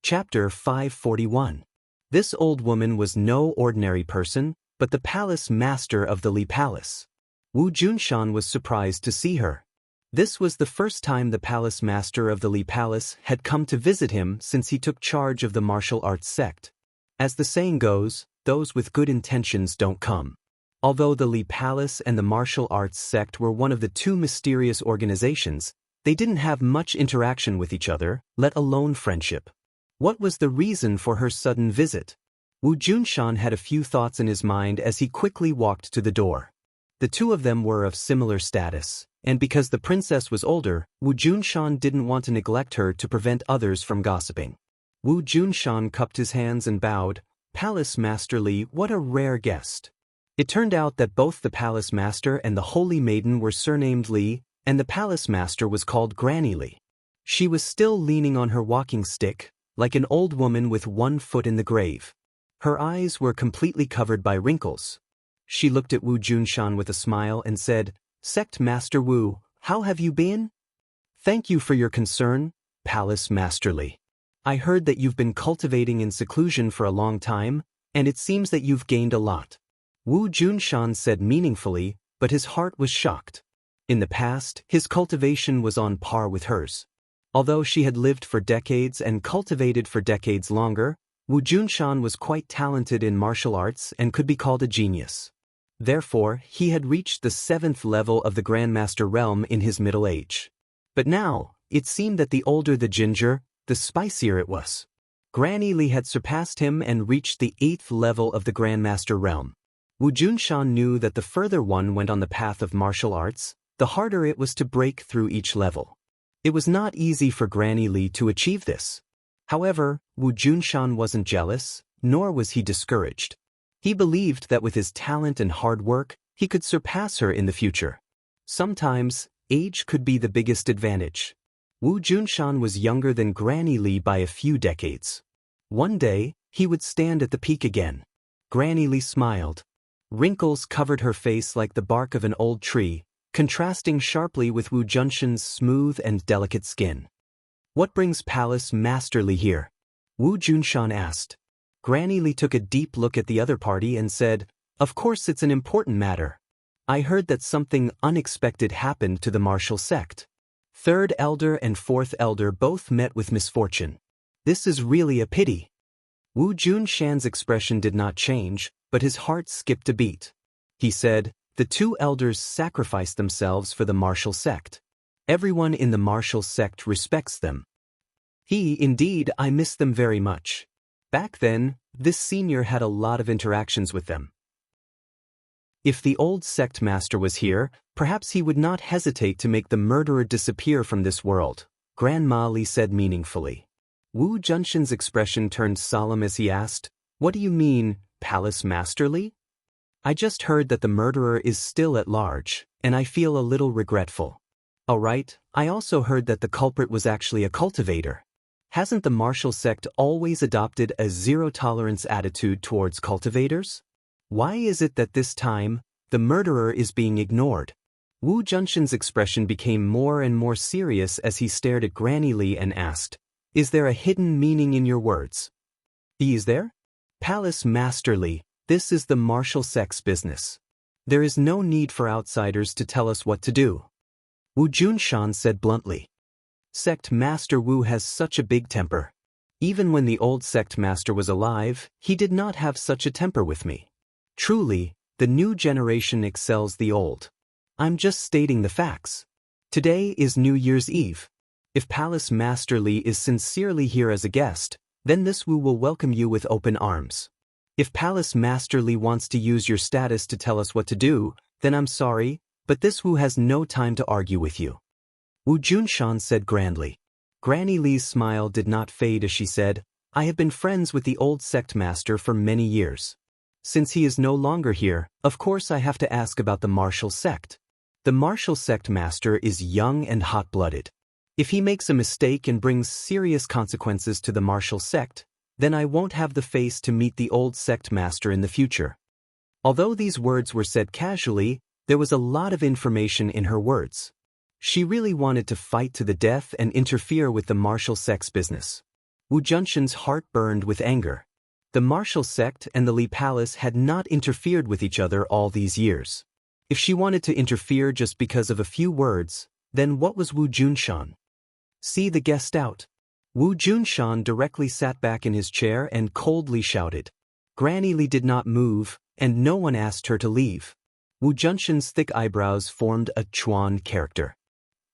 Chapter 541. This old woman was no ordinary person, but the palace master of the Li Palace. Wu Junshan was surprised to see her. This was the first time the palace master of the Li Palace had come to visit him since he took charge of the martial arts sect. As the saying goes, those with good intentions don't come. Although the Li Palace and the martial arts sect were one of the two mysterious organizations, they didn't have much interaction with each other, let alone friendship. What was the reason for her sudden visit? Wu Junshan had a few thoughts in his mind as he quickly walked to the door. The two of them were of similar status, and because the princess was older, Wu Junshan didn't want to neglect her to prevent others from gossiping. Wu Junshan cupped his hands and bowed. Palace Master Li, what a rare guest. It turned out that both the palace master and the holy maiden were surnamed Li, and the palace master was called Granny Li. She was still leaning on her walking stick, like an old woman with one foot in the grave. Her eyes were completely covered by wrinkles. She looked at Wu Junshan with a smile and said, "Sect Master Wu, how have you been?" "Thank you for your concern, Palace Master Li. I heard that you've been cultivating in seclusion for a long time, and it seems that you've gained a lot." Wu Junshan said meaningfully, but his heart was shocked. In the past, his cultivation was on par with hers. Although she had lived for decades and cultivated for decades longer, Wu Junshan was quite talented in martial arts and could be called a genius. Therefore, he had reached the 7th level of the Grandmaster realm in his middle age. But now, it seemed that the older the ginger, the spicier it was. Granny Li had surpassed him and reached the 8th level of the Grandmaster realm. Wu Junshan knew that the further one went on the path of martial arts, the harder it was to break through each level. It was not easy for Granny Li to achieve this. However, Wu Junshan wasn't jealous, nor was he discouraged. He believed that with his talent and hard work, he could surpass her in the future. Sometimes, age could be the biggest advantage. Wu Junshan was younger than Granny Li by a few decades. One day, he would stand at the peak again. Granny Li smiled. Wrinkles covered her face like the bark of an old tree, contrasting sharply with Wu Junshan's smooth and delicate skin. "What brings Palace Master Li here?" Wu Junshan asked. Granny Li took a deep look at the other party and said, "Of course it's an important matter. I heard that something unexpected happened to the martial sect. 3rd Elder and 4th Elder both met with misfortune. This is really a pity." Wu Junshan's expression did not change, but his heart skipped a beat. He said, "The 2 elders sacrificed themselves for the martial sect. Everyone in the martial sect respects them. Indeed, I miss them very much. Back then, this senior had a lot of interactions with them. If the old sect master was here, perhaps he would not hesitate to make the murderer disappear from this world," Grandma Li said meaningfully. Wu Junshan's expression turned solemn as he asked, "What do you mean, Palace Master Li?" "I just heard that the murderer is still at large, and I feel a little regretful. All right, I also heard that the culprit was actually a cultivator. Hasn't the martial sect always adopted a zero-tolerance attitude towards cultivators? Why is it that this time, the murderer is being ignored?" Wu Junshan's expression became more and more serious as he stared at Granny Li and asked, "Is there a hidden meaning in your words?" "Is there? Palace Master Li, this is the martial sect's business. There is no need for outsiders to tell us what to do," Wu Junshan said bluntly. "Sect Master Wu has such a big temper. Even when the old sect master was alive, he did not have such a temper with me. Truly, the new generation excels the old. I'm just stating the facts. Today is New Year's Eve. If Palace Master Li is sincerely here as a guest, then this Wu will welcome you with open arms. If Palace Master Li wants to use your status to tell us what to do, then I'm sorry, but this Wu has no time to argue with you," Wu Junshan said grandly. Granny Li's smile did not fade as she said, "I have been friends with the old sect master for many years. Since he is no longer here, of course I have to ask about the martial sect. The martial sect master is young and hot-blooded. If he makes a mistake and brings serious consequences to the martial sect, then I won't have the face to meet the old sect master in the future." Although these words were said casually, there was a lot of information in her words. She really wanted to fight to the death and interfere with the martial sect's business. Wu Junshan's heart burned with anger. The martial sect and the Li Palace had not interfered with each other all these years. If she wanted to interfere just because of a few words, then what was Wu Junshan? See the guest out. Wu Junshan directly sat back in his chair and coldly shouted. Granny Li did not move, and no one asked her to leave. Wu Junshan's thick eyebrows formed a Chuan character.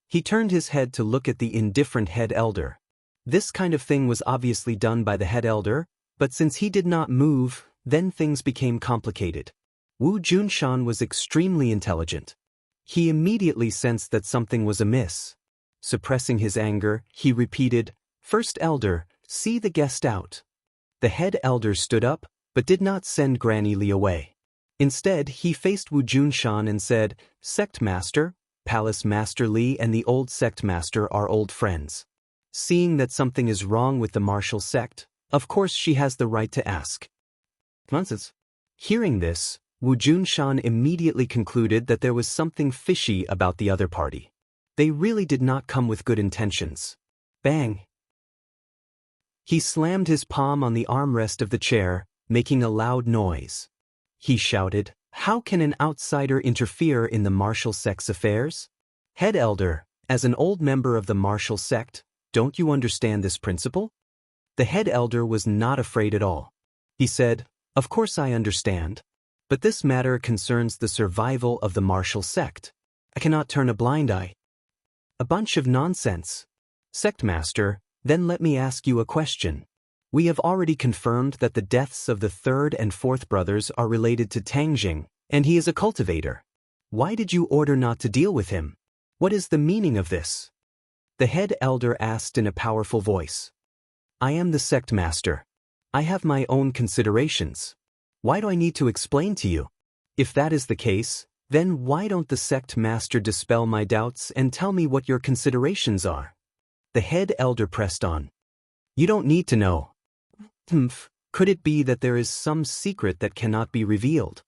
He turned his head to look at the indifferent head elder. This kind of thing was obviously done by the head elder, but since he did not move, then things became complicated. Wu Junshan was extremely intelligent. He immediately sensed that something was amiss. Suppressing his anger, he repeated, "First elder, see the guest out." The head elder stood up, but did not send Granny Li away. Instead, he faced Wu Junshan and said, "Sect Master, Palace Master Li and the old Sect Master are old friends. Seeing that something is wrong with the martial sect, of course she has the right to ask." Nonsense. Hearing this, Wu Junshan immediately concluded that there was something fishy about the other party. They really did not come with good intentions. Bang! He slammed his palm on the armrest of the chair, making a loud noise. He shouted, "How can an outsider interfere in the martial sect's affairs? Head elder, as an old member of the martial sect, don't you understand this principle?" The head elder was not afraid at all. He said, "Of course I understand. But this matter concerns the survival of the martial sect. I cannot turn a blind eye." A bunch of nonsense. Sect Master, then let me ask you a question. We have already confirmed that the deaths of the third and fourth brothers are related to Tangjing, and he is a cultivator. Why did you order not to deal with him? What is the meaning of this? The head elder asked in a powerful voice. I am the sect master. I have my own considerations. Why do I need to explain to you? If that is the case, then why don't the sect master dispel my doubts and tell me what your considerations are? The head elder pressed on. You don't need to know. Could it be that there is some secret that cannot be revealed?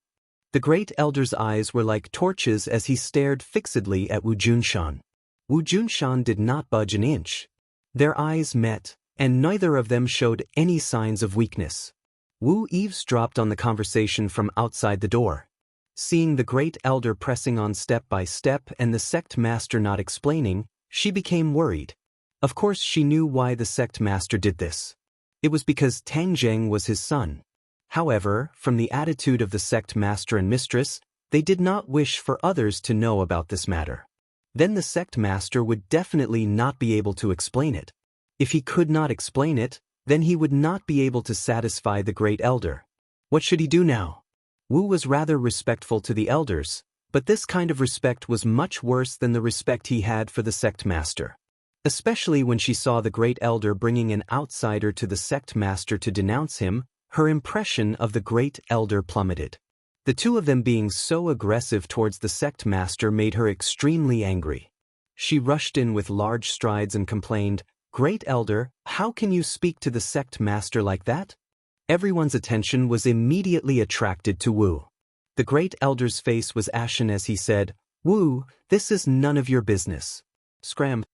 The great elder's eyes were like torches as he stared fixedly at Wu Junshan. Wu Junshan did not budge an inch. Their eyes met, and neither of them showed any signs of weakness. Wu eavesdropped on the conversation from outside the door. Seeing the great elder pressing on step by step and the sect master not explaining, she became worried. Of course she knew why the sect master did this. It was because Tangjing was his son. However, from the attitude of the sect master and mistress, they did not wish for others to know about this matter. Then the sect master would definitely not be able to explain it. If he could not explain it, then he would not be able to satisfy the great elder. What should he do now? Wu was rather respectful to the elders, but this kind of respect was much worse than the respect he had for the sect master. Especially when she saw the great elder bringing an outsider to the sect master to denounce him, her impression of the great elder plummeted. The two of them being so aggressive towards the sect master made her extremely angry. She rushed in with large strides and complained, "Great elder, how can you speak to the sect master like that?" Everyone's attention was immediately attracted to Wu. The great elder's face was ashen as he said, "Wu, this is none of your business." Scram.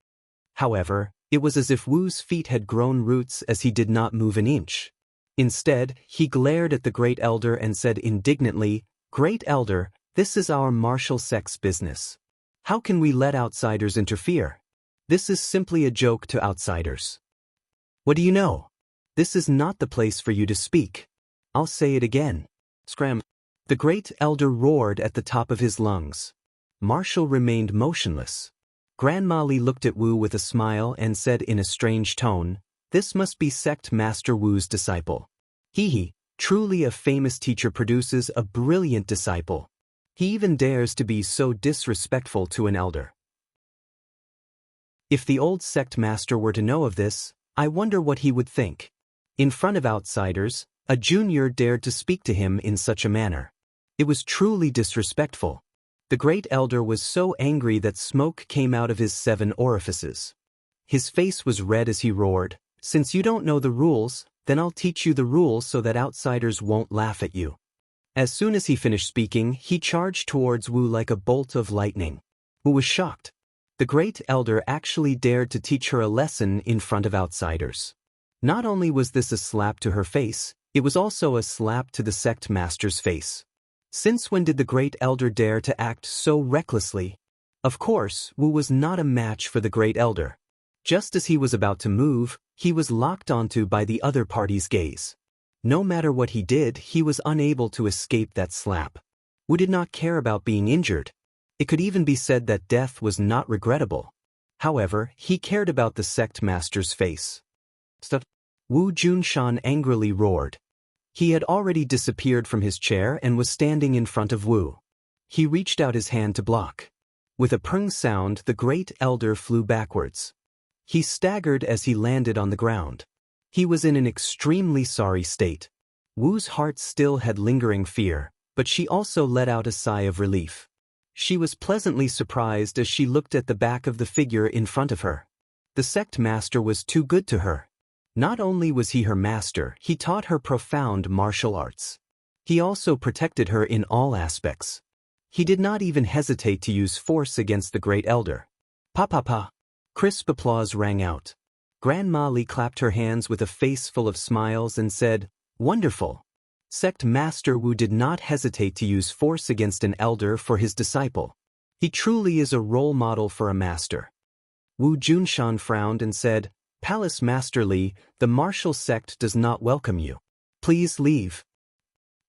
However, it was as if Wu's feet had grown roots as he did not move an inch. Instead, he glared at the great elder and said indignantly, "Great elder, this is our martial sect's business. How can we let outsiders interfere? This is simply a joke to outsiders. What do you know? This is not the place for you to speak. I'll say it again." Scram. The great elder roared at the top of his lungs. Marshall remained motionless. Grandma Li looked at Wu with a smile and said in a strange tone, "This must be sect master Wu's disciple. He, truly a famous teacher produces a brilliant disciple. He even dares to be so disrespectful to an elder." If the old sect master were to know of this, I wonder what he would think. In front of outsiders, a junior dared to speak to him in such a manner. It was truly disrespectful. The great elder was so angry that smoke came out of his 7 orifices. His face was red as he roared, "Since you don't know the rules, then I'll teach you the rules so that outsiders won't laugh at you." As soon as he finished speaking, he charged towards Wu like a bolt of lightning. Wu was shocked. The great elder actually dared to teach her a lesson in front of outsiders. Not only was this a slap to her face, it was also a slap to the sect master's face. Since when did the great elder dare to act so recklessly? Of course, Wu was not a match for the great elder. Just as he was about to move, he was locked onto by the other party's gaze. No matter what he did, he was unable to escape that slap. Wu did not care about being injured. It could even be said that death was not regrettable. However, he cared about the sect master's face. Stuff. Wu Junshan angrily roared. He had already disappeared from his chair and was standing in front of Wu. He reached out his hand to block. With a prung sound, the great elder flew backwards. He staggered as he landed on the ground. He was in an extremely sorry state. Wu's heart still had lingering fear, but she also let out a sigh of relief. She was pleasantly surprised as she looked at the back of the figure in front of her. The sect master was too good to her. Not only was he her master, he taught her profound martial arts. He also protected her in all aspects. He did not even hesitate to use force against the great elder. Pa pa pa! Crisp applause rang out. Grandma Li clapped her hands with a face full of smiles and said, "Wonderful!" Sect Master Wu did not hesitate to use force against an elder for his disciple. He truly is a role model for a master. Wu Junshan frowned and said, "Palace Master Li, the martial sect does not welcome you. Please leave."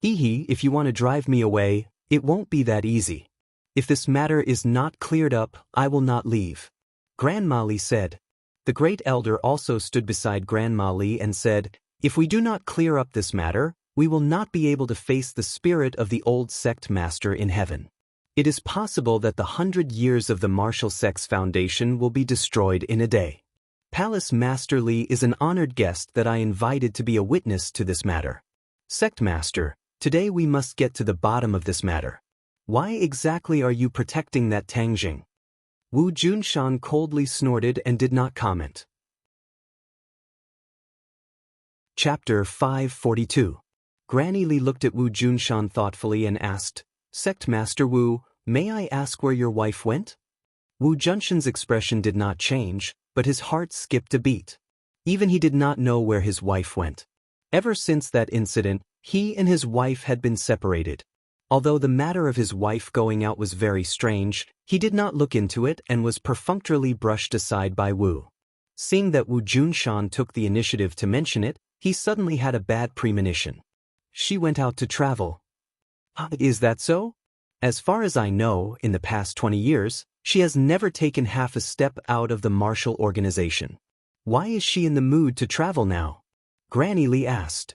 "Hehe, if you want to drive me away, it won't be that easy. If this matter is not cleared up, I will not leave," Grandma Li said. The great elder also stood beside Grandma Li and said, "If we do not clear up this matter, we will not be able to face the spirit of the old sect master in heaven. It is possible that the 100 years of the martial sect's foundation will be destroyed in a day. Palace Master Li is an honored guest that I invited to be a witness to this matter. Sect Master, today we must get to the bottom of this matter. Why exactly are you protecting that Tangjing?" Wu Junshan coldly snorted and did not comment. Chapter 542. Granny Li looked at Wu Junshan thoughtfully and asked, "Sect Master Wu, may I ask where your wife went?" Wu Junshan's expression did not change, but his heart skipped a beat. Even he did not know where his wife went. Ever since that incident, he and his wife had been separated. Although the matter of his wife going out was very strange, he did not look into it and was perfunctorily brushed aside by Wu. Seeing that Wu Junshan took the initiative to mention it, he suddenly had a bad premonition. She went out to travel. Is that so? As far as I know, in the past 20 years, she has never taken half a step out of the martial organization. Why is she in the mood to travel now? Granny Li asked.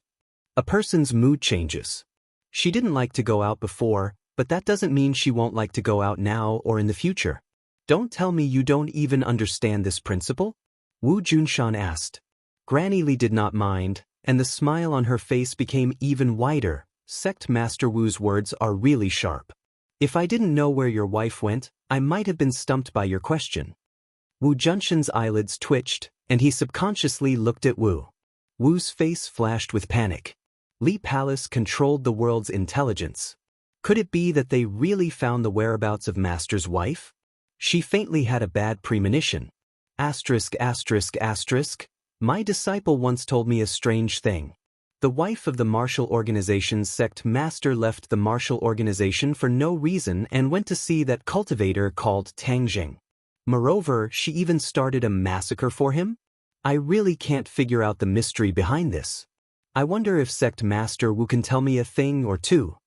A person's mood changes. She didn't like to go out before, but that doesn't mean she won't like to go out now or in the future. Don't tell me you don't even understand this principle? Wu Junshan asked. Granny Li did not mind, and the smile on her face became even wider. Sect Master Wu's words are really sharp. If I didn't know where your wife went, I might have been stumped by your question. Wu Junshan's eyelids twitched, and he subconsciously looked at Wu. Wu's face flashed with panic. Li Palace controlled the world's intelligence. Could it be that they really found the whereabouts of Master's wife? She faintly had a bad premonition. Asterisk asterisk asterisk. My disciple once told me a strange thing. The wife of the martial organization's sect master left the martial organization for no reason and went to see that cultivator called Tangjing. Moreover, she even started a massacre for him? I really can't figure out the mystery behind this. I wonder if Sect Master Wu can tell me a thing or two.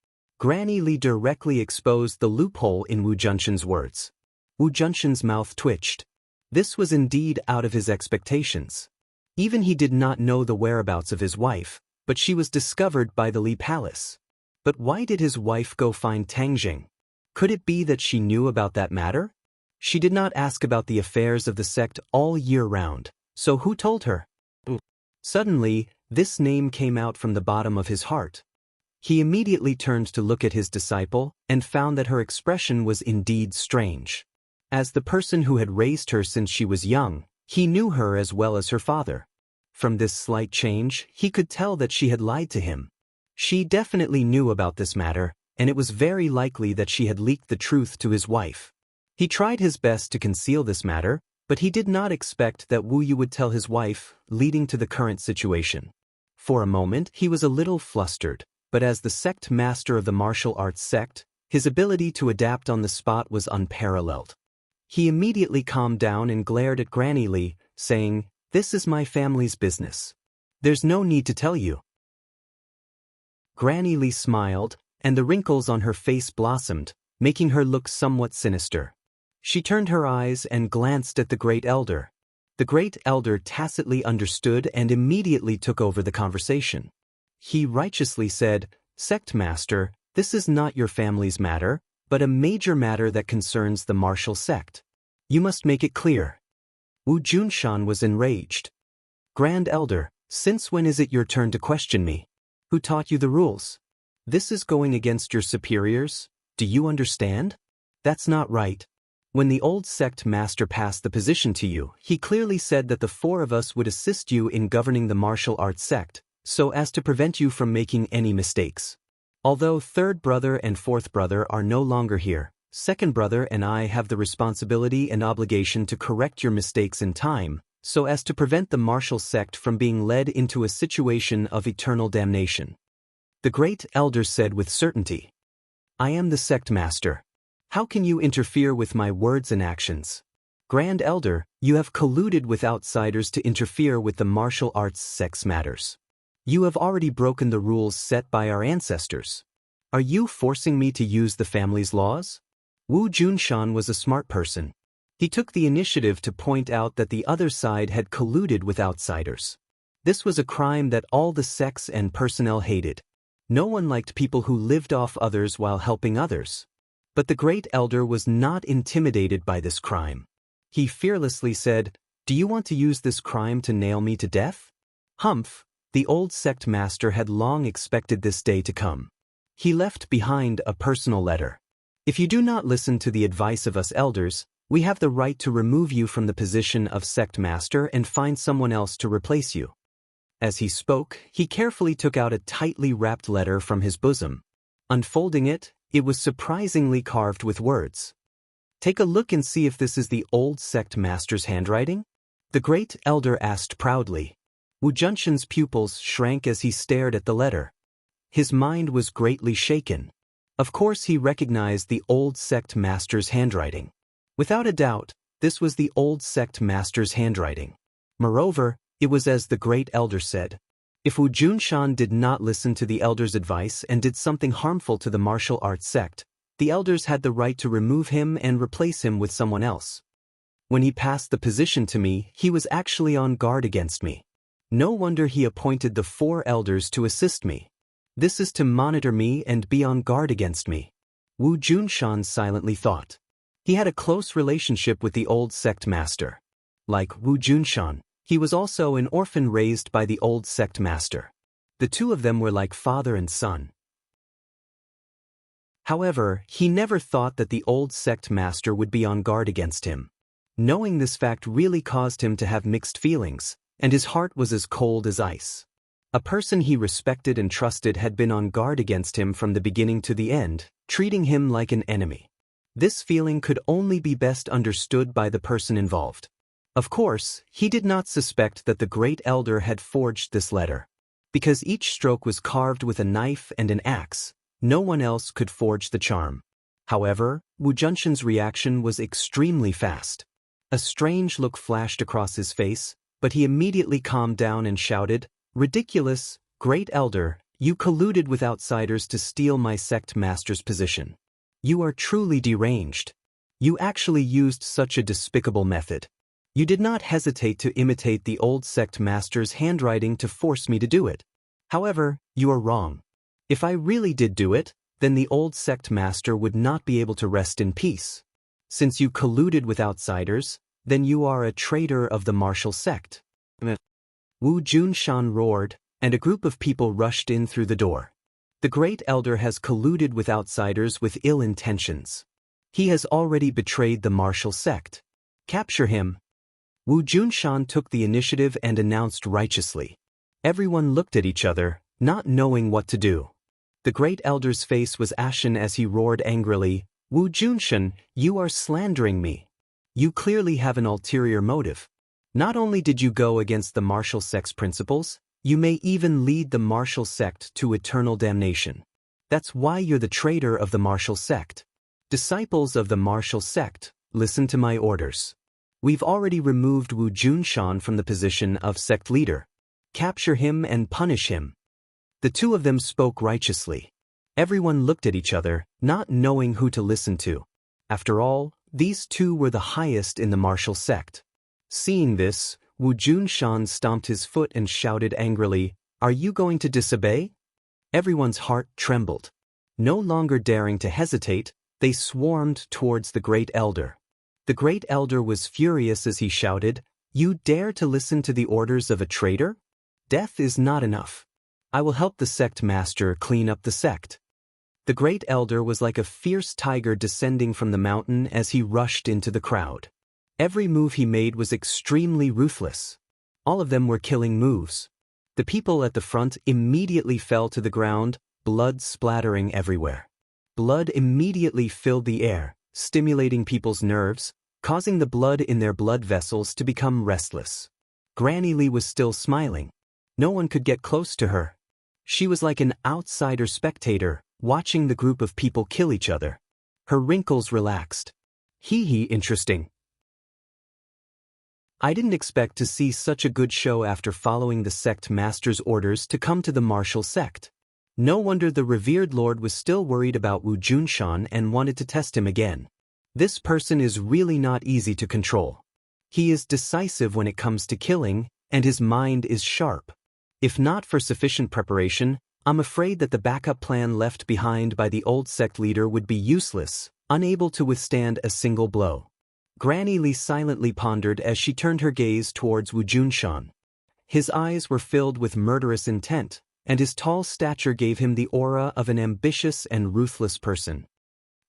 Granny Li directly exposed the loophole in Wu Junshan's words. Wu Junshan's mouth twitched. This was indeed out of his expectations. Even he did not know the whereabouts of his wife, but she was discovered by the Li Palace. But why did his wife go find Tangjing? Could it be that she knew about that matter? She did not ask about the affairs of the sect all year round, so who told her? Suddenly, this name came out from the bottom of his heart. He immediately turned to look at his disciple and found that her expression was indeed strange. As the person who had raised her since she was young, he knew her as well as her father. From this slight change, he could tell that she had lied to him. She definitely knew about this matter, and it was very likely that she had leaked the truth to his wife. He tried his best to conceal this matter, But he did not expect that Wu Yu would tell his wife, leading to the current situation. For a moment, he was a little flustered, but as the sect master of the martial arts sect, his ability to adapt on the spot was unparalleled. He immediately calmed down and glared at Granny Li, saying, "This is my family's business. There's no need to tell you." Granny Li smiled, and the wrinkles on her face blossomed, making her look somewhat sinister. She turned her eyes and glanced at the Great Elder. The Great Elder tacitly understood and immediately took over the conversation. He righteously said, "Sect Master, this is not your family's matter, but a major matter that concerns the martial sect. You must make it clear." Wu Junshan was enraged. "Grand Elder, since when is it your turn to question me? Who taught you the rules? This is going against your superiors, do you understand? That's not right. When the old sect master passed the position to you, he clearly said that the four of us would assist you in governing the martial arts sect, so as to prevent you from making any mistakes. Although third brother and fourth brother are no longer here, second brother and I have the responsibility and obligation to correct your mistakes in time, so as to prevent the martial sect from being led into a situation of eternal damnation." The Great Elder said with certainty, "I am the sect master. How can you interfere with my words and actions? Grand Elder, you have colluded with outsiders to interfere with the martial arts sect's matters. You have already broken the rules set by our ancestors. Are you forcing me to use the family's laws?" Wu Junshan was a smart person. He took the initiative to point out that the other side had colluded with outsiders. This was a crime that all the sects and personnel hated. No one liked people who lived off others while helping others. But the Great Elder was not intimidated by this crime. He fearlessly said, "Do you want to use this crime to nail me to death?" Humph, the old sect master had long expected this day to come. He left behind a personal letter. "If you do not listen to the advice of us elders, we have the right to remove you from the position of sect master and find someone else to replace you." As he spoke, he carefully took out a tightly wrapped letter from his bosom. Unfolding it, it was surprisingly carved with words. "Take a look and see if this is the old sect master's handwriting?" the Great Elder asked proudly. Wu Junshan's pupils shrank as he stared at the letter. His mind was greatly shaken. Of course he recognized the old sect master's handwriting. Without a doubt, this was the old sect master's handwriting. Moreover, it was as the Great Elder said. If Wu Junshan did not listen to the elders' advice and did something harmful to the martial arts sect, the elders had the right to remove him and replace him with someone else. When he passed the position to me, he was actually on guard against me. No wonder he appointed the 4 elders to assist me. This is to monitor me and be on guard against me. Wu Junshan silently thought. He had a close relationship with the old sect master. Like Wu Junshan, he was also an orphan raised by the old sect master. The two of them were like father and son. However, he never thought that the old sect master would be on guard against him. Knowing this fact really caused him to have mixed feelings, and his heart was as cold as ice. A person he respected and trusted had been on guard against him from the beginning to the end, treating him like an enemy. This feeling could only be best understood by the person involved. Of course, he did not suspect that the Great Elder had forged this letter. Because each stroke was carved with a knife and an axe, no one else could forge the charm. However, Wu Junshan's reaction was extremely fast. A strange look flashed across his face, but he immediately calmed down and shouted, "Ridiculous, Great Elder, you colluded with outsiders to steal my sect master's position. You are truly deranged. You actually used such a despicable method. You did not hesitate to imitate the old sect master's handwriting to force me to do it. However, you are wrong. If I really did do it, then the old sect master would not be able to rest in peace. Since you colluded with outsiders, then you are a traitor of the martial sect." Wu Junshan roared, and a group of people rushed in through the door. The Great Elder has colluded with outsiders with ill intentions. He has already betrayed the martial sect. Capture him. Wu Junshan took the initiative and announced righteously. Everyone looked at each other, not knowing what to do. The Great Elder's face was ashen as he roared angrily, "Wu Junshan, you are slandering me. You clearly have an ulterior motive. Not only did you go against the martial sect's principles, you may even lead the martial sect to eternal damnation. That's why you're the traitor of the martial sect. Disciples of the martial sect, listen to my orders. We've already removed Wu Junshan from the position of sect leader. Capture him and punish him. The two of them spoke righteously. Everyone looked at each other, not knowing who to listen to. After all, these two were the highest in the martial sect. Seeing this, Wu Junshan stomped his foot and shouted angrily, "Are you going to disobey?" Everyone's heart trembled. No longer daring to hesitate, they swarmed towards the Great Elder. The Great Elder was furious as he shouted, "You dare to listen to the orders of a traitor? Death is not enough. I will help the sect master clean up the sect." The Great Elder was like a fierce tiger descending from the mountain as he rushed into the crowd. Every move he made was extremely ruthless. All of them were killing moves. The people at the front immediately fell to the ground, blood splattering everywhere. Blood immediately filled the air, stimulating people's nerves, causing the blood in their blood vessels to become restless. Granny Lee was still smiling. No one could get close to her. She was like an outsider spectator, watching the group of people kill each other. Her wrinkles relaxed. Hee hee, interesting. I didn't expect to see such a good show after following the sect master's orders to come to the martial sect. No wonder the revered lord was still worried about Wu Junshan and wanted to test him again. This person is really not easy to control. He is decisive when it comes to killing, and his mind is sharp. If not for sufficient preparation, I'm afraid that the backup plan left behind by the old sect leader would be useless, unable to withstand a single blow. Granny Lee silently pondered as she turned her gaze towards Wu Junshan. His eyes were filled with murderous intent, and his tall stature gave him the aura of an ambitious and ruthless person.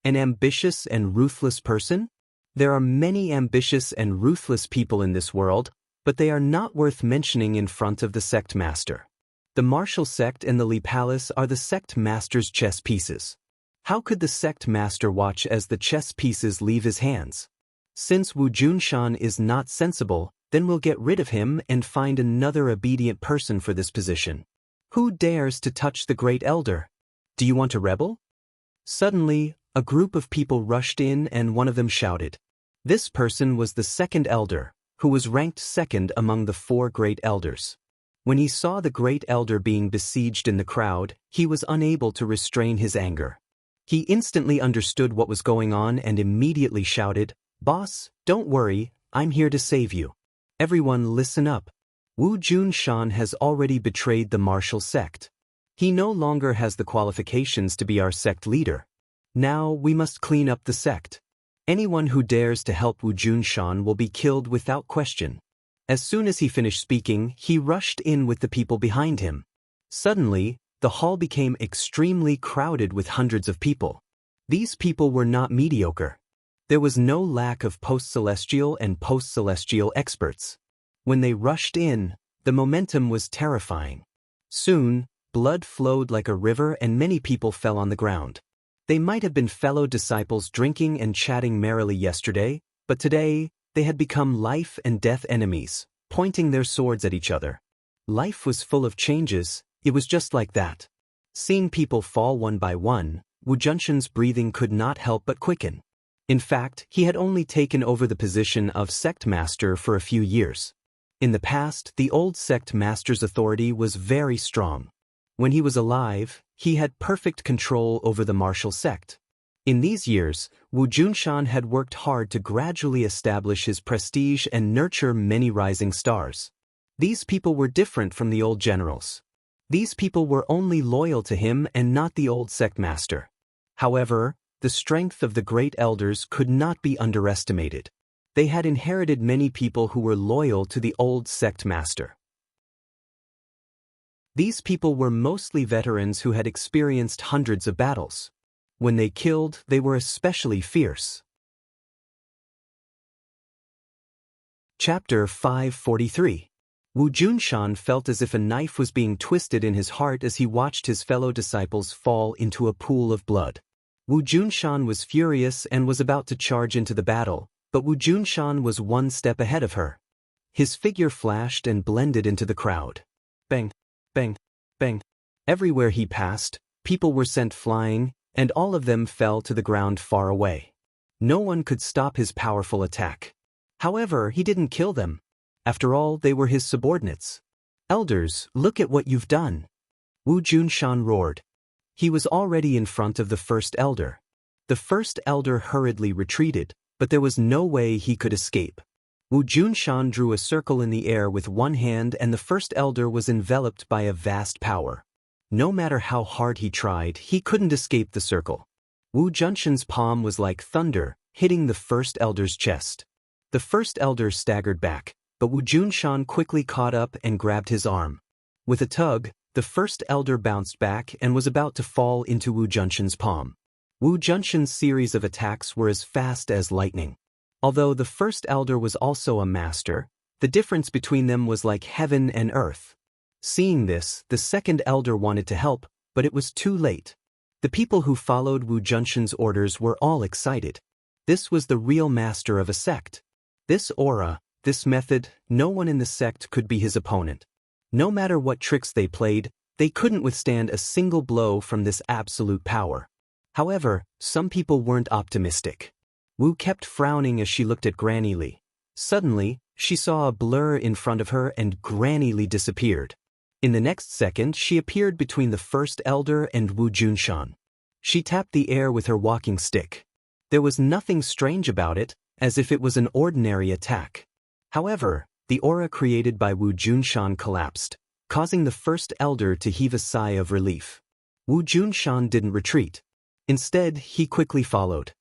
An ambitious and ruthless person? There are many ambitious and ruthless people in this world, but they are not worth mentioning in front of the sect master. The martial sect and the Li Palace are the sect master's chess pieces. How could the sect master watch as the chess pieces leave his hands? Since Wu Junshan is not sensible, then we'll get rid of him and find another obedient person for this position. Who dares to touch the Great Elder? Do you want to rebel? Suddenly, a group of people rushed in and one of them shouted. This person was the second elder, who was ranked second among the 4 great elders. When he saw the Great Elder being besieged in the crowd, he was unable to restrain his anger. He instantly understood what was going on and immediately shouted, "Boss, don't worry, I'm here to save you. Everyone listen up. Wu Junshan has already betrayed the martial sect. He no longer has the qualifications to be our sect leader. Now we must clean up the sect. Anyone who dares to help Wu Junshan will be killed without question." As soon as he finished speaking, he rushed in with the people behind him. Suddenly, the hall became extremely crowded with hundreds of people. These people were not mediocre. There was no lack of post-celestial and post-celestial experts. When they rushed in, the momentum was terrifying. Soon, blood flowed like a river and many people fell on the ground. They might have been fellow disciples drinking and chatting merrily yesterday, but today, they had become life and death enemies, pointing their swords at each other. Life was full of changes, it was just like that. Seeing people fall one by one, Wu Junshan's breathing could not help but quicken. In fact, he had only taken over the position of sect master for a few years. In the past, the old sect master's authority was very strong. When he was alive, he had perfect control over the martial sect. In these years, Wu Junshan had worked hard to gradually establish his prestige and nurture many rising stars. These people were different from the old generals. These people were only loyal to him and not the old sect master. However, the strength of the great elders could not be underestimated. They had inherited many people who were loyal to the old sect master. These people were mostly veterans who had experienced hundreds of battles. When they killed, they were especially fierce. Chapter 543. Wu Junshan felt as if a knife was being twisted in his heart as he watched his fellow disciples fall into a pool of blood. Wu Junshan was furious and was about to charge into the battle, but Wu Junshan was one step ahead of her. His figure flashed and blended into the crowd. Bang, bang, bang. Everywhere he passed, people were sent flying, and all of them fell to the ground far away. No one could stop his powerful attack. However, he didn't kill them. After all, they were his subordinates. Elders, look at what you've done. Wu Junshan roared. He was already in front of the first elder. The first elder hurriedly retreated, but there was no way he could escape. Wu Junshan drew a circle in the air with one hand, and the first elder was enveloped by a vast power. No matter how hard he tried, he couldn't escape the circle. Wu Junshan's palm was like thunder, hitting the first elder's chest. The first elder staggered back, but Wu Junshan quickly caught up and grabbed his arm. With a tug, the first elder bounced back and was about to fall into Wu Junshan's palm. Wu Junshan's series of attacks were as fast as lightning. Although the first elder was also a master, the difference between them was like heaven and earth. Seeing this, the second elder wanted to help, but it was too late. The people who followed Wu Junshan's orders were all excited. This was the real master of a sect. This aura, this method, no one in the sect could be his opponent. No matter what tricks they played, they couldn't withstand a single blow from this absolute power. However, some people weren't optimistic. Wu kept frowning as she looked at Granny Li. Suddenly, she saw a blur in front of her and Granny Li disappeared. In the next second, she appeared between the first elder and Wu Junshan. She tapped the air with her walking stick. There was nothing strange about it, as if it was an ordinary attack. However, the aura created by Wu Junshan collapsed, causing the first elder to heave a sigh of relief. Wu Junshan didn't retreat. Instead, he quickly followed.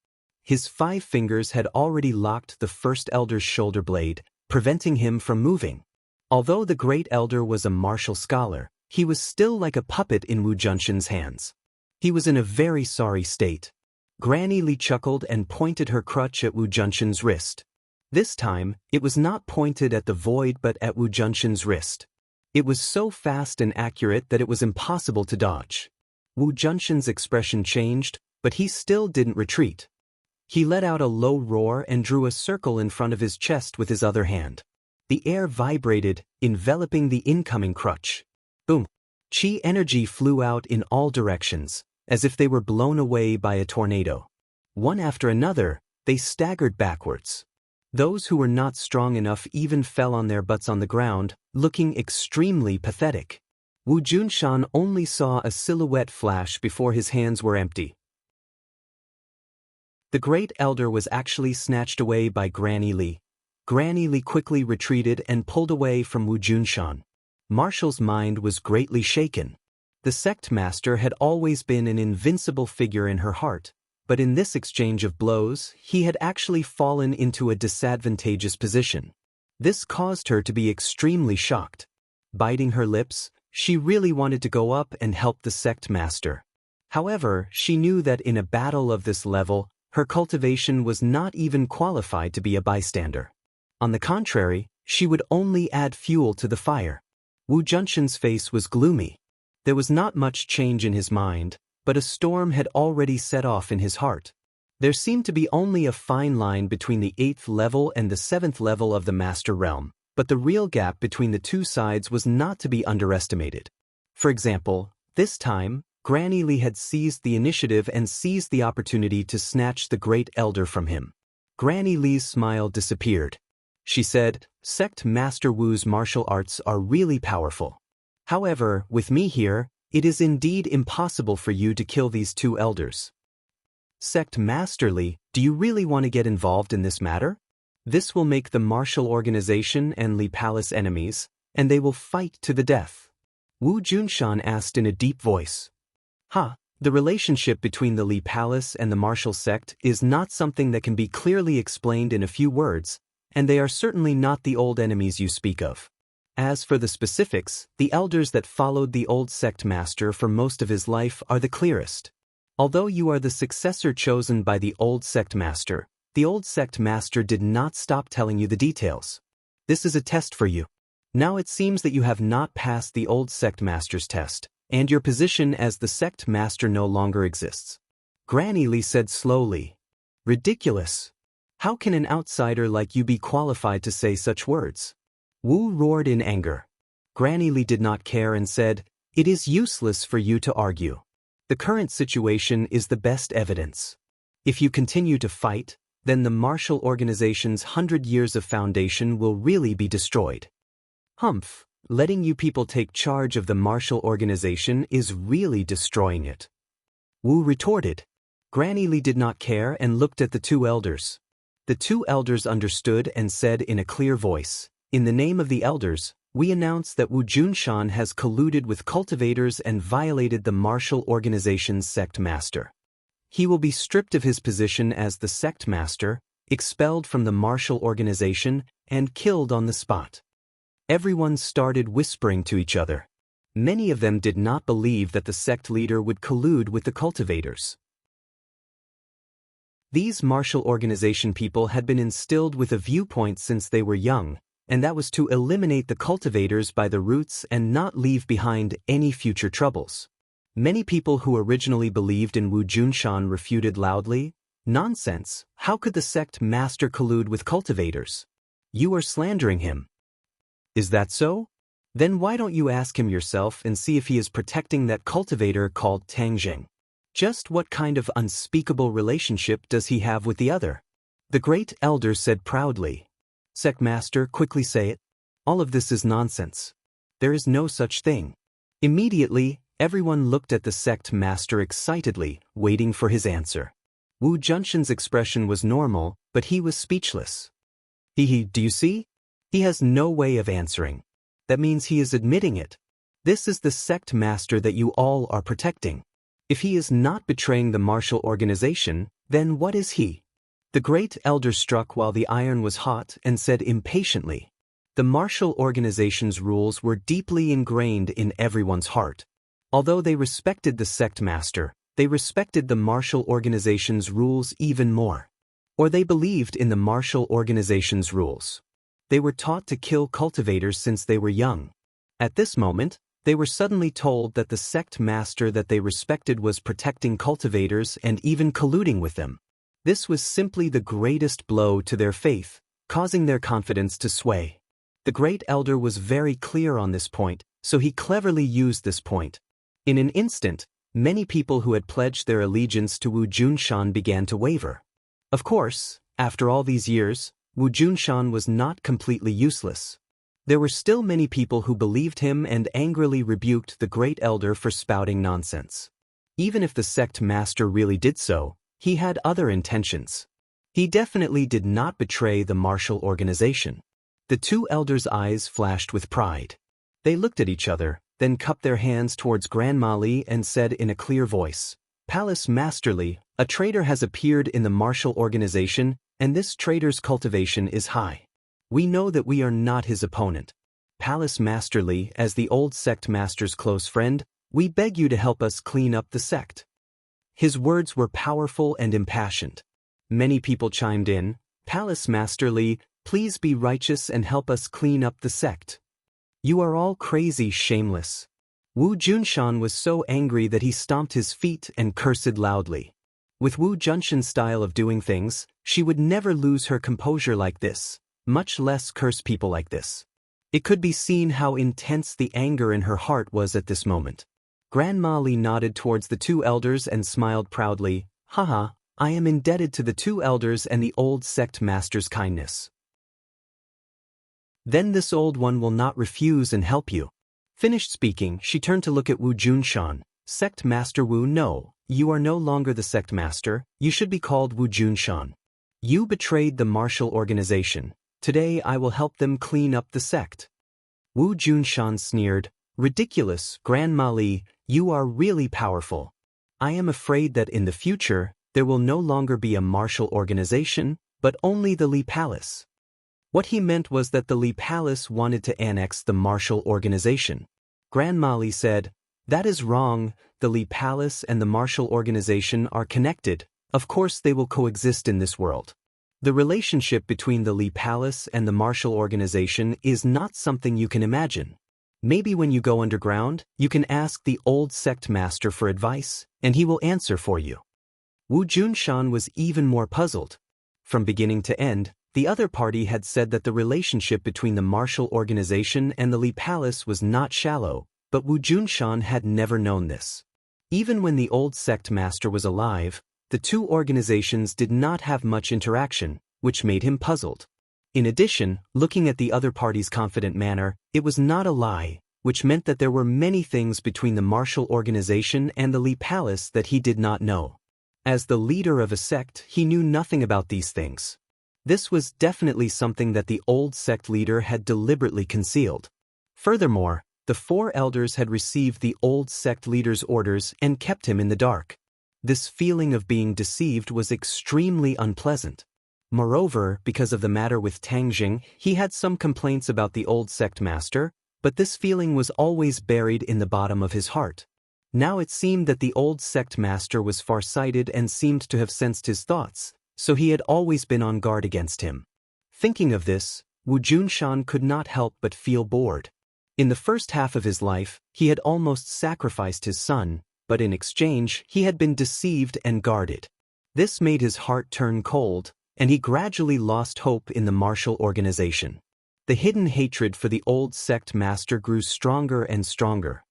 His 5 fingers had already locked the first elder's shoulder blade, preventing him from moving. Although the great elder was a martial scholar, he was still like a puppet in Wu Junshan's hands. He was in a very sorry state. Granny Li chuckled and pointed her crutch at Wu Junshan's wrist. This time, it was not pointed at the void but at Wu Junshan's wrist. It was so fast and accurate that it was impossible to dodge. Wu Junshan's expression changed, but he still didn't retreat. He let out a low roar and drew a circle in front of his chest with his other hand. The air vibrated, enveloping the incoming crutch. Boom! Qi energy flew out in all directions, as if they were blown away by a tornado. One after another, they staggered backwards. Those who were not strong enough even fell on their butts on the ground, looking extremely pathetic. Wu Junshan only saw a silhouette flash before his hands were empty. The great elder was actually snatched away by Granny Li. Granny Li quickly retreated and pulled away from Wu Junshan. Marshall's mind was greatly shaken. The sect master had always been an invincible figure in her heart, but in this exchange of blows, he had actually fallen into a disadvantageous position. This caused her to be extremely shocked. Biting her lips, she really wanted to go up and help the sect master. However, she knew that in a battle of this level, her cultivation was not even qualified to be a bystander. On the contrary, she would only add fuel to the fire. Wu Junshan's face was gloomy. There was not much change in his mind, but a storm had already set off in his heart. There seemed to be only a fine line between the 8th level and the 7th level of the Master Realm, but the real gap between the two sides was not to be underestimated. For example, this time, Granny Li had seized the initiative and seized the opportunity to snatch the Great Elder from him. Granny Li's smile disappeared. She said, "Sect Master Wu's martial arts are really powerful. However, with me here, it is indeed impossible for you to kill these 2 elders." "Sect Master Li, do you really want to get involved in this matter? This will make the martial organization and Li Palace enemies, and they will fight to the death." Wu Junshan asked in a deep voice. The relationship between the Li Palace and the martial sect is not something that can be clearly explained in a few words, and they are certainly not the old enemies you speak of. As for the specifics, the elders that followed the old sect master for most of his life are the clearest. Although you are the successor chosen by the old sect master did not stop telling you the details. This is a test for you. Now it seems that you have not passed the old sect master's test, and your position as the sect master no longer exists. Granny Li said slowly. "Ridiculous. How can an outsider like you be qualified to say such words? Wu roared in anger. Granny Li did not care and said, "It is useless for you to argue. The current situation is the best evidence. If you continue to fight, then the martial organization's 100 years of foundation will really be destroyed. Humph, letting you people take charge of the martial organization is really destroying it." Wu retorted. Granny Li did not care and looked at the two elders. The two elders understood and said in a clear voice, "In the name of the elders, we announce that Wu Junshan has colluded with cultivators and violated the martial organization's sect master. He will be stripped of his position as the sect master, expelled from the martial organization, and killed on the spot." Everyone started whispering to each other. Many of them did not believe that the sect leader would collude with the cultivators. These martial organization people had been instilled with a viewpoint since they were young, and that was to eliminate the cultivators by the roots and not leave behind any future troubles. Many people who originally believed in Wu Junshan refuted loudly, "Nonsense, how could the sect master collude with cultivators? You are slandering him." "Is that so? Then why don't you ask him yourself and see if he is protecting that cultivator called Tangjing? Just what kind of unspeakable relationship does he have with the other?" The great elder said proudly. "Sect master, quickly say it. All of this is nonsense. There is no such thing." Immediately, everyone looked at the sect master excitedly, waiting for his answer. Wu Junshan's expression was normal, but he was speechless. Do you see? He has no way of answering. That means he is admitting it. This is the sect master that you all are protecting. If he is not betraying the martial organization, then what is he? The great elder struck while the iron was hot and said impatiently, "The martial organization's rules were deeply ingrained in everyone's heart. Although they respected the sect master, they respected the martial organization's rules even more. Or they believed in the martial organization's rules. They were taught to kill cultivators since they were young. At this moment, they were suddenly told that the sect master that they respected was protecting cultivators and even colluding with them. This was simply the greatest blow to their faith, causing their confidence to sway. The great elder was very clear on this point, so he cleverly used this point. In an instant, many people who had pledged their allegiance to Wu Junshan began to waver. Of course, after all these years, Wu Junshan was not completely useless. There were still many people who believed him and angrily rebuked the great elder for spouting nonsense. Even if the sect master really did so, he had other intentions. He definitely did not betray the martial organization. The two elders' eyes flashed with pride. They looked at each other, then cupped their hands towards Grandma Li and said in a clear voice, "Palace Master Li, a traitor has appeared in the martial organization, and this traitor's cultivation is high. We know that we are not his opponent. Palace Master Li, as the old sect master's close friend, we beg you to help us clean up the sect." His words were powerful and impassioned. Many people chimed in, "Palace Master Li, please be righteous and help us clean up the sect. You are all crazy, shameless." Wu Junshan was so angry that he stomped his feet and cursed loudly. With Wu Junshan's style of doing things, she would never lose her composure like this, much less curse people like this. It could be seen how intense the anger in her heart was at this moment. Grandma Li nodded towards the two elders and smiled proudly, "Haha, I am indebted to the two elders and the old sect master's kindness. Then this old one will not refuse and help you." Finished speaking, she turned to look at Wu Junshan. "Sect Master Wu, no, you are no longer the sect master, you should be called Wu Junshan. You betrayed the martial organization. Today I will help them clean up the sect." Wu Junshan sneered, "Ridiculous, Grandma Li, you are really powerful. I am afraid that in the future, there will no longer be a martial organization, but only the Li Palace." What he meant was that the Li Palace wanted to annex the martial organization. Grandma Li said, "That is wrong, the Li Palace and the martial organization are connected, of course they will coexist in this world. The relationship between the Li Palace and the martial organization is not something you can imagine. Maybe when you go underground, you can ask the old sect master for advice, and he will answer for you." Wu Junshan was even more puzzled. From beginning to end, the other party had said that the relationship between the martial organization and the Li Palace was not shallow, but Wu Junshan had never known this. Even when the old sect master was alive, the two organizations did not have much interaction, which made him puzzled. In addition, looking at the other party's confident manner, it was not a lie, which meant that there were many things between the martial organization and the Li Palace that he did not know. As the leader of a sect, he knew nothing about these things. This was definitely something that the old sect leader had deliberately concealed. Furthermore, the four elders had received the old sect leader's orders and kept him in the dark. This feeling of being deceived was extremely unpleasant. Moreover, because of the matter with Tangjing, he had some complaints about the old sect master, but this feeling was always buried in the bottom of his heart. Now it seemed that the old sect master was far-sighted and seemed to have sensed his thoughts, so he had always been on guard against him. Thinking of this, Wu Junshan could not help but feel bored. In the first half of his life, he had almost sacrificed his son, but in exchange, he had been deceived and guarded. This made his heart turn cold, and he gradually lost hope in the martial organization. The hidden hatred for the old sect master grew stronger and stronger.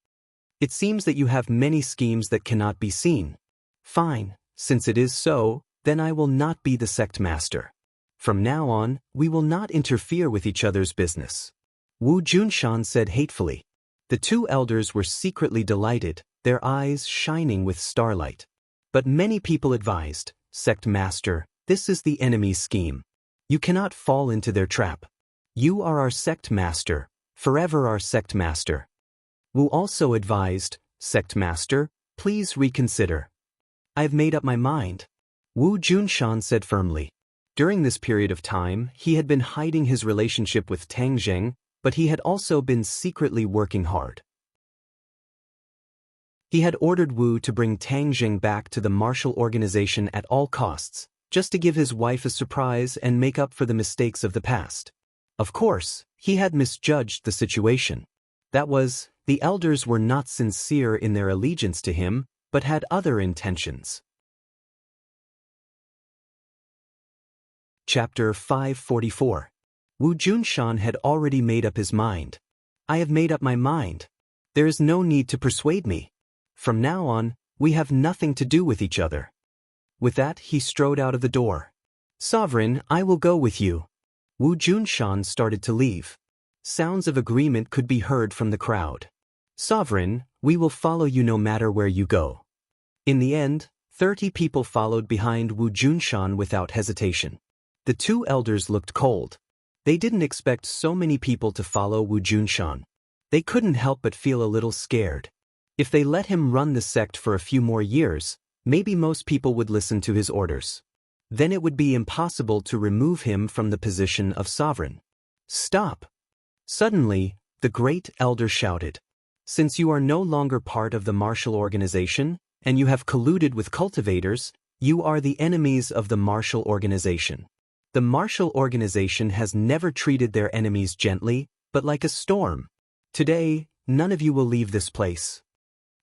It seems that you have many schemes that cannot be seen. Fine, since it is so, then I will not be the sect master. From now on, we will not interfere with each other's business. Wu Junshan said hatefully. The two elders were secretly delighted, their eyes shining with starlight. But many people advised, "Sect master, this is the enemy's scheme. You cannot fall into their trap. You are our sect master, forever our sect master." Wu also advised, "Sect master, please reconsider. I have made up my mind." Wu Junshan said firmly. During this period of time, he had been hiding his relationship with Tangjing, but he had also been secretly working hard. He had ordered Wu to bring Tangjing back to the martial organization at all costs, just to give his wife a surprise and make up for the mistakes of the past. Of course, he had misjudged the situation. That was, the elders were not sincere in their allegiance to him, but had other intentions. Chapter 544. Wu Junshan had already made up his mind. "I have made up my mind. There is no need to persuade me. From now on, we have nothing to do with each other." With that, he strode out of the door. "Sovereign, I will go with you." Wu Junshan started to leave. Sounds of agreement could be heard from the crowd. "Sovereign, we will follow you no matter where you go." In the end, 30 people followed behind Wu Junshan without hesitation. The two elders looked cold. They didn't expect so many people to follow Wu Junshan. They couldn't help but feel a little scared. If they let him run the sect for a few more years, maybe most people would listen to his orders. Then it would be impossible to remove him from the position of sovereign. "Stop!" Suddenly, the great elder shouted. "Since you are no longer part of the martial organization, and you have colluded with cultivators, you are the enemies of the martial organization. The martial organization has never treated their enemies gently, but like a storm. Today, none of you will leave this place."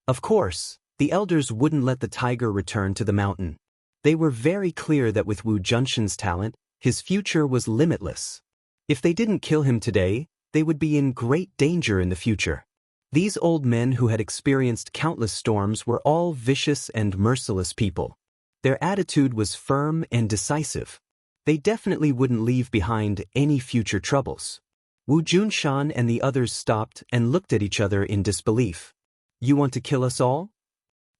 Of course, the elders wouldn't let the tiger return to the mountain. They were very clear that with Wu Junshan's talent, his future was limitless. If they didn't kill him today, they would be in great danger in the future. These old men who had experienced countless storms were all vicious and merciless people. Their attitude was firm and decisive. They definitely wouldn't leave behind any future troubles. Wu Junshan and the others stopped and looked at each other in disbelief. "You want to kill us all?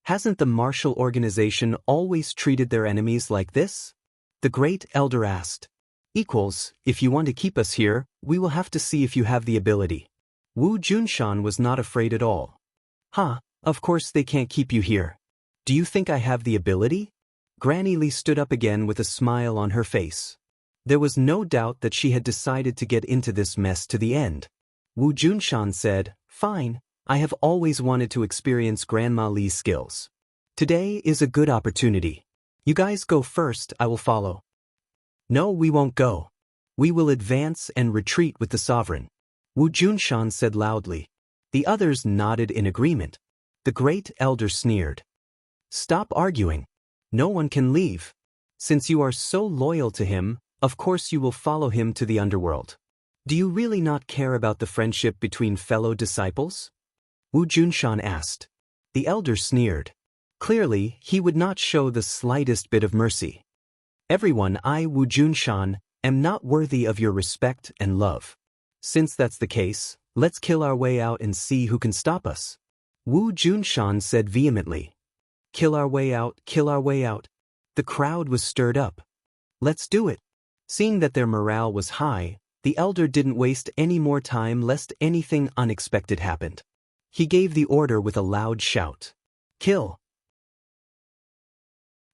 Hasn't the martial organization always treated their enemies like this?" The great elder asked. "Equals, if you want to keep us here, we will have to see if you have the ability." Wu Junshan was not afraid at all. "Huh, of course they can't keep you here. Do you think I have the ability?" Granny Li stood up again with a smile on her face. There was no doubt that she had decided to get into this mess to the end. Wu Junshan said, "Fine, I have always wanted to experience Grandma Li's skills. Today is a good opportunity. You guys go first, I will follow." "No, we won't go. We will advance and retreat with the sovereign," Wu Junshan said loudly. The others nodded in agreement. The great elder sneered. "Stop arguing. No one can leave. Since you are so loyal to him, of course you will follow him to the underworld. Do you really not care about the friendship between fellow disciples? Wu Junshan asked. The elder sneered. Clearly, he would not show the slightest bit of mercy. Everyone, I, Wu Junshan, am not worthy of your respect and love. Since that's the case, let's kill our way out and see who can stop us. Wu Junshan said vehemently. Kill our way out, kill our way out. The crowd was stirred up. Let's do it. Seeing that their morale was high, the elder didn't waste any more time lest anything unexpected happened. He gave the order with a loud shout. Kill!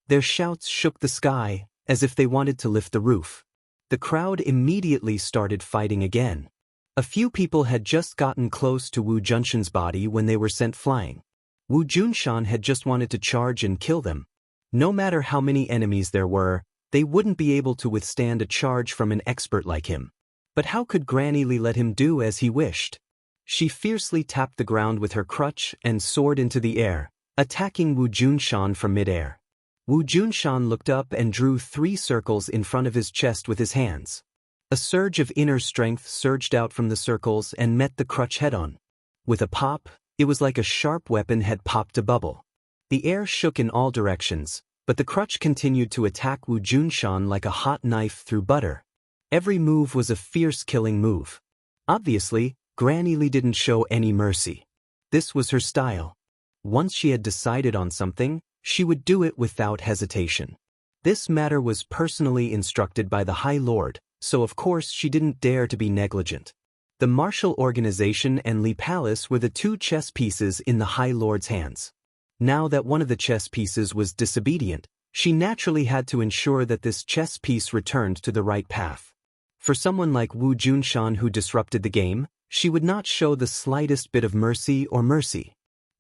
Their shouts shook the sky, as if they wanted to lift the roof. The crowd immediately started fighting again. A few people had just gotten close to Wu Junshan's body when they were sent flying. Wu Junshan had just wanted to charge and kill them. No matter how many enemies there were, they wouldn't be able to withstand a charge from an expert like him. But how could Granny Li let him do as he wished? She fiercely tapped the ground with her crutch and soared into the air, attacking Wu Junshan from midair. Wu Junshan looked up and drew 3 circles in front of his chest with his hands. A surge of inner strength surged out from the circles and met the crutch head-on. With a pop, it was like a sharp weapon had popped a bubble. The air shook in all directions, but the crutch continued to attack Wu Junshan like a hot knife through butter. Every move was a fierce killing move. Obviously, Granny Li didn't show any mercy. This was her style. Once she had decided on something, she would do it without hesitation. This matter was personally instructed by the High Lord, so of course she didn't dare to be negligent. The martial organization and Li Palace were the 2 chess pieces in the High Lord's hands. Now that one of the chess pieces was disobedient, she naturally had to ensure that this chess piece returned to the right path. For someone like Wu Junshan who disrupted the game, she would not show the slightest bit of mercy.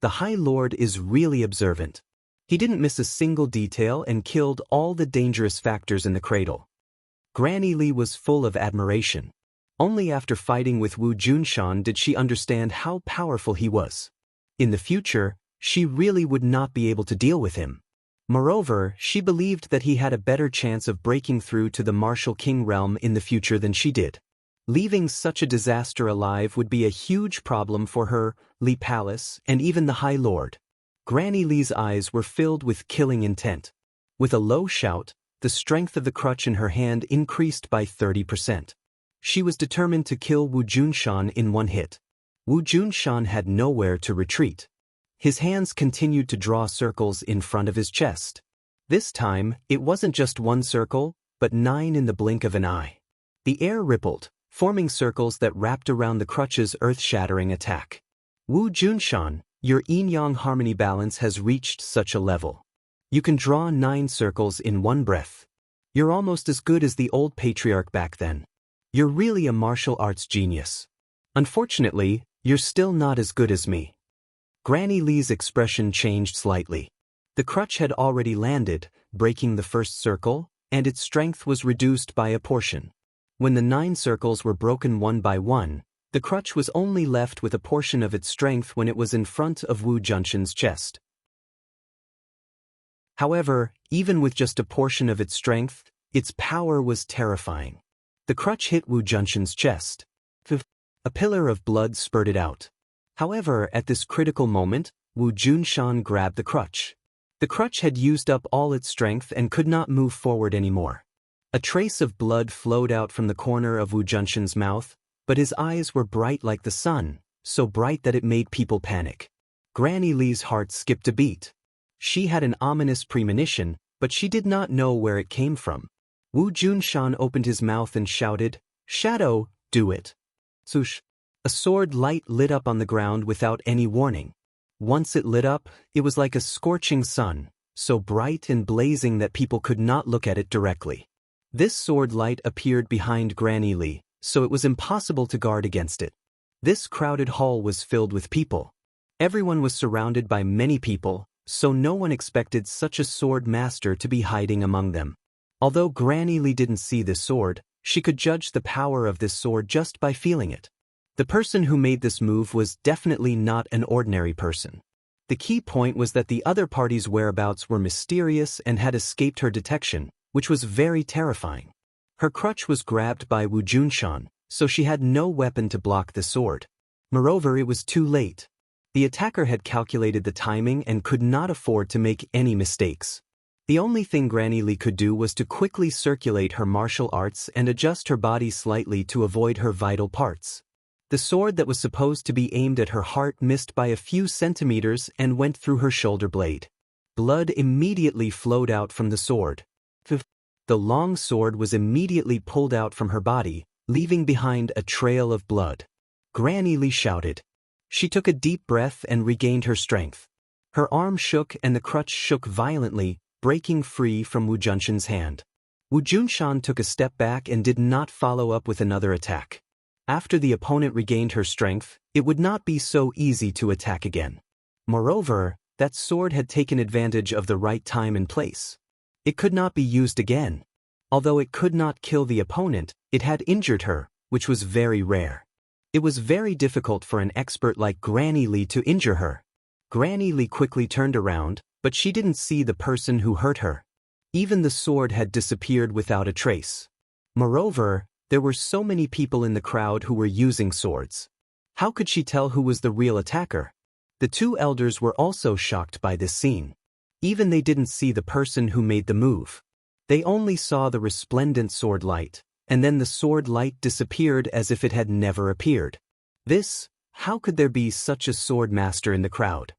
The High Lord is really observant. He didn't miss a single detail and killed all the dangerous factors in the cradle. Granny Li was full of admiration. Only after fighting with Wu Junshan did she understand how powerful he was. In the future, she really would not be able to deal with him. Moreover, she believed that he had a better chance of breaking through to the martial king realm in the future than she did. Leaving such a disaster alive would be a huge problem for her, Li Palace, and even the High Lord. Granny Li's eyes were filled with killing intent. With a low shout, the strength of the crutch in her hand increased by 30%. She was determined to kill Wu Junshan in one hit. Wu Junshan had nowhere to retreat. His hands continued to draw circles in front of his chest. This time, it wasn't just 1 circle, but 9 in the blink of an eye. The air rippled, forming circles that wrapped around the crutch's earth-shattering attack. Wu Junshan, your yin-yang harmony balance has reached such a level. You can draw 9 circles in one breath. You're almost as good as the old patriarch back then. You're really a martial arts genius. Unfortunately, you're still not as good as me. Granny Li's expression changed slightly. The crutch had already landed, breaking the first circle, and its strength was reduced by a portion. When the 9 circles were broken one by one, the crutch was only left with a portion of its strength when it was in front of Wu Junshan's chest. However, even with just a portion of its strength, its power was terrifying. The crutch hit Wu Junshan's chest. A pillar of blood spurted out. However, at this critical moment, Wu Junshan grabbed the crutch. The crutch had used up all its strength and could not move forward anymore. A trace of blood flowed out from the corner of Wu Junshan's mouth, but his eyes were bright like the sun, so bright that it made people panic. Granny Li's heart skipped a beat. She had an ominous premonition, but she did not know where it came from. Wu Junshan opened his mouth and shouted, "Shadow, do it." Swoosh! A sword light lit up on the ground without any warning. Once it lit up, it was like a scorching sun, so bright and blazing that people could not look at it directly. This sword light appeared behind Granny Li, so it was impossible to guard against it. This crowded hall was filled with people. Everyone was surrounded by many people, so no one expected such a sword master to be hiding among them. Although Granny Li didn't see this sword, she could judge the power of this sword just by feeling it. The person who made this move was definitely not an ordinary person. The key point was that the other party's whereabouts were mysterious and had escaped her detection, which was very terrifying. Her crutch was grabbed by Wu Junshan, so she had no weapon to block the sword. Moreover, it was too late. The attacker had calculated the timing and could not afford to make any mistakes. The only thing Granny Li could do was to quickly circulate her martial arts and adjust her body slightly to avoid her vital parts. The sword that was supposed to be aimed at her heart missed by a few centimeters and went through her shoulder blade. Blood immediately flowed out from the sword. The long sword was immediately pulled out from her body, leaving behind a trail of blood. Granny Li shouted. She took a deep breath and regained her strength. Her arm shook and the crutch shook violently, breaking free from Wu Junshan's hand. Wu Junshan took a step back and did not follow up with another attack. After the opponent regained her strength, it would not be so easy to attack again. Moreover, that sword had taken advantage of the right time and place. It could not be used again. Although it could not kill the opponent, it had injured her, which was very rare. It was very difficult for an expert like Granny Li to injure her. Granny Li quickly turned around, but she didn't see the person who hurt her. Even the sword had disappeared without a trace. Moreover, there were so many people in the crowd who were using swords. How could she tell who was the real attacker? The two elders were also shocked by this scene. Even they didn't see the person who made the move. They only saw the resplendent sword light, and then the sword light disappeared as if it had never appeared. How could there be such a sword master in the crowd?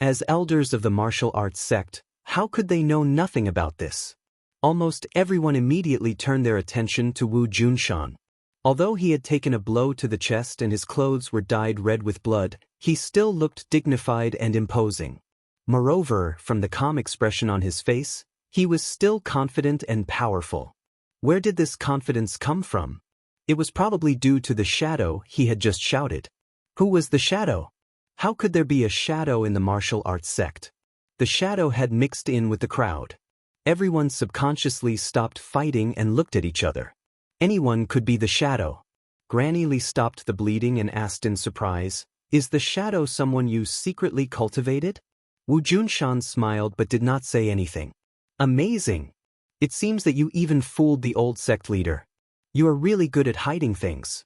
As elders of the martial arts sect, how could they know nothing about this? Almost everyone immediately turned their attention to Wu Junshan. Although he had taken a blow to the chest and his clothes were dyed red with blood, he still looked dignified and imposing. Moreover, from the calm expression on his face, he was still confident and powerful. Where did this confidence come from? It was probably due to the shadow he had just shouted. Who was the shadow? How could there be a shadow in the martial arts sect? The shadow had mixed in with the crowd. Everyone subconsciously stopped fighting and looked at each other. Anyone could be the shadow. Granny Li stopped the bleeding and asked in surprise, "Is the shadow someone you secretly cultivated?" Wu Junshan smiled but did not say anything. "Amazing! It seems that you even fooled the old sect leader. You are really good at hiding things."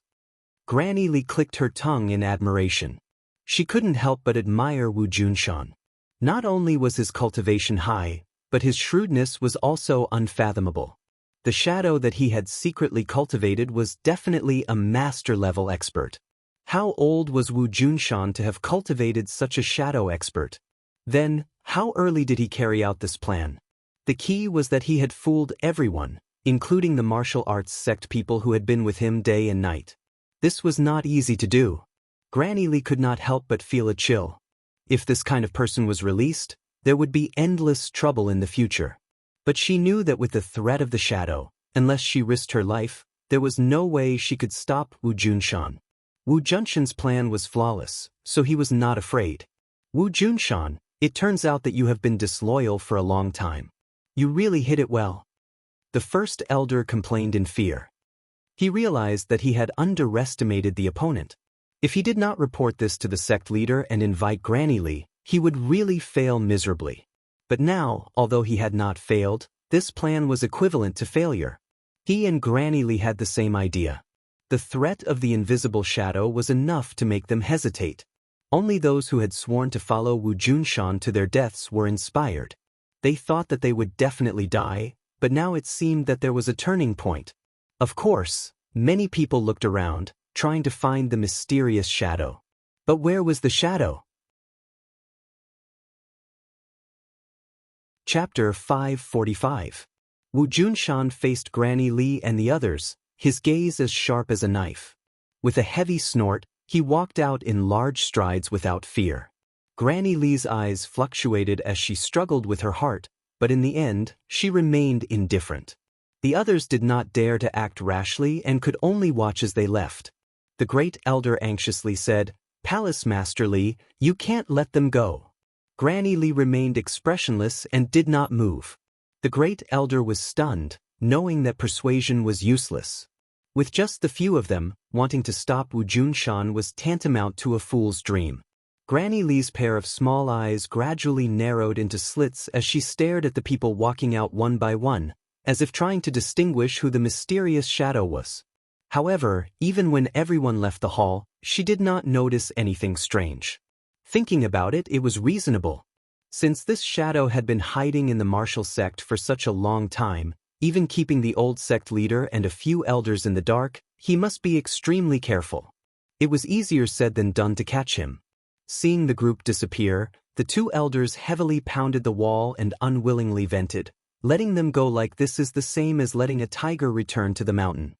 Granny Li clicked her tongue in admiration. She couldn't help but admire Wu Junshan. Not only was his cultivation high, but his shrewdness was also unfathomable. The shadow that he had secretly cultivated was definitely a master-level expert. How old was Wu Junshan to have cultivated such a shadow expert? Then, how early did he carry out this plan? The key was that he had fooled everyone, including the martial arts sect people who had been with him day and night. This was not easy to do. Granny Li could not help but feel a chill. If this kind of person was released, there would be endless trouble in the future. But she knew that with the threat of the shadow, unless she risked her life, there was no way she could stop Wu Junshan. Wu Junshan's plan was flawless, so he was not afraid. "Wu Junshan, it turns out that you have been disloyal for a long time. You really hit it well." The first elder complained in fear. He realized that he had underestimated the opponent. If he did not report this to the sect leader and invite Granny Li, he would really fail miserably. But now, although he had not failed, this plan was equivalent to failure. He and Granny Li had the same idea. The threat of the invisible shadow was enough to make them hesitate. Only those who had sworn to follow Wu Junshan to their deaths were inspired. They thought that they would definitely die, but now it seemed that there was a turning point. Of course, many people looked around, trying to find the mysterious shadow. But where was the shadow? Chapter 545. Wu Junshan faced Granny Li and the others, his gaze as sharp as a knife. With a heavy snort, he walked out in large strides without fear. Granny Li's eyes fluctuated as she struggled with her heart, but in the end, she remained indifferent. The others did not dare to act rashly and could only watch as they left. The great elder anxiously said, "Palace Master Li, you can't let them go." Granny Li remained expressionless and did not move. The great elder was stunned, knowing that persuasion was useless. With just the few of them, wanting to stop Wu Junshan was tantamount to a fool's dream. Granny Li's pair of small eyes gradually narrowed into slits as she stared at the people walking out one by one, as if trying to distinguish who the mysterious shadow was. However, even when everyone left the hall, she did not notice anything strange. Thinking about it, it was reasonable. Since this shadow had been hiding in the martial sect for such a long time, even keeping the old sect leader and a few elders in the dark, he must be extremely careful. It was easier said than done to catch him. Seeing the group disappear, the two elders heavily pounded the wall and unwillingly vented. Letting them go like this is the same as letting a tiger return to the mountain.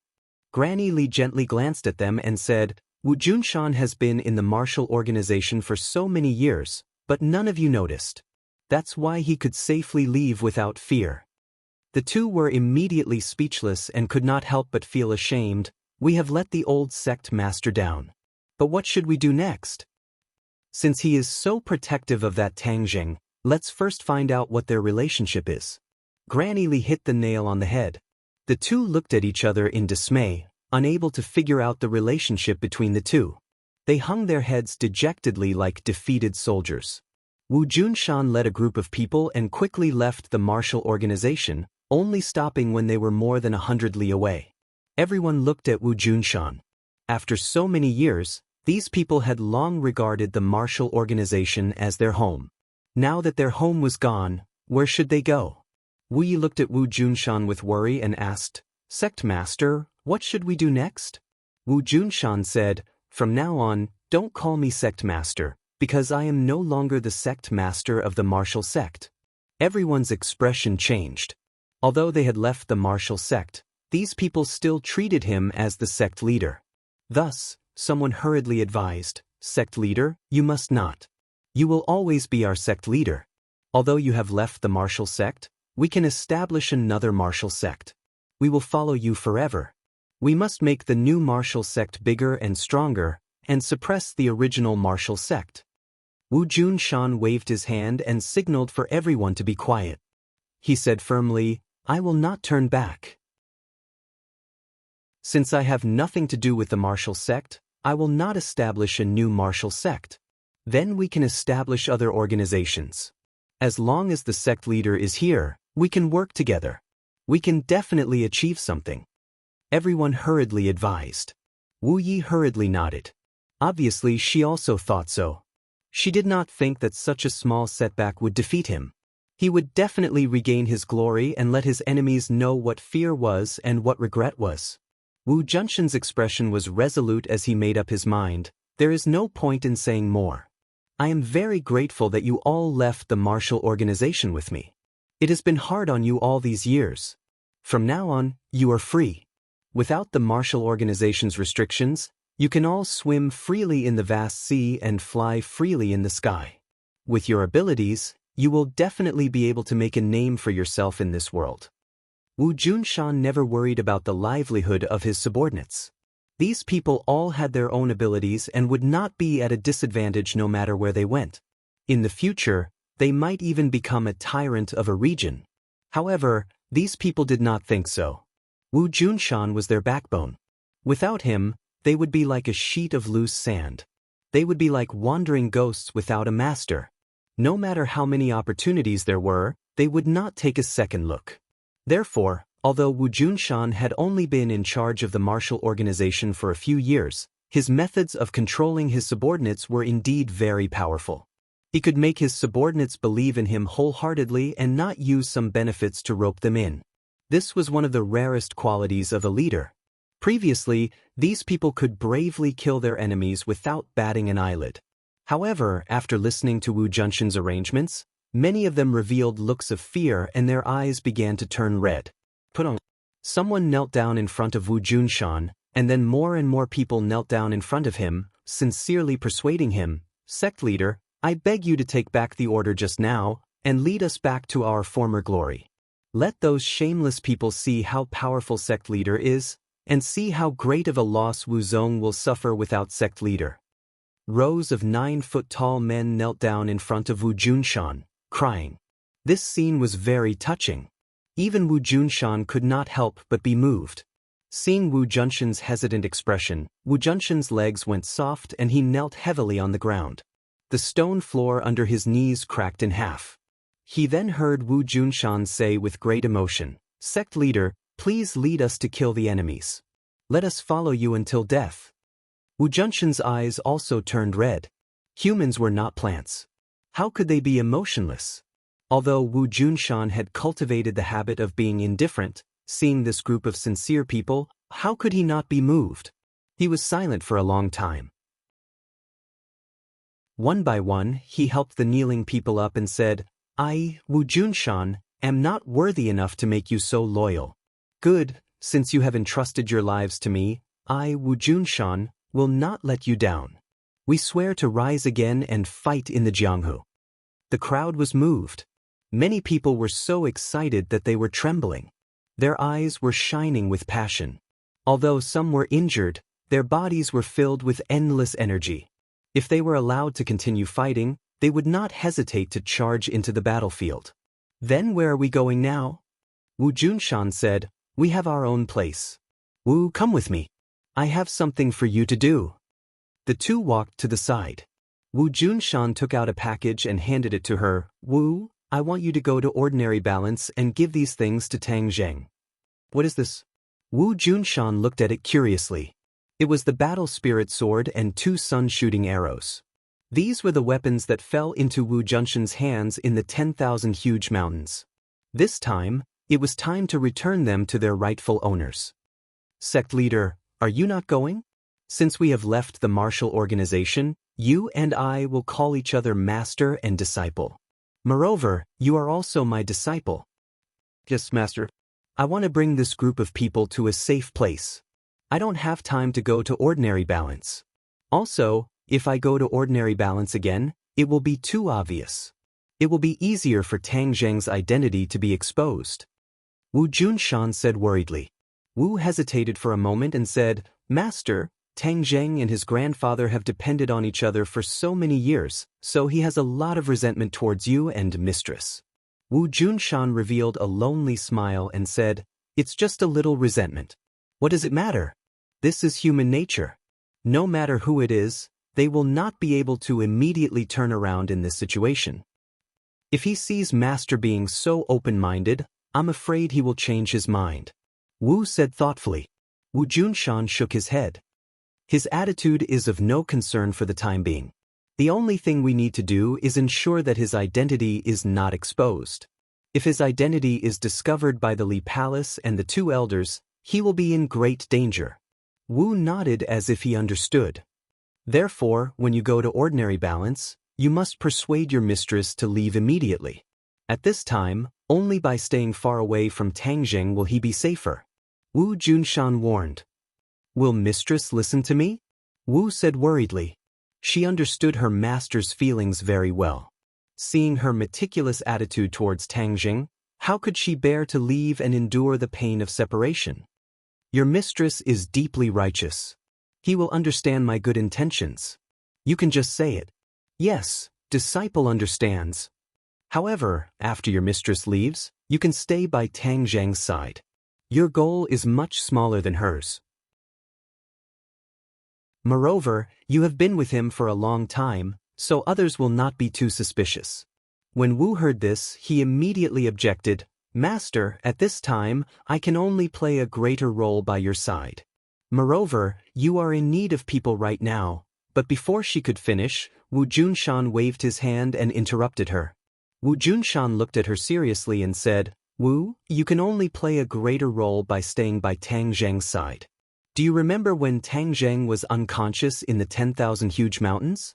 Granny Li gently glanced at them and said, Wu Junshan has been in the martial organization for so many years, but none of you noticed. That's why he could safely leave without fear. The two were immediately speechless and could not help but feel ashamed. We have let the old sect master down. But what should we do next? Since he is so protective of that Tangjing, let's first find out what their relationship is. Granny Li hit the nail on the head. The two looked at each other in dismay, unable to figure out the relationship between the two. They hung their heads dejectedly like defeated soldiers. Wu Junshan led a group of people and quickly left the martial organization, only stopping when they were more than 100 li away. Everyone looked at Wu Junshan. After so many years, these people had long regarded the martial organization as their home. Now that their home was gone, where should they go? Wu Yi looked at Wu Junshan with worry and asked, Sect Master, what should we do next? Wu Junshan said, From now on, don't call me Sect Master, because I am no longer the Sect Master of the martial sect. Everyone's expression changed. Although they had left the martial sect, these people still treated him as the sect leader. Thus, someone hurriedly advised, Sect leader, you must not. You will always be our sect leader. Although you have left the martial sect, we can establish another martial sect. We will follow you forever. We must make the new martial sect bigger and stronger, and suppress the original martial sect. Wu Junshan waved his hand and signaled for everyone to be quiet. He said firmly, I will not turn back. Since I have nothing to do with the martial sect, I will not establish a new martial sect. Then we can establish other organizations. As long as the sect leader is here, we can work together. We can definitely achieve something. Everyone hurriedly advised. Wu Yi hurriedly nodded. Obviously, she also thought so. She did not think that such a small setback would defeat him. He would definitely regain his glory and let his enemies know what fear was and what regret was. Wu Junshan's expression was resolute as he made up his mind. There is no point in saying more. I am very grateful that you all left the martial organization with me. It has been hard on you all these years. From now on, you are free. Without the martial organization's restrictions, you can all swim freely in the vast sea and fly freely in the sky. With your abilities, you will definitely be able to make a name for yourself in this world. Wu Junshan never worried about the livelihood of his subordinates. These people all had their own abilities and would not be at a disadvantage no matter where they went. In the future, they might even become a tyrant of a region. However, these people did not think so. Wu Junshan was their backbone. Without him, they would be like a sheet of loose sand. They would be like wandering ghosts without a master. No matter how many opportunities there were, they would not take a second look. Therefore, although Wu Junshan had only been in charge of the martial organization for a few years, his methods of controlling his subordinates were indeed very powerful. He could make his subordinates believe in him wholeheartedly and not use some benefits to rope them in. This was one of the rarest qualities of a leader. Previously, these people could bravely kill their enemies without batting an eyelid. However, after listening to Wu Junshan's arrangements, many of them revealed looks of fear and their eyes began to turn red. Someone knelt down in front of Wu Junshan, and then more and more people knelt down in front of him, sincerely persuading him, Sect leader, I beg you to take back the order just now, and lead us back to our former glory. Let those shameless people see how powerful sect leader is, and see how great of a loss Wu Zong will suffer without sect leader. Rows of 9-foot-tall men knelt down in front of Wu Junshan, crying. This scene was very touching. Even Wu Junshan could not help but be moved. Seeing Wu Junshan's hesitant expression, Wu Junshan's legs went soft and he knelt heavily on the ground. The stone floor under his knees cracked in half. He then heard Wu Junshan say with great emotion, "Sect leader, please lead us to kill the enemies. Let us follow you until death." Wu Junshan's eyes also turned red. Humans were not plants. How could they be emotionless? Although Wu Junshan had cultivated the habit of being indifferent, seeing this group of sincere people, how could he not be moved? He was silent for a long time. One by one, he helped the kneeling people up and said, "I, Wu Junshan, am not worthy enough to make you so loyal. Good, since you have entrusted your lives to me, I, Wu Junshan, will not let you down. We swear to rise again and fight in the Jianghu." The crowd was moved. Many people were so excited that they were trembling. Their eyes were shining with passion. Although some were injured, their bodies were filled with endless energy. If they were allowed to continue fighting, they would not hesitate to charge into the battlefield. "Then where are we going now?" Wu Junshan said, "We have our own place. Wu, come with me. I have something for you to do." The two walked to the side. Wu Junshan took out a package and handed it to her. "Wu, I want you to go to Ordinary Balance and give these things to Tang Zheng." "What is this?" Wu Junshan looked at it curiously. It was the battle spirit sword and 2 sun-shooting arrows. These were the weapons that fell into Wu Junshan's hands in the 10,000 huge mountains. This time, it was time to return them to their rightful owners. "Sect leader, are you not going? Since we have left the martial organization, you and I will call each other master and disciple. Moreover, you are also my disciple." "Yes, master. I want to bring this group of people to a safe place. I don't have time to go to Ordinary Balance. Also, if I go to Ordinary Balance again, it will be too obvious. It will be easier for Tang Zheng's identity to be exposed." Wu Junshan said worriedly. Wu hesitated for a moment and said, "Master, Tang Zheng and his grandfather have depended on each other for so many years, so he has a lot of resentment towards you and mistress." Wu Junshan revealed a lonely smile and said, "It's just a little resentment. What does it matter? This is human nature. No matter who it is, they will not be able to immediately turn around in this situation. If he sees Master being so open-minded, I'm afraid he will change his mind." Wu said thoughtfully. Wu Junshan shook his head. "His attitude is of no concern for the time being. The only thing we need to do is ensure that his identity is not exposed. If his identity is discovered by the Li Palace and the 2 elders, he will be in great danger." Wu nodded as if he understood. "Therefore, when you go to Ordinary Balance, you must persuade your mistress to leave immediately. At this time, only by staying far away from Tang Zheng will he be safer." Wu Junshan warned. "Will mistress listen to me?" Wu said worriedly. She understood her master's feelings very well. Seeing her meticulous attitude towards Tang Zheng, how could she bear to leave and endure the pain of separation? "Your mistress is deeply righteous. He will understand my good intentions. You can just say it. Yes, disciple understands. However, after your mistress leaves, you can stay by Tang Zheng's side. Your goal is much smaller than hers. Moreover, you have been with him for a long time, so others will not be too suspicious." When Wu heard this, he immediately objected, "Master, at this time, I can only play a greater role by your side. Moreover, you are in need of people right now." But before she could finish, Wu Junshan waved his hand and interrupted her. Wu Junshan looked at her seriously and said, "Wu, you can only play a greater role by staying by Tang Zheng's side. Do you remember when Tang Zheng was unconscious in the 10,000 huge mountains?"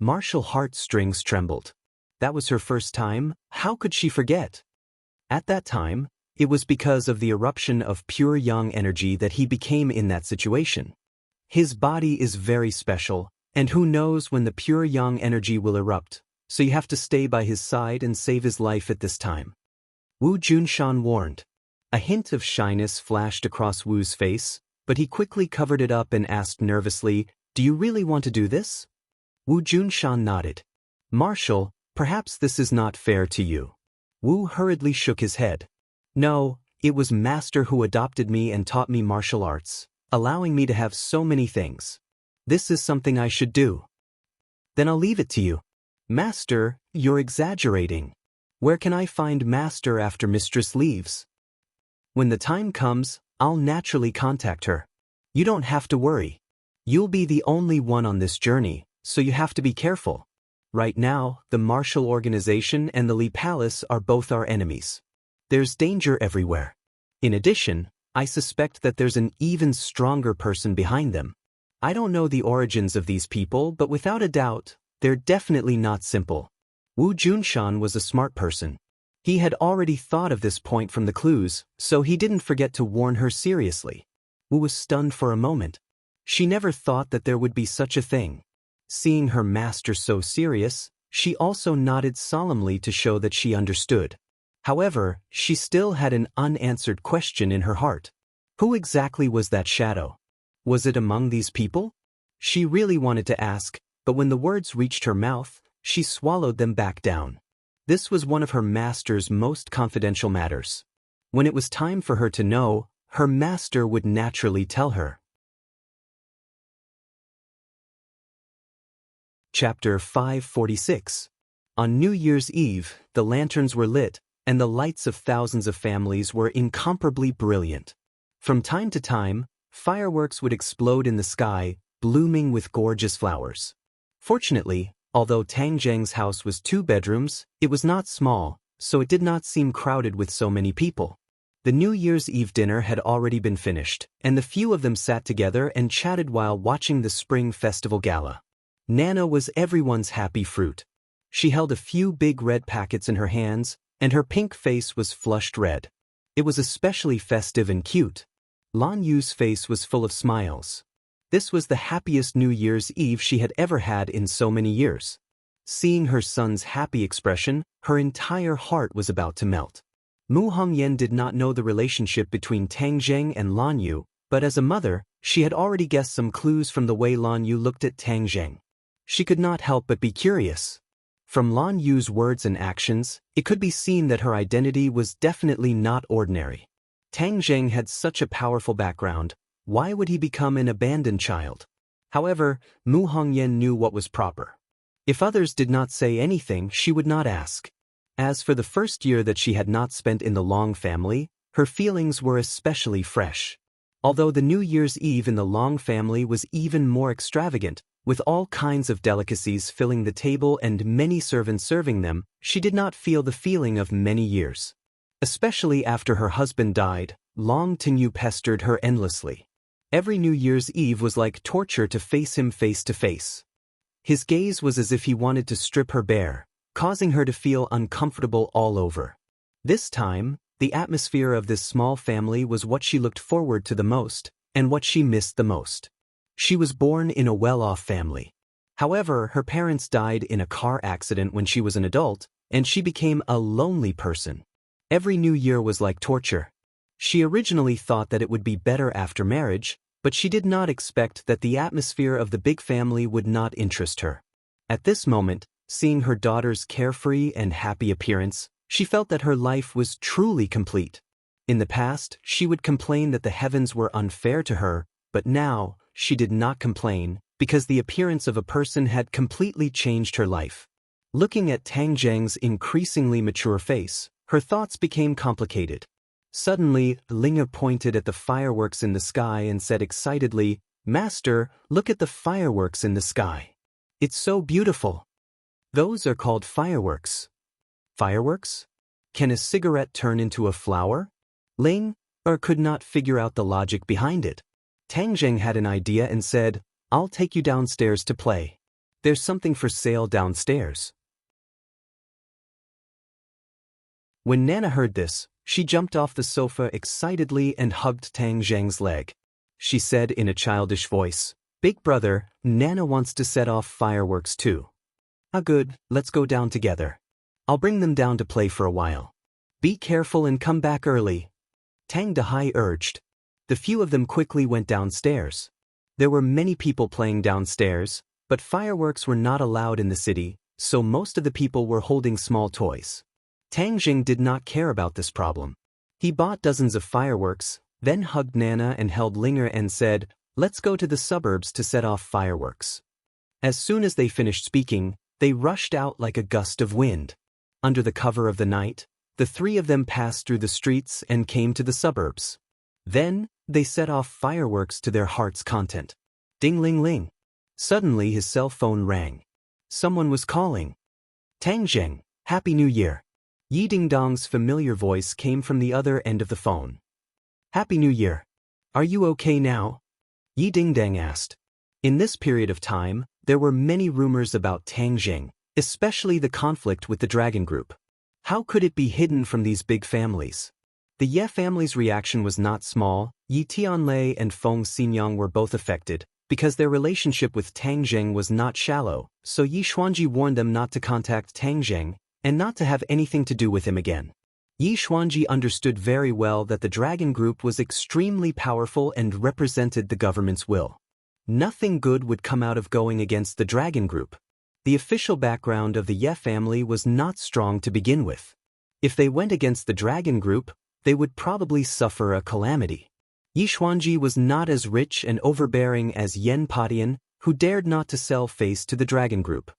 Martial heartstrings trembled. That was her first time. How could she forget? At that time, it was because of the eruption of pure yang energy that he became in that situation. His body is very special, and who knows when the pure yang energy will erupt, so you have to stay by his side and save his life at this time. Wu Junshan warned. A hint of shyness flashed across Wu's face, but he quickly covered it up and asked nervously, "Do you really want to do this?" Wu Junshan nodded. "Marshal, perhaps this is not fair to you." Wu hurriedly shook his head. "No, it was Master who adopted me and taught me martial arts, allowing me to have so many things. This is something I should do." Then I'll leave it to you. Master, you're exaggerating. Where can I find master after mistress leaves? When the time comes, I'll naturally contact her. You don't have to worry. You'll be the only one on this journey, so you have to be careful. Right now, the martial organization and the Li Palace are both our enemies. There's danger everywhere. In addition, I suspect that there's an even stronger person behind them. I don't know the origins of these people, but without a doubt, they're definitely not simple. Wu Junshan was a smart person. He had already thought of this point from the clues, so he didn't forget to warn her seriously. Wu was stunned for a moment. She never thought that there would be such a thing. Seeing her master so serious, she also nodded solemnly to show that she understood. However, she still had an unanswered question in her heart. Who exactly was that shadow? Was it among these people? She really wanted to ask, but when the words reached her mouth, she swallowed them back down. This was one of her master's most confidential matters. When it was time for her to know, her master would naturally tell her. Chapter 546. On New Year's Eve, the lanterns were lit, and the lights of thousands of families were incomparably brilliant. From time to time, fireworks would explode in the sky, blooming with gorgeous flowers. Fortunately, although Tang Zheng's house was 2 bedrooms, it was not small, so it did not seem crowded with so many people. The New Year's Eve dinner had already been finished, and the few of them sat together and chatted while watching the Spring Festival Gala. Nana was everyone's happy fruit. She held a few big red packets in her hands, and her pink face was flushed red. It was especially festive and cute. Lan Yu's face was full of smiles. This was the happiest New Year's Eve she had ever had in so many years. Seeing her son's happy expression, her entire heart was about to melt. Mu Hongyan did not know the relationship between Tang Zheng and Lan Yu, but as a mother, she had already guessed some clues from the way Lan Yu looked at Tang Zheng. She could not help but be curious. From Lan Yu's words and actions, it could be seen that her identity was definitely not ordinary. Tang Zheng had such a powerful background. Why would he become an abandoned child? However, Mu Hongyan knew what was proper. If others did not say anything, she would not ask. As for the first year that she had not spent in the Long family, her feelings were especially fresh. Although the New Year's Eve in the Long family was even more extravagant, with all kinds of delicacies filling the table and many servants serving them, she did not feel the feeling of many years. Especially after her husband died, Long Tinyu pestered her endlessly. Every New Year's Eve was like torture to face him face to face. His gaze was as if he wanted to strip her bare, causing her to feel uncomfortable all over. This time, the atmosphere of this small family was what she looked forward to the most, and what she missed the most. She was born in a well-off family. However, her parents died in a car accident when she was an adult, and she became a lonely person. Every new year was like torture. She originally thought that it would be better after marriage, but she did not expect that the atmosphere of the big family would not interest her. At this moment, seeing her daughter's carefree and happy appearance, she felt that her life was truly complete. In the past, she would complain that the heavens were unfair to her, but now, she did not complain, because the appearance of a person had completely changed her life. Looking at Tang Zheng's increasingly mature face, her thoughts became complicated. Suddenly, Linga pointed at the fireworks in the sky and said excitedly, "Master, look at the fireworks in the sky. It's so beautiful." "Those are called fireworks." "Fireworks? Can a cigarette turn into a flower?" Ling could not figure out the logic behind it. Tang Zheng had an idea and said, "I'll take you downstairs to play. There's something for sale downstairs." When Nana heard this, she jumped off the sofa excitedly and hugged Tang Zheng's leg. She said in a childish voice, "Big brother, Nana wants to set off fireworks too." "Ah, good, let's go down together. I'll bring them down to play for a while. Be careful and come back early," Tang Dehai urged. The few of them quickly went downstairs. There were many people playing downstairs, but fireworks were not allowed in the city, so most of the people were holding small toys. Tang Jing did not care about this problem. He bought dozens of fireworks, then hugged Nana and held Linger and said, "Let's go to the suburbs to set off fireworks." As soon as they finished speaking, they rushed out like a gust of wind. Under the cover of the night, the three of them passed through the streets and came to the suburbs. Then, they set off fireworks to their heart's content. Ding-ling-ling. Suddenly his cell phone rang. Someone was calling. Tang Zheng, Happy New Year. Yi Dingdong's familiar voice came from the other end of the phone. Happy New Year. Are you okay now? Yi Dingdong asked. In this period of time, there were many rumors about Tang Zheng, especially the conflict with the Dragon Group. How could it be hidden from these big families? The Ye family's reaction was not small. Yi Tianlei and Feng Xinyang were both affected, because their relationship with Tang Zheng was not shallow, so Yi Xuanji warned them not to contact Tang Zheng, and not to have anything to do with him again. Yi Xuanji understood very well that the Dragon Group was extremely powerful and represented the government's will. Nothing good would come out of going against the Dragon Group. The official background of the Ye family was not strong to begin with. If they went against the Dragon Group, they would probably suffer a calamity. Yi Xuanji was not as rich and overbearing as Yen Padian, who dared not to sell face to the Dragon Group.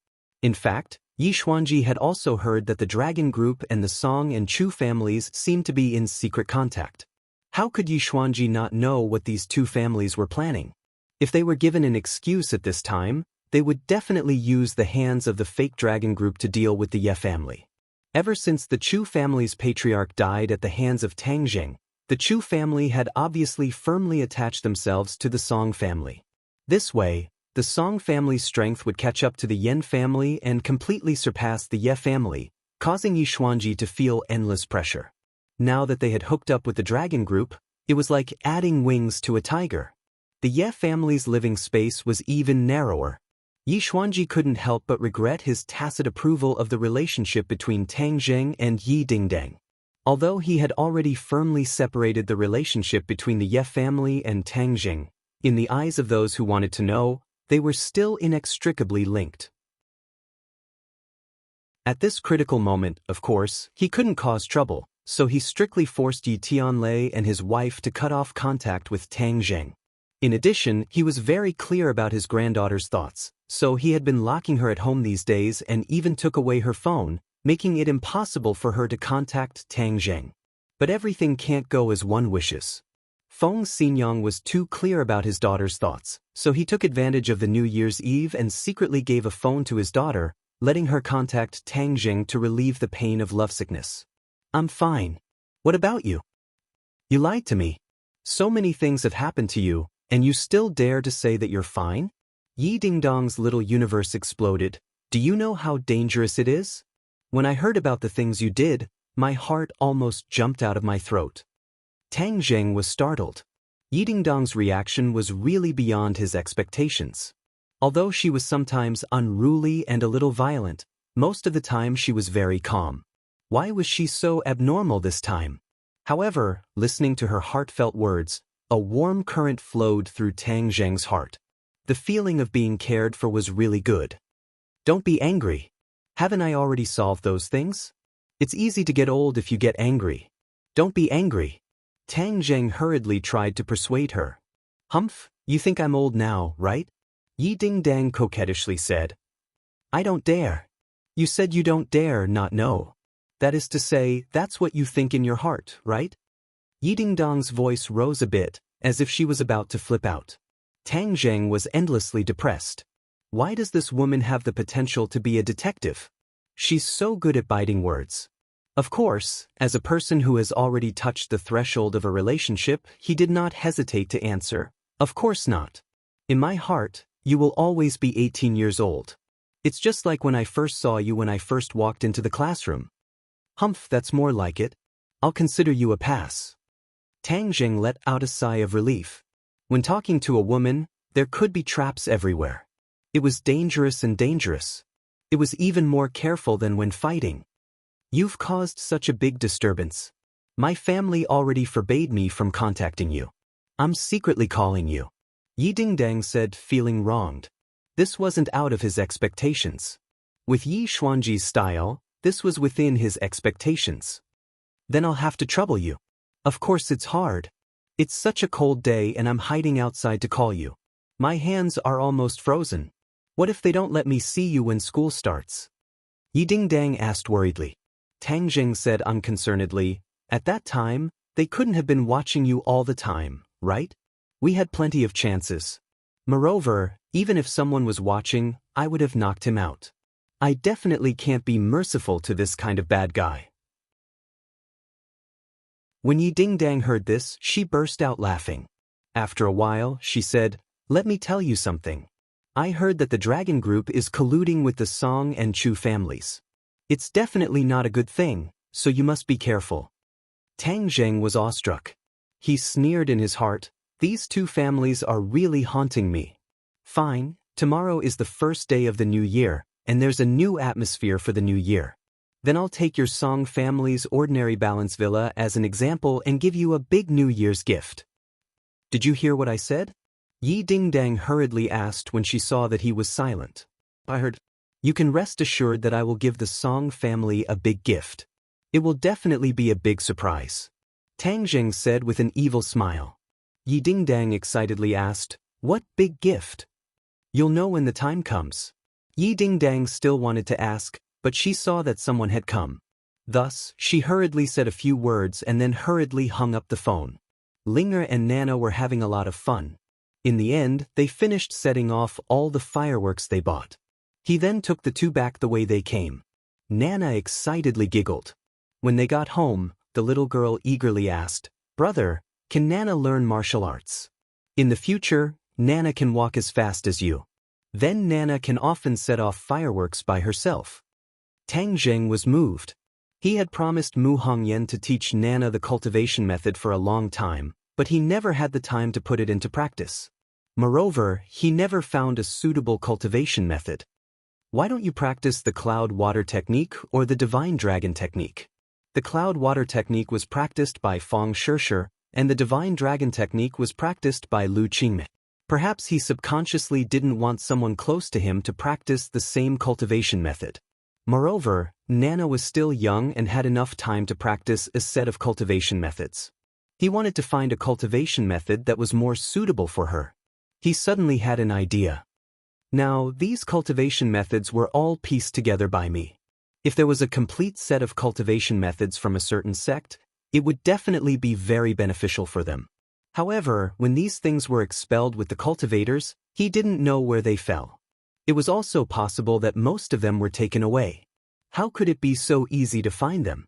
In fact, Yi Xuanji had also heard that the Dragon Group and the Song and Chu families seemed to be in secret contact. How could Yi Xuanji not know what these two families were planning? If they were given an excuse at this time, they would definitely use the hands of the fake Dragon Group to deal with the Ye family. Ever since the Chu family's patriarch died at the hands of Tang Zheng, the Chu family had obviously firmly attached themselves to the Song family. This way, the Song family's strength would catch up to the Yen family and completely surpass the Ye family, causing Yi Xuanji to feel endless pressure. Now that they had hooked up with the Dragon Group, it was like adding wings to a tiger. The Ye family's living space was even narrower. Yi Xuanji couldn't help but regret his tacit approval of the relationship between Tang Zheng and Yi Dingdong. Although he had already firmly separated the relationship between the Ye family and Tang Zheng, in the eyes of those who wanted to know, they were still inextricably linked. At this critical moment, of course, he couldn't cause trouble, so he strictly forced Yi Tianlei and his wife to cut off contact with Tang Zheng. In addition, he was very clear about his granddaughter's thoughts, so he had been locking her at home these days and even took away her phone, making it impossible for her to contact Tang Zheng. But everything can't go as one wishes. Feng Xinyang was too clear about his daughter's thoughts, so he took advantage of the New Year's Eve and secretly gave a phone to his daughter, letting her contact Tang Zheng to relieve the pain of lovesickness. I'm fine. What about you? You lied to me. So many things have happened to you, and you still dare to say that you're fine? Yi Dingdong's little universe exploded. Do you know how dangerous it is? When I heard about the things you did, my heart almost jumped out of my throat. Tang Zheng was startled. Yi Dingdong's reaction was really beyond his expectations. Although she was sometimes unruly and a little violent, most of the time she was very calm. Why was she so abnormal this time? However, listening to her heartfelt words, a warm current flowed through Tang Zheng's heart. The feeling of being cared for was really good. Don't be angry. Haven't I already solved those things? It's easy to get old if you get angry. Don't be angry. Tang Zheng hurriedly tried to persuade her. Humph, you think I'm old now, right? Yi Dingdong coquettishly said. I don't dare. You said you don't dare not know. That is to say, that's what you think in your heart, right? Yi Dingdong's voice rose a bit, as if she was about to flip out. Tang Zheng was endlessly depressed. Why does this woman have the potential to be a detective? She's so good at biting words. Of course, as a person who has already touched the threshold of a relationship, he did not hesitate to answer. Of course not. In my heart, you will always be 18 years old. It's just like when I first saw you when I first walked into the classroom. Humph, that's more like it. I'll consider you a pass. Tang Zheng let out a sigh of relief. When talking to a woman, there could be traps everywhere. It was dangerous and dangerous. It was even more careful than when fighting. You've caused such a big disturbance. My family already forbade me from contacting you. I'm secretly calling you. Yi Dingdong said, feeling wronged. This wasn't out of his expectations. With Yi Xuanji's style, this was within his expectations. Then I'll have to trouble you. Of course it's hard. It's such a cold day and I'm hiding outside to call you. My hands are almost frozen. What if they don't let me see you when school starts? Yi Dingdang asked worriedly. Tang Jing said unconcernedly, at that time, they couldn't have been watching you all the time, right? We had plenty of chances. Moreover, even if someone was watching, I would have knocked him out. I definitely can't be merciful to this kind of bad guy. When Yi Dingdang heard this, she burst out laughing. After a while, she said, let me tell you something. I heard that the Dragon Group is colluding with the Song and Chu families. It's definitely not a good thing, so you must be careful. Tang Zheng was awestruck. He sneered in his heart, these two families are really haunting me. Fine, tomorrow is the first day of the new year, and there's a new atmosphere for the new year. Then I'll take your Song family's ordinary balance villa as an example and give you a big New Year's gift. Did you hear what I said? Yi Dingdang hurriedly asked when she saw that he was silent. I heard. You can rest assured that I will give the Song family a big gift. It will definitely be a big surprise. Tang Zheng said with an evil smile. Yi Dingdang excitedly asked, what big gift? You'll know when the time comes. Yi Dingdang still wanted to ask, but she saw that someone had come. Thus, she hurriedly said a few words and then hurriedly hung up the phone. Linger and Nana were having a lot of fun. In the end, they finished setting off all the fireworks they bought. He then took the two back the way they came. Nana excitedly giggled. When they got home, the little girl eagerly asked, Brother, can Nana learn martial arts? In the future, Nana can walk as fast as you. Then Nana can often set off fireworks by herself. Tang Zheng was moved. He had promised Mu Hongyan to teach Nana the cultivation method for a long time, but he never had the time to put it into practice. Moreover, he never found a suitable cultivation method. Why don't you practice the cloud water technique or the divine dragon technique? The cloud water technique was practiced by Fong Shishir, and the divine dragon technique was practiced by Lu Qingmei. Perhaps he subconsciously didn't want someone close to him to practice the same cultivation method. Moreover, Nana was still young and had enough time to practice a set of cultivation methods. He wanted to find a cultivation method that was more suitable for her. He suddenly had an idea. Now, these cultivation methods were all pieced together by me. If there was a complete set of cultivation methods from a certain sect, it would definitely be very beneficial for them. However, when these things were expelled with the cultivators, he didn't know where they fell. It was also possible that most of them were taken away. How could it be so easy to find them?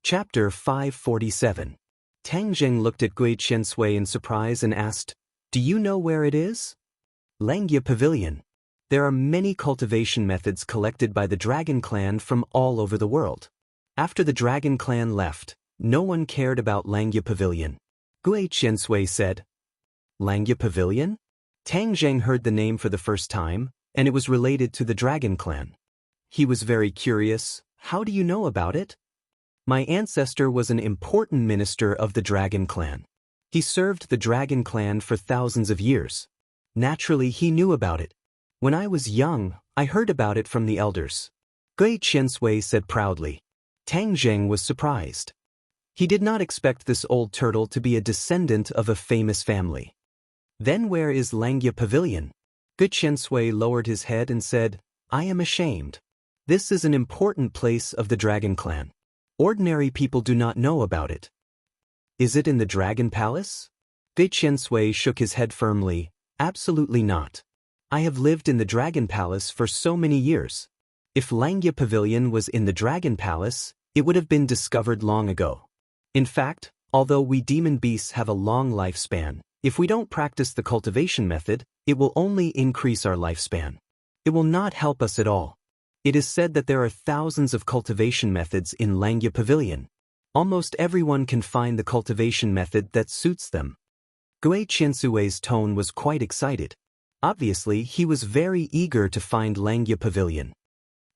Chapter 547. Tang Zheng looked at Gui Qiansui in surprise and asked, Do you know where it is? Langya Pavilion. There are many cultivation methods collected by the Dragon Clan from all over the world. After the Dragon Clan left, no one cared about Langya Pavilion. Gui Qiansui said, Langya Pavilion? Tang Zheng heard the name for the first time, and it was related to the Dragon Clan. He was very curious. How do you know about it? My ancestor was an important minister of the Dragon Clan. He served the Dragon Clan for thousands of years. Naturally, he knew about it. When I was young, I heard about it from the elders. Gui Qiansui said proudly. Tang Zheng was surprised. He did not expect this old turtle to be a descendant of a famous family. Then where is Langya Pavilion? Gui Qiansui lowered his head and said, I am ashamed. This is an important place of the Dragon Clan. Ordinary people do not know about it. Is it in the Dragon Palace? Gui Qiansui shook his head firmly. Absolutely not. I have lived in the Dragon Palace for so many years. If Langya Pavilion was in the Dragon Palace, it would have been discovered long ago. In fact, although we demon beasts have a long lifespan, if we don't practice the cultivation method, it will only increase our lifespan. It will not help us at all. It is said that there are thousands of cultivation methods in Langya Pavilion. Almost everyone can find the cultivation method that suits them. Gui Qiansui's tone was quite excited. Obviously, he was very eager to find Langya Pavilion.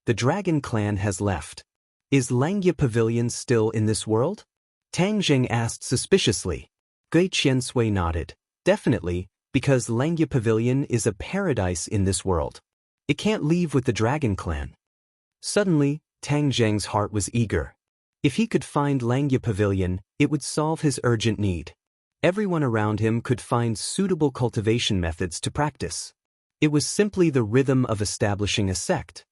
The Dragon Clan has left. Is Langya Pavilion still in this world? Tang Zheng asked suspiciously. Gui Qiansui nodded. Definitely, because Langya Pavilion is a paradise in this world. It can't leave with the Dragon Clan. Suddenly, Tang Zheng's heart was eager. If he could find Langya Pavilion, it would solve his urgent need. Everyone around him could find suitable cultivation methods to practice. It was simply the rhythm of establishing a sect.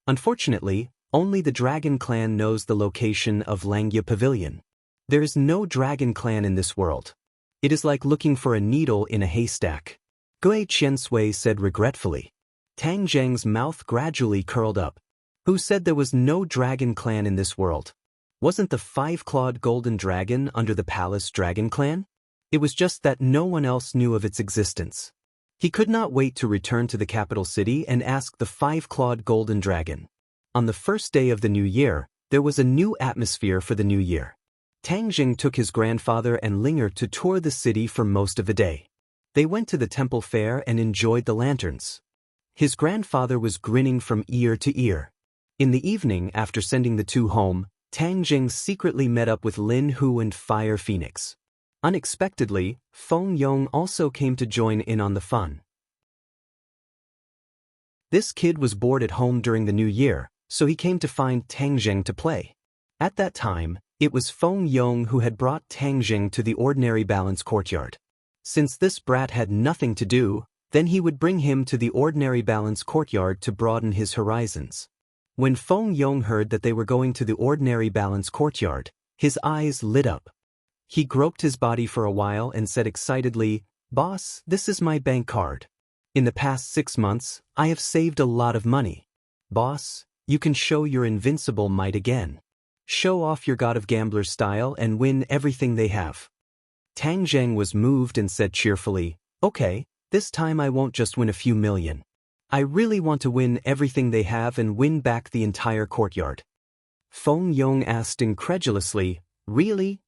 Unfortunately, only the Dragon Clan knows the location of Langya Pavilion. There is no Dragon Clan in this world. It is like looking for a needle in a haystack. Gui Qiansui said regretfully. Tang Zheng's mouth gradually curled up. Who said there was no Dragon Clan in this world? Wasn't the five-clawed golden dragon under the palace Dragon Clan? It was just that no one else knew of its existence. He could not wait to return to the capital city and ask the five-clawed golden dragon. On the first day of the new year, there was a new atmosphere for the new year. Tang Jing took his grandfather and Linger to tour the city for most of the day. They went to the temple fair and enjoyed the lanterns. His grandfather was grinning from ear to ear. In the evening, after sending the two home, Tang Jing secretly met up with Lin Hu and Fire Phoenix. Unexpectedly, Feng Yong also came to join in on the fun. This kid was bored at home during the new year, so he came to find Tang Jing to play. At that time, it was Feng Yong who had brought Tang Jing to the ordinary balance courtyard. Since this brat had nothing to do, then he would bring him to the ordinary balance courtyard to broaden his horizons. When Feng Yong heard that they were going to the ordinary balance courtyard, his eyes lit up. He groped his body for a while and said excitedly, "Boss, this is my bank card. In the past 6 months, I have saved a lot of money. Boss, you can show your invincible might again. Show off your god of gamblers style and win everything they have." Tang Zheng was moved and said cheerfully, "Okay, this time I won't just win a few million. I really want to win everything they have and win back the entire courtyard." Feng Yong asked incredulously, "Really?"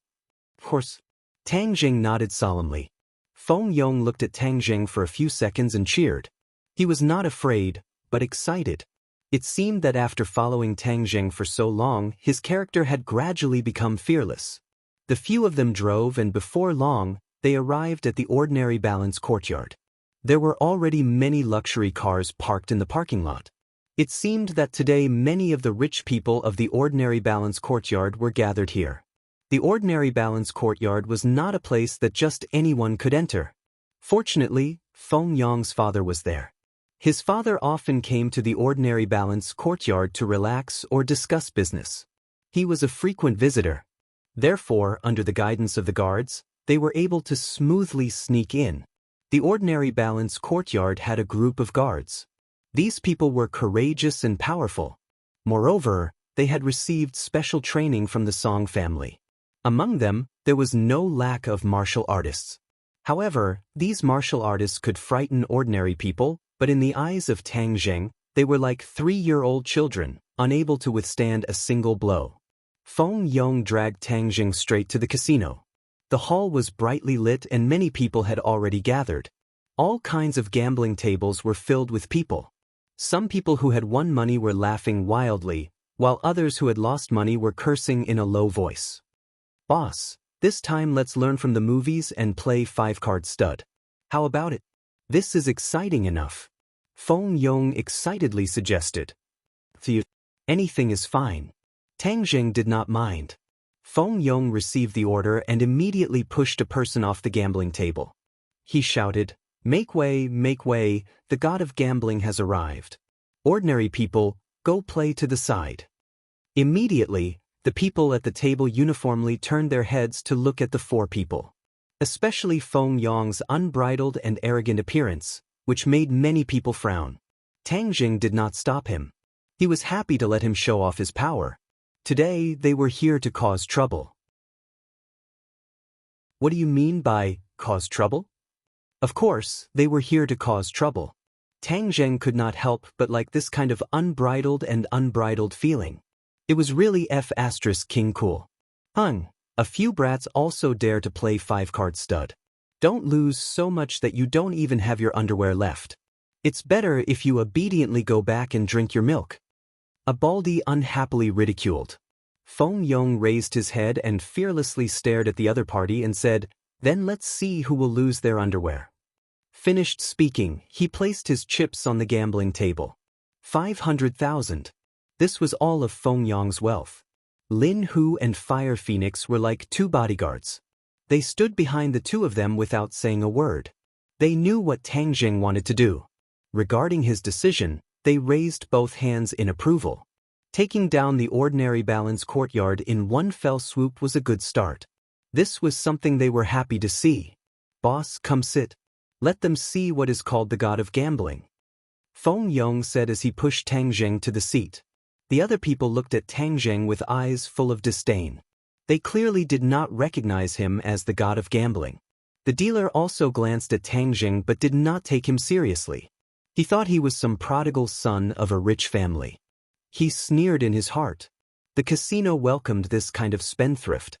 "Of course." Tang Jing nodded solemnly. Feng Yong looked at Tang Jing for a few seconds and cheered. He was not afraid, but excited. It seemed that after following Tang Jing for so long, his character had gradually become fearless. The few of them drove and before long, they arrived at the ordinary balance courtyard. There were already many luxury cars parked in the parking lot. It seemed that today many of the rich people of the ordinary balance courtyard were gathered here. The ordinary balance courtyard was not a place that just anyone could enter. Fortunately, Feng Yong's father was there. His father often came to the ordinary balance courtyard to relax or discuss business. He was a frequent visitor. Therefore, under the guidance of the guards, they were able to smoothly sneak in. The ordinary balance courtyard had a group of guards. These people were courageous and powerful. Moreover, they had received special training from the Song family. Among them, there was no lack of martial artists. However, these martial artists could frighten ordinary people, but in the eyes of Tang Zheng, they were like 3-year-old children, unable to withstand a single blow. Feng Yong dragged Tang Zheng straight to the casino. The hall was brightly lit and many people had already gathered. All kinds of gambling tables were filled with people. Some people who had won money were laughing wildly, while others who had lost money were cursing in a low voice. "Boss, this time let's learn from the movies and play 5-card stud. How about it? This is exciting enough." Feng Yong excitedly suggested. "Anything is fine." Tang Jing did not mind. Feng Yong received the order and immediately pushed a person off the gambling table. He shouted, make way, the god of gambling has arrived. Ordinary people, go play to the side." Immediately, the people at the table uniformly turned their heads to look at the 4 people. Especially Feng Yong's unbridled and arrogant appearance, which made many people frown. Tang Jing did not stop him. He was happy to let him show off his power. Today, they were here to cause trouble. What do you mean by, cause trouble? Of course, they were here to cause trouble. Tang Zheng could not help but like this kind of unbridled feeling. It was really King cool. A few brats also dare to play 5-card stud. Don't lose so much that you don't even have your underwear left. It's better if you obediently go back and drink your milk. A Baldy unhappily ridiculed. Feng Yong raised his head and fearlessly stared at the other party and said, "Then let's see who will lose their underwear." Finished speaking, he placed his chips on the gambling table. 500,000. This was all of Feng Yong's wealth. Lin Hu and Fire Phoenix were like 2 bodyguards. They stood behind the two of them without saying a word. They knew what Tang Jing wanted to do. Regarding his decision, they raised both hands in approval. Taking down the ordinary balance courtyard in one fell swoop was a good start. This was something they were happy to see. Boss, come sit. Let them see what is called the god of gambling. Feng Yong said as he pushed Tang Jing to the seat. The other people looked at Tang Jing with eyes full of disdain. They clearly did not recognize him as the god of gambling. The dealer also glanced at Tang Jing but did not take him seriously. He thought he was some prodigal son of a rich family. He sneered in his heart. The casino welcomed this kind of spendthrift.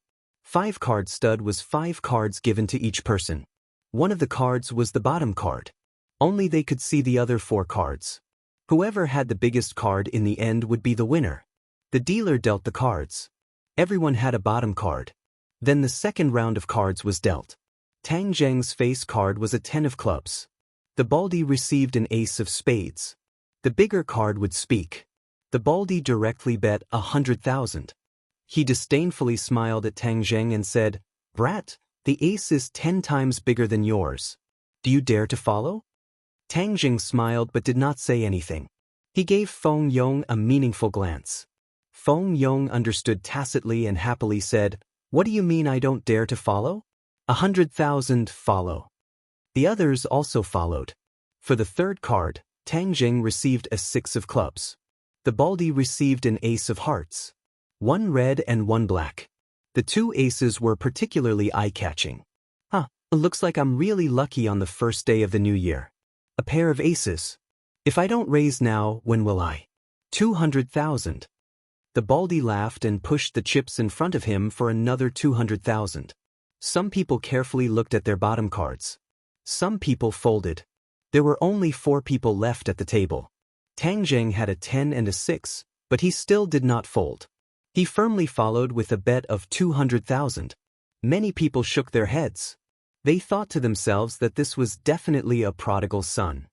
5-card stud was 5 cards given to each person. One of the cards was the bottom card. Only they could see the other 4 cards. Whoever had the biggest card in the end would be the winner. The dealer dealt the cards. Everyone had a bottom card. Then the second round of cards was dealt. Tang Jing's face card was a 10 of clubs. The baldy received an ace of spades. The bigger card would speak. The baldy directly bet 100,000. He disdainfully smiled at Tang Jing and said, "Brat, the ace is 10 times bigger than yours. Do you dare to follow?" Tang Jing smiled but did not say anything. He gave Feng Yong a meaningful glance. Feng Yong understood tacitly and happily said, "What do you mean I don't dare to follow?" 100,000 follow. The others also followed. For the third card, Tang Jing received a 6 of clubs. The baldy received an ace of hearts. 1 red and 1 black. The 2 aces were particularly eye-catching. Looks like I'm really lucky on the first day of the new year. A pair of aces. If I don't raise now, when will I? 200,000. The baldy laughed and pushed the chips in front of him for another 200,000. Some people carefully looked at their bottom cards. Some people folded. There were only 4 people left at the table. Tang Jing had a 10 and a 6, but he still did not fold. He firmly followed with a bet of 200,000. Many people shook their heads. They thought to themselves that this was definitely a prodigal son.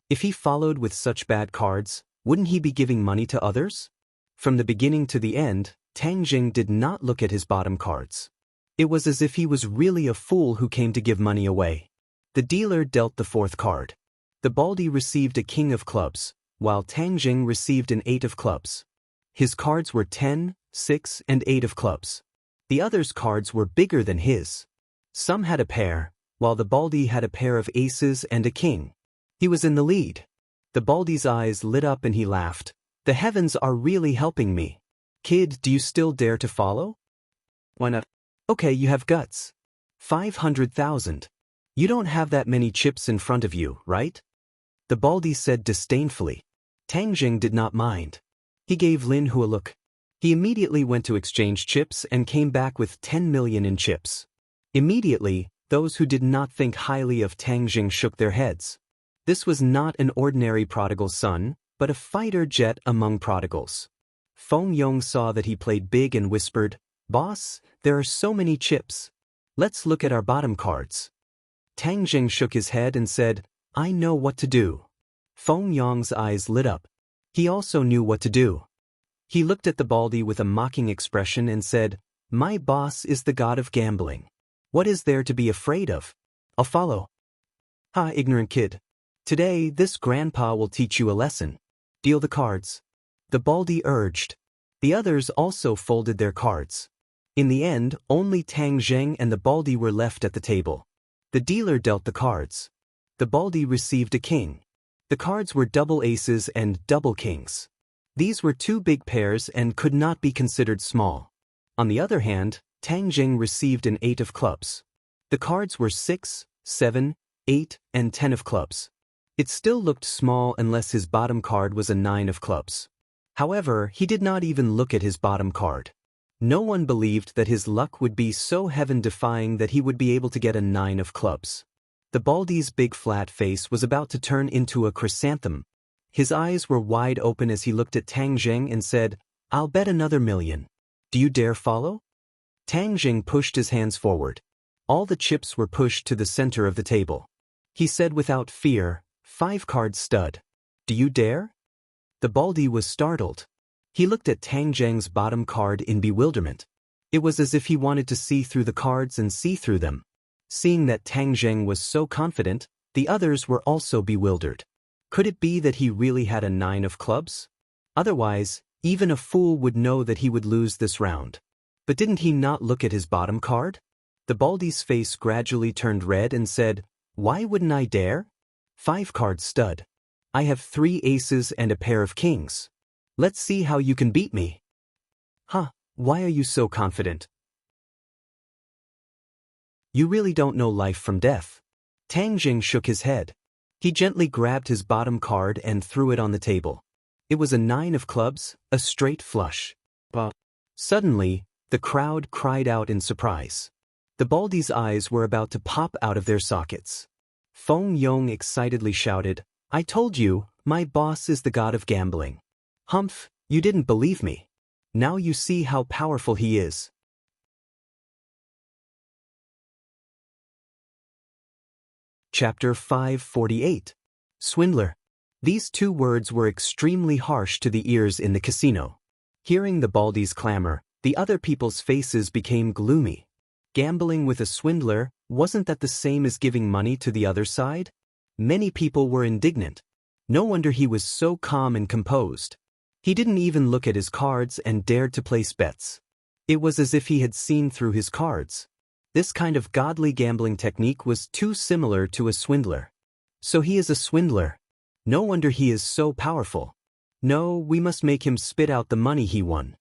If he followed with such bad cards, wouldn't he be giving money to others? From the beginning to the end, Tang Jing did not look at his bottom cards. It was as if he was really a fool who came to give money away. The dealer dealt the 4th card. The baldy received a king of clubs, while Tang Jing received an 8 of clubs. His cards were 10, 6, and 8 of clubs. The others' cards were bigger than his. Some had a pair, while the baldy had a pair of aces and a king. He was in the lead. The baldy's eyes lit up and he laughed. "The heavens are really helping me. Kid, do you still dare to follow?" "Why not?" "Okay, you have guts. 500,000. You don't have that many chips in front of you, right?" The baldy said disdainfully. Tang Jing did not mind. He gave Lin Hu a look. He immediately went to exchange chips and came back with 10 million in chips. Immediately, those who did not think highly of Tang Jing shook their heads. This was not an ordinary prodigal son, but a fighter jet among prodigals. Feng Yong saw that he played big and whispered, "Boss, there are so many chips. Let's look at our bottom cards." Tang Jing shook his head and said, "I know what to do." Feng Yong's eyes lit up. He also knew what to do. He looked at the baldy with a mocking expression and said, "My boss is the god of gambling. What is there to be afraid of? I'll follow." "Ha, ignorant kid. Today, this grandpa will teach you a lesson. Deal the cards." The baldy urged. The others also folded their cards. In the end, only Tang Jing and the baldy were left at the table. The dealer dealt the cards. The baldy received a king. The cards were double aces and double kings. These were 2 big pairs and could not be considered small. On the other hand, Tang Jing received an 8 of clubs. The cards were 6, 7, 8, and 10 of clubs. It still looked small unless his bottom card was a 9 of clubs. However, he did not even look at his bottom card. No one believed that his luck would be so heaven-defying that he would be able to get a 9 of clubs. The baldy's big flat face was about to turn into a chrysanthemum. His eyes were wide open as he looked at Tang Jing and said, "I'll bet another 1,000,000. Do you dare follow?" Tang Jing pushed his hands forward. All the chips were pushed to the center of the table. He said without fear, 5-card stud. "Do you dare?" The baldy was startled. He looked at Tang Jing's bottom card in bewilderment. It was as if he wanted to see through the cards and see through them. Seeing that Tang Zheng was so confident, the others were also bewildered. Could it be that he really had a 9 of clubs? Otherwise, even a fool would know that he would lose this round. But didn't he not look at his bottom card? The Baldy's face gradually turned red and said, "Why wouldn't I dare? 5 card stud. I have 3 aces and a pair of kings. Let's see how you can beat me." "Huh, why are you so confident? You really don't know life from death." Tang Jing shook his head. He gently grabbed his bottom card and threw it on the table. It was a 9 of clubs, a straight flush. Suddenly, the crowd cried out in surprise. The Baldy's eyes were about to pop out of their sockets. Feng Yong excitedly shouted, "I told you, my boss is the god of gambling. Humph, you didn't believe me. Now you see how powerful he is." Chapter 548. Swindler. These 2 words were extremely harsh to the ears in the casino. Hearing the Baldy's clamor, the other people's faces became gloomy. Gambling with a swindler, wasn't that the same as giving money to the other side? Many people were indignant. No wonder he was so calm and composed. He didn't even look at his cards and dared to place bets. It was as if he had seen through his cards. This kind of godly gambling technique was too similar to a swindler. So he is a swindler. No wonder he is so powerful. No, we must make him spit out the money he won.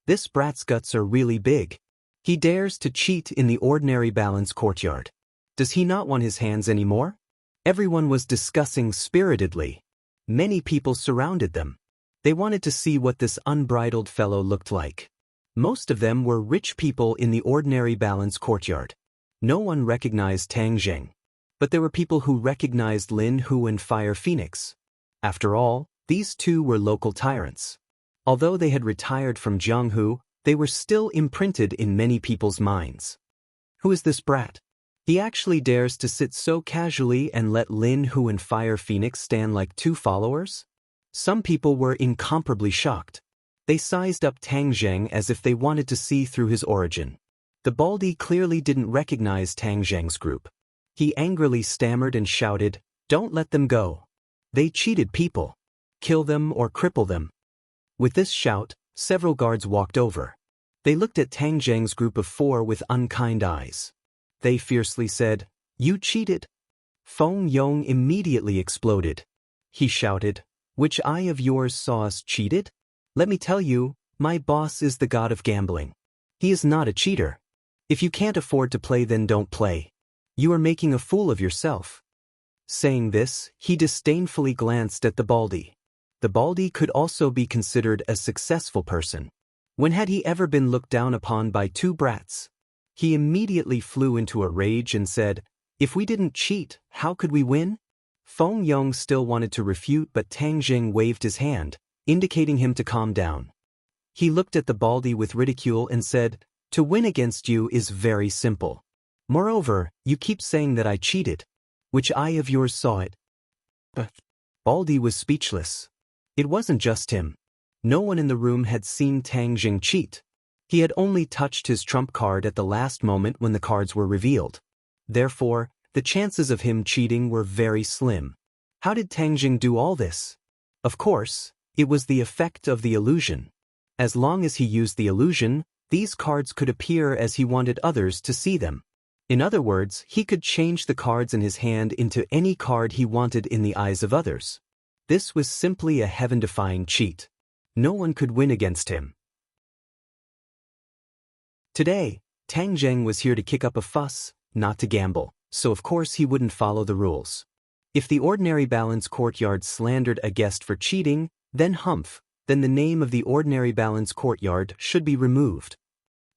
This brat's guts are really big. He dares to cheat in the ordinary balance courtyard. Does he not want his hands anymore? Everyone was discussing spiritedly. Many people surrounded them. They wanted to see what this unbridled fellow looked like. Most of them were rich people in the ordinary balance courtyard. No one recognized Tang Zheng. But there were people who recognized Lin Hu and Fire Phoenix. After all, these 2 were local tyrants. Although they had retired from Jianghu, they were still imprinted in many people's minds. Who is this brat? He actually dares to sit so casually and let Lin Hu and Fire Phoenix stand like 2 followers? Some people were incomparably shocked. They sized up Tang Zheng as if they wanted to see through his origin. The Baldy clearly didn't recognize Tang Zheng's group. He angrily stammered and shouted, "Don't let them go. They cheated people. Kill them or cripple them." With this shout, several guards walked over. They looked at Tang Zheng's group of 4 with unkind eyes. They fiercely said, "You cheated." Feng Yong immediately exploded. He shouted, "Which eye of yours saw us cheated? Let me tell you, my boss is the god of gambling. He is not a cheater. If you can't afford to play, then don't play. You are making a fool of yourself." Saying this, he disdainfully glanced at the Baldy. The Baldy could also be considered a successful person. When had he ever been looked down upon by 2 brats? He immediately flew into a rage and said, "If we didn't cheat, how could we win?" Feng Yong still wanted to refute, but Tang Zheng waved his hand, indicating him to calm down. He looked at the Baldy with ridicule and said, "To win against you is very simple. Moreover, you keep saying that I cheated. Which eye of yours saw it?" But Baldy was speechless. It wasn't just him. No one in the room had seen Tang Zheng cheat. He had only touched his trump card at the last moment when the cards were revealed. Therefore, the chances of him cheating were very slim. How did Tang Zheng do all this? Of course, it was the effect of the illusion. As long as he used the illusion, these cards could appear as he wanted others to see them. In other words, he could change the cards in his hand into any card he wanted in the eyes of others. This was simply a heaven-defying cheat. No one could win against him. Today, Tang Zheng was here to kick up a fuss, not to gamble, so of course he wouldn't follow the rules. If the ordinary balance courtyard slandered a guest for cheating, then the name of the ordinary balance courtyard should be removed.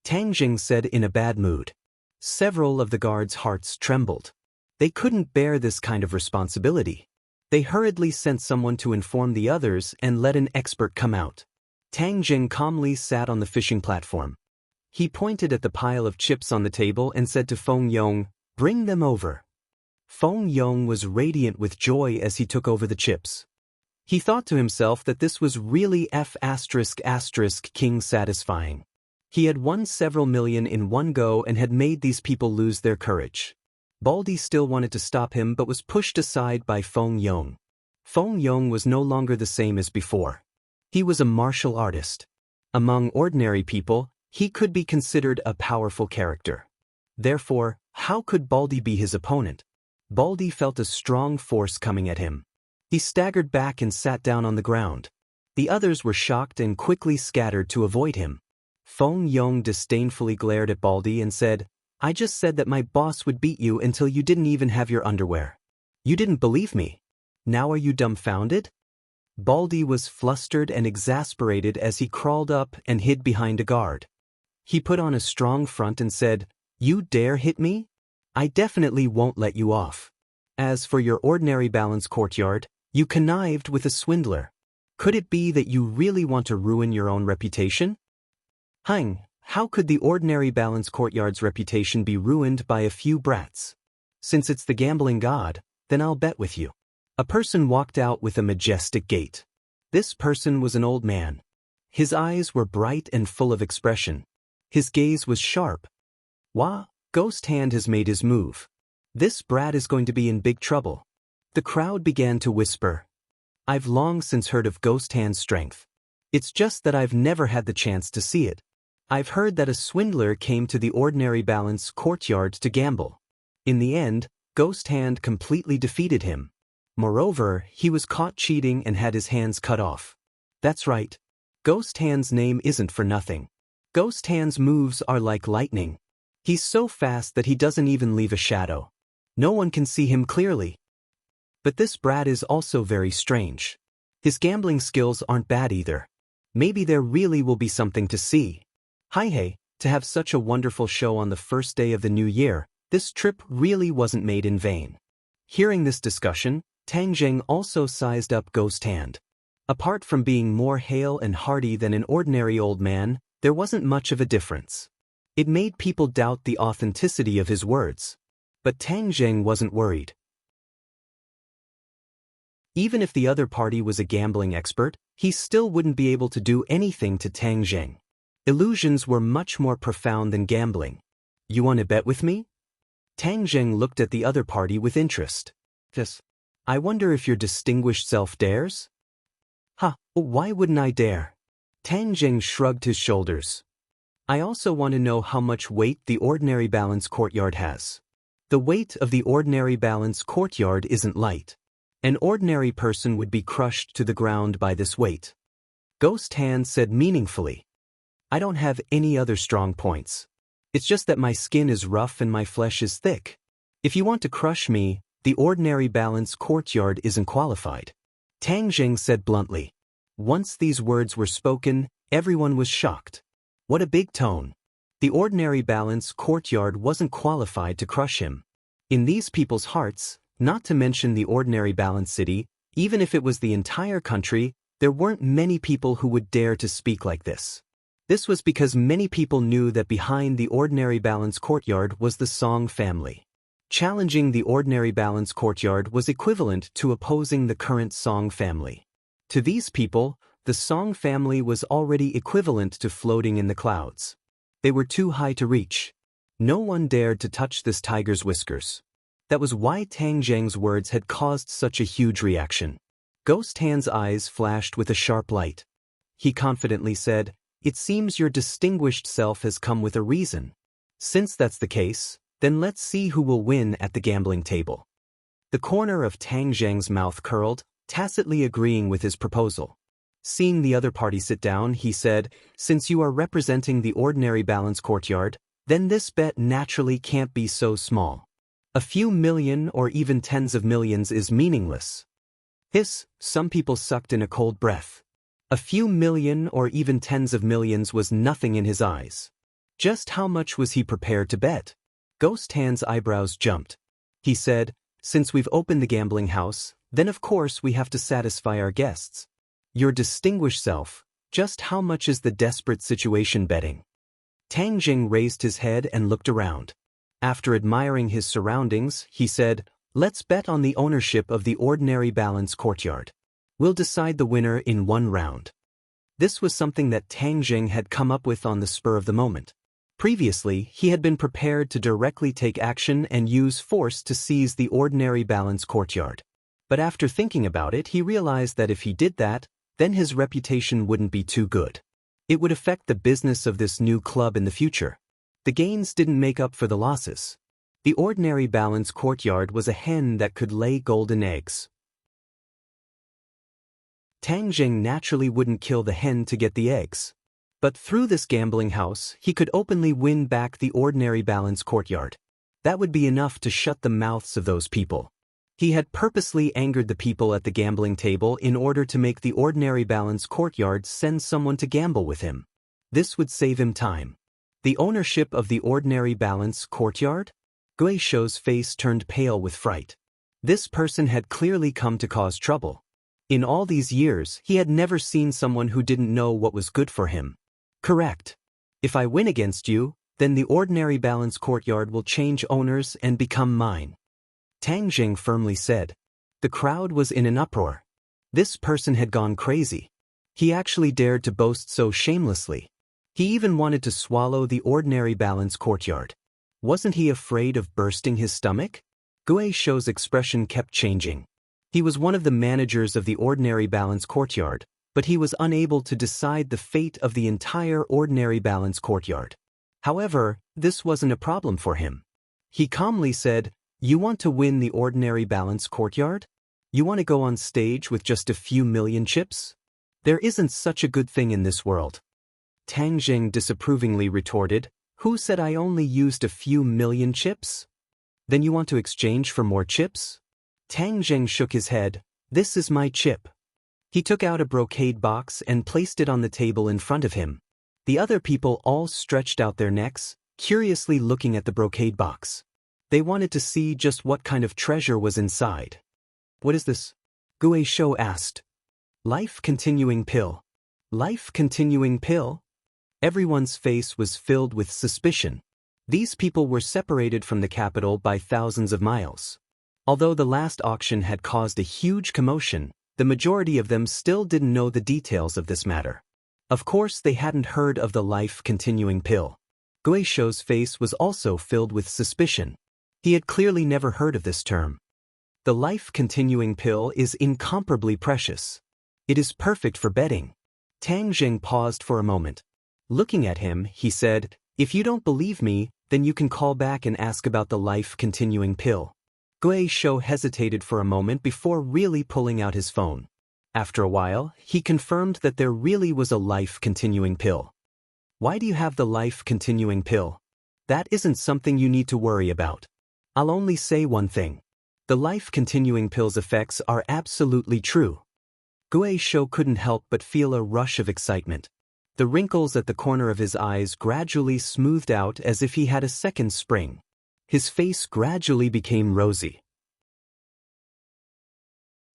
Tang Zheng said in a bad mood. Several of the guards' hearts trembled. They couldn't bear this kind of responsibility. They hurriedly sent someone to inform the others and let an expert come out. Tang Zheng calmly sat on the fishing platform. He pointed at the pile of chips on the table and said to Feng Yong, "Bring them over." Feng Yong was radiant with joy as he took over the chips. He thought to himself that this was really king satisfying. He had won several million in one go and had made these people lose their courage. Baldy still wanted to stop him but was pushed aside by Feng Yong. Feng Yong was no longer the same as before. He was a martial artist. Among ordinary people, he could be considered a powerful character. Therefore, how could Baldy be his opponent? Baldy felt a strong force coming at him. He staggered back and sat down on the ground. The others were shocked and quickly scattered to avoid him. Feng Yong disdainfully glared at Baldy and said, "I just said that my boss would beat you until you didn't even have your underwear. You didn't believe me. Now are you dumbfounded?" Baldy was flustered and exasperated as he crawled up and hid behind a guard. He put on a strong front and said, "You dare hit me? I definitely won't let you off. As for your ordinary balance courtyard, you connived with a swindler. Could it be that you really want to ruin your own reputation?" How could the ordinary balance courtyard's reputation be ruined by a few brats? Since it's the gambling god, then I'll bet with you. A person walked out with a majestic gait. This person was an old man. His eyes were bright and full of expression. His gaze was sharp. "Wah, Ghost Hand has made his move. This brat is going to be in big trouble." The crowd began to whisper. "I've long since heard of Ghost Hand's strength. It's just that I've never had the chance to see it. I've heard that a swindler came to the ordinary balance courtyard to gamble. In the end, Ghost Hand completely defeated him. Moreover, he was caught cheating and had his hands cut off. That's right. Ghost Hand's name isn't for nothing. Ghost Hand's moves are like lightning. He's so fast that he doesn't even leave a shadow. No one can see him clearly. But this brat is also very strange. His gambling skills aren't bad either. Maybe there really will be something to see. Hey, to have such a wonderful show on the first day of the new year, this trip really wasn't made in vain." Hearing this discussion, Tang Zheng also sized up Ghost Hand. Apart from being more hale and hearty than an ordinary old man, there wasn't much of a difference. It made people doubt the authenticity of his words. But Tang Zheng wasn't worried. Even if the other party was a gambling expert, he still wouldn't be able to do anything to Tang Zheng. Illusions were much more profound than gambling. "You want to bet with me?" Tang Zheng looked at the other party with interest. "Yes. I wonder if your distinguished self dares?" Why wouldn't I dare?" Tang Zheng shrugged his shoulders. "I also want to know how much weight the ordinary balance courtyard has. The weight of the ordinary balance courtyard isn't light. An ordinary person would be crushed to the ground by this weight." Ghost Hand said meaningfully, "I don't have any other strong points. It's just that my skin is rough and my flesh is thick. If you want to crush me, the ordinary balance courtyard isn't qualified." Tang Zheng said bluntly. Once these words were spoken, everyone was shocked. What a big tone. The ordinary balance courtyard wasn't qualified to crush him. In these people's hearts, not to mention the ordinary balance city, even if it was the entire country, there weren't many people who would dare to speak like this. This was because many people knew that behind the ordinary balance courtyard was the Song family. Challenging the ordinary balance courtyard was equivalent to opposing the current Song family. To these people, the Song family was already equivalent to floating in the clouds. They were too high to reach. No one dared to touch this tiger's whiskers. That was why Tang Zheng's words had caused such a huge reaction. Ghost Hand's eyes flashed with a sharp light. He confidently said, "It seems your distinguished self has come with a reason. Since that's the case, then let's see who will win at the gambling table." The corner of Tang Zheng's mouth curled, tacitly agreeing with his proposal. Seeing the other party sit down, he said, "Since you are representing the ordinary balance courtyard, then this bet naturally can't be so small. A few million or even tens of millions is meaningless." Some people sucked in a cold breath. A few million or even tens of millions was nothing in his eyes. Just how much was he prepared to bet? Ghost Hand's eyebrows jumped. He said, "Since we've opened the gambling house, then of course we have to satisfy our guests. Your distinguished self, just how much is the desperate situation betting?" Tang Zheng raised his head and looked around. After admiring his surroundings, he said, "Let's bet on the ownership of the ordinary balance courtyard. We'll decide the winner in one round." This was something that Tang Jing had come up with on the spur of the moment. Previously, he had been prepared to directly take action and use force to seize the ordinary balance courtyard. But after thinking about it, he realized that if he did that, then his reputation wouldn't be too good. It would affect the business of this new club in the future. The gains didn't make up for the losses. The ordinary balance courtyard was a hen that could lay golden eggs. Tang Jing naturally wouldn't kill the hen to get the eggs. But through this gambling house, he could openly win back the ordinary balance courtyard. That would be enough to shut the mouths of those people. He had purposely angered the people at the gambling table in order to make the ordinary balance courtyard send someone to gamble with him. This would save him time. The ownership of the ordinary balance courtyard? Gui Shou's face turned pale with fright. This person had clearly come to cause trouble. In all these years, he had never seen someone who didn't know what was good for him. Correct. If I win against you, then the ordinary balance courtyard will change owners and become mine. Tang Jing firmly said. The crowd was in an uproar. This person had gone crazy. He actually dared to boast so shamelessly. He even wanted to swallow the ordinary balance courtyard. Wasn't he afraid of bursting his stomach? Gui Shou's expression kept changing. He was one of the managers of the ordinary balance courtyard, but he was unable to decide the fate of the entire ordinary balance courtyard. However, this wasn't a problem for him. He calmly said, "You want to win the ordinary balance courtyard? You want to go on stage with just a few million chips? There isn't such a good thing in this world." Tang Jing disapprovingly retorted, "Who said I only used a few million chips? Then you want to exchange for more chips?" Tang Jing shook his head. "This is my chip." He took out a brocade box and placed it on the table in front of him. The other people all stretched out their necks, curiously looking at the brocade box. They wanted to see just what kind of treasure was inside. "What is this?" Gui Shou asked. "Life continuing pill." Life continuing pill? Everyone's face was filled with suspicion. These people were separated from the capital by thousands of miles. Although the last auction had caused a huge commotion, the majority of them still didn't know the details of this matter. Of course, they hadn't heard of the life-continuing pill. Gui Shou's face was also filled with suspicion. He had clearly never heard of this term. The life-continuing pill is incomparably precious. It is perfect for betting. Tang Jing paused for a moment. Looking at him, he said, "If you don't believe me, then you can call back and ask about the life-continuing pill." Gui Shou hesitated for a moment before really pulling out his phone. After a while, he confirmed that there really was a life-continuing pill. "Why do you have the life-continuing pill? That isn't something you need to worry about. I'll only say one thing. The life-continuing pill's effects are absolutely true." Gui Shou couldn't help but feel a rush of excitement. The wrinkles at the corner of his eyes gradually smoothed out as if he had a second spring. His face gradually became rosy.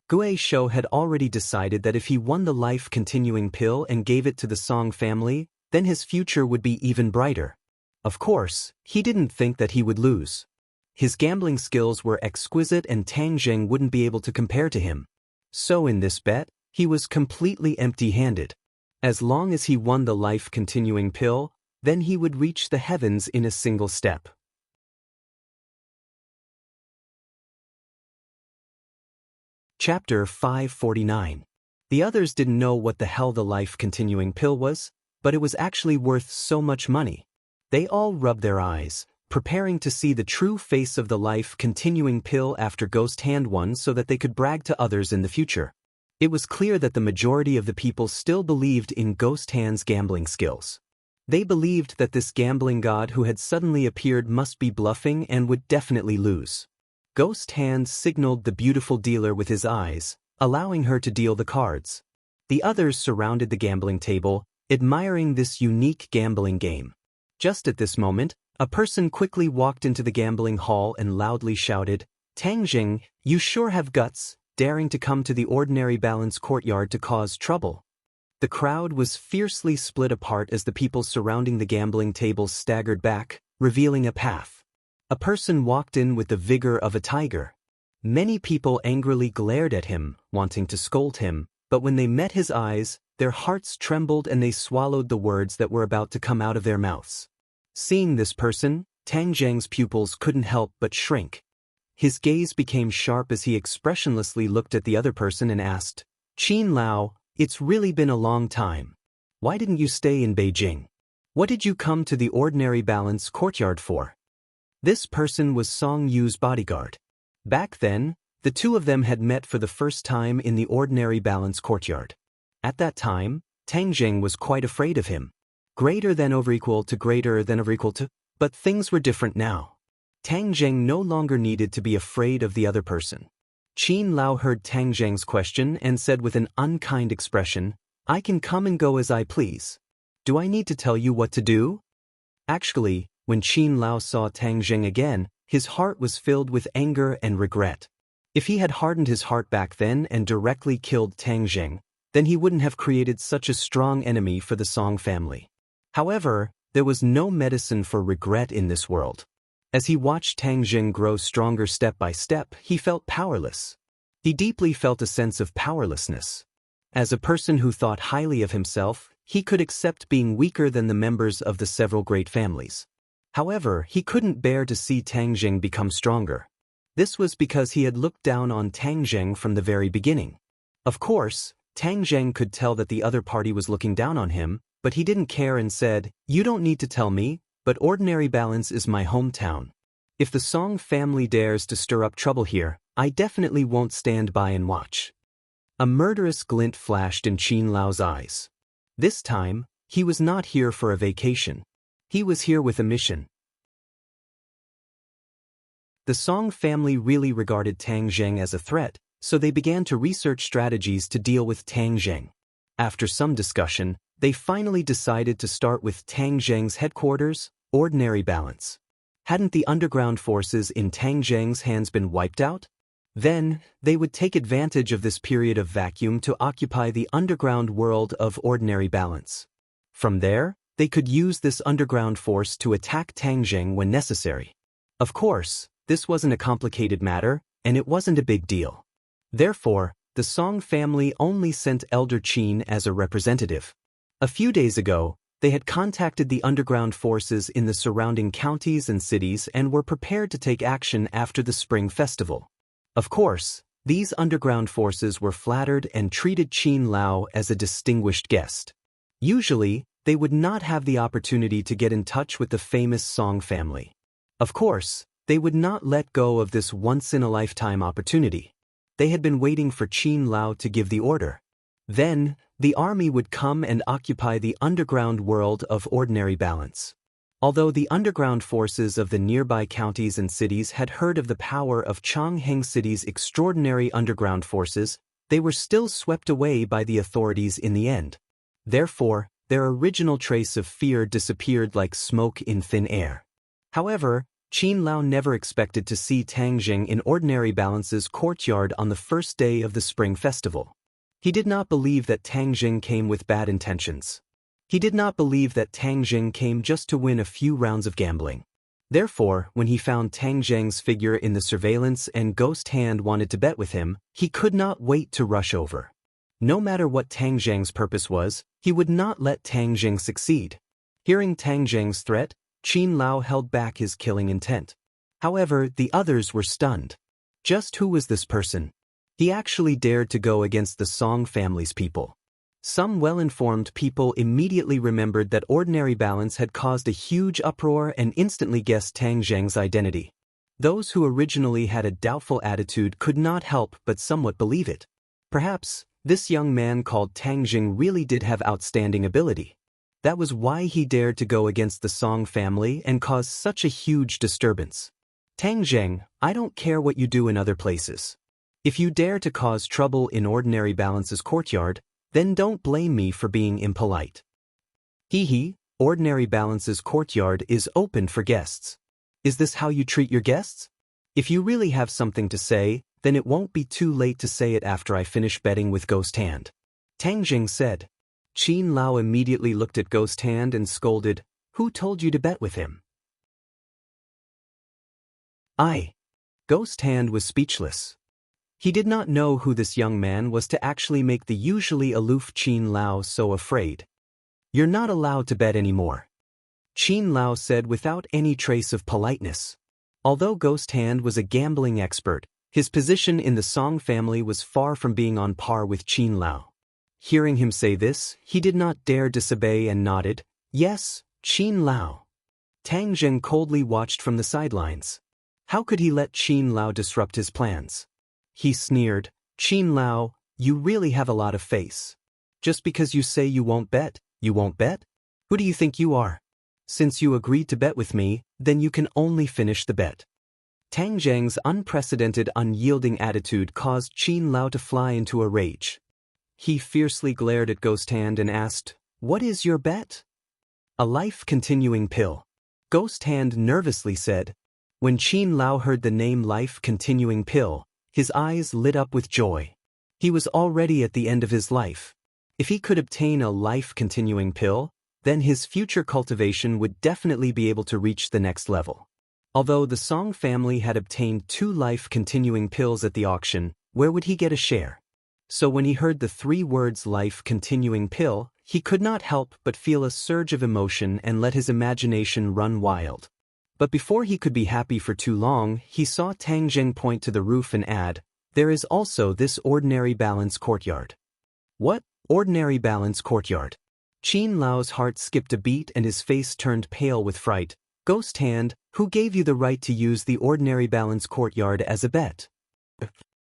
Gui Shou had already decided that if he won the life-continuing pill and gave it to the Song family, then his future would be even brighter. Of course, he didn't think that he would lose. His gambling skills were exquisite and Tang Jing wouldn't be able to compare to him. So in this bet, he was completely empty-handed. As long as he won the life-continuing pill, then he would reach the heavens in a single step. Chapter 549. The others didn't know what the hell the life-continuing pill was, but it was actually worth so much money. They all rubbed their eyes, preparing to see the true face of the life-continuing pill after Ghost Hand won so that they could brag to others in the future. It was clear that the majority of the people still believed in Ghost Hand's gambling skills. They believed that this gambling god who had suddenly appeared must be bluffing and would definitely lose. Ghost Hand signaled the beautiful dealer with his eyes, allowing her to deal the cards. The others surrounded the gambling table, admiring this unique gambling game. Just at this moment, a person quickly walked into the gambling hall and loudly shouted, "Tang Jing, you sure have guts, daring to come to the ordinary balance courtyard to cause trouble." The crowd was fiercely split apart as the people surrounding the gambling table staggered back, revealing a path. A person walked in with the vigor of a tiger. Many people angrily glared at him, wanting to scold him, But when they met his eyes, their hearts trembled and they swallowed the words that were about to come out of their mouths. Seeing this person, Tang Zheng's pupils couldn't help but shrink. His gaze became sharp as he expressionlessly looked at the other person and asked, "Qin Lao, it's really been a long time. Why didn't you stay in Beijing? What did you come to the Ordinary Balance courtyard for?" This person was Song Yu's bodyguard. Back then, the two of them had met for the first time in the Ordinary Balance courtyard. At that time, Tang Zheng was quite afraid of him. Greater than over equal to greater than over equal to, but things were different now. Tang Zheng no longer needed to be afraid of the other person. Qin Lao heard Tang Zheng's question and said with an unkind expression, "I can come and go as I please. Do I need to tell you what to do?" Actually, when Qin Lao saw Tang Zheng again, his heart was filled with anger and regret. If he had hardened his heart back then and directly killed Tang Zheng, then he wouldn't have created such a strong enemy for the Song family. However, there was no medicine for regret in this world. As he watched Tang Zheng grow stronger step by step, he felt powerless. He deeply felt a sense of powerlessness. As a person who thought highly of himself, he could accept being weaker than the members of the several great families. However, he couldn't bear to see Tang Zheng become stronger. This was because he had looked down on Tang Zheng from the very beginning. Of course, Tang Zheng could tell that the other party was looking down on him, but he didn't care and said, "You don't need to tell me, but Ordinary Balance is my hometown. If the Song family dares to stir up trouble here, I definitely won't stand by and watch." A murderous glint flashed in Qin Lao's eyes. This time, he was not here for a vacation. He was here with a mission. The Song family really regarded Tang Zheng as a threat, so they began to research strategies to deal with Tang Zheng. After some discussion, they finally decided to start with Tang Zheng's headquarters, Ordinary Balance. Hadn't the underground forces in Tang Zheng's hands been wiped out? Then, they would take advantage of this period of vacuum to occupy the underground world of Ordinary Balance. From there, they could use this underground force to attack Tang Zheng when necessary. Of course, this wasn't a complicated matter, and it wasn't a big deal. Therefore, the Song family only sent Elder Qin as a representative. A few days ago, they had contacted the underground forces in the surrounding counties and cities and were prepared to take action after the Spring Festival. Of course, these underground forces were flattered and treated Qin Lao as a distinguished guest. Usually, they would not have the opportunity to get in touch with the famous Song family. Of course, they would not let go of this once-in-a-lifetime opportunity. They had been waiting for Qin Lao to give the order. Then, the army would come and occupy the underground world of Ordinary Balance. Although the underground forces of the nearby counties and cities had heard of the power of Chongheng City's extraordinary underground forces, they were still swept away by the authorities in the end. Therefore, their original trace of fear disappeared like smoke in thin air. However, Qin Lao never expected to see Tang Zheng in Ordinary Balance's courtyard on the first day of the Spring Festival. He did not believe that Tang Zheng came with bad intentions. He did not believe that Tang Zheng came just to win a few rounds of gambling. Therefore, when he found Tang Zheng's figure in the surveillance and Ghost Hand wanted to bet with him, he could not wait to rush over. No matter what Tang Zheng's purpose was, he would not let Tang Zheng succeed. Hearing Tang Zheng's threat, Qin Lao held back his killing intent. However, the others were stunned. Just who was this person? He actually dared to go against the Song family's people. Some well-informed people immediately remembered that Ordinary Balance had caused a huge uproar and instantly guessed Tang Zheng's identity. Those who originally had a doubtful attitude could not help but somewhat believe it. Perhaps, this young man called Tang Zheng really did have outstanding ability. That was why he dared to go against the Song family and cause such a huge disturbance. Tang Zheng, I don't care what you do in other places. If you dare to cause trouble in Ordinary Balance's courtyard, then don't blame me for being impolite. Ordinary Balance's courtyard is open for guests. Is this how you treat your guests? If you really have something to say, then it won't be too late to say it after I finish betting with Ghost Hand. Tang Zheng said. Qin Lao immediately looked at Ghost Hand and scolded, "Who told you to bet with him?" Ghost Hand was speechless. He did not know who this young man was to actually make the usually aloof Qin Lao so afraid. "You're not allowed to bet anymore," Qin Lao said without any trace of politeness. Although Ghost Hand was a gambling expert, his position in the Song family was far from being on par with Qin Lao. Hearing him say this, he did not dare disobey and nodded, "Yes, Qin Lao." Tang Zheng coldly watched from the sidelines. How could he let Qin Lao disrupt his plans? He sneered, "Qin Lao, you really have a lot of face. Just because you say you won't bet, you won't bet? Who do you think you are? Since you agreed to bet with me, then you can only finish the bet." Tang Zheng's unprecedented unyielding attitude caused Qin Lao to fly into a rage. He fiercely glared at Ghost Hand and asked, "What is your bet?" "A life-continuing pill," Ghost Hand nervously said. When Qin Lao heard the name life-continuing pill, his eyes lit up with joy. He was already at the end of his life. If he could obtain a life-continuing pill, then his future cultivation would definitely be able to reach the next level. Although the Song family had obtained 2 life-continuing pills at the auction, where would he get a share? So when he heard the 3 words life-continuing pill, he could not help but feel a surge of emotion and let his imagination run wild. But before he could be happy for too long, he saw Tang Zheng point to the roof and add, "There is also this ordinary balance courtyard." "What? Ordinary balance courtyard?" Qin Lao's heart skipped a beat and his face turned pale with fright. "Ghost Hand, who gave you the right to use the ordinary balance courtyard as a bet?"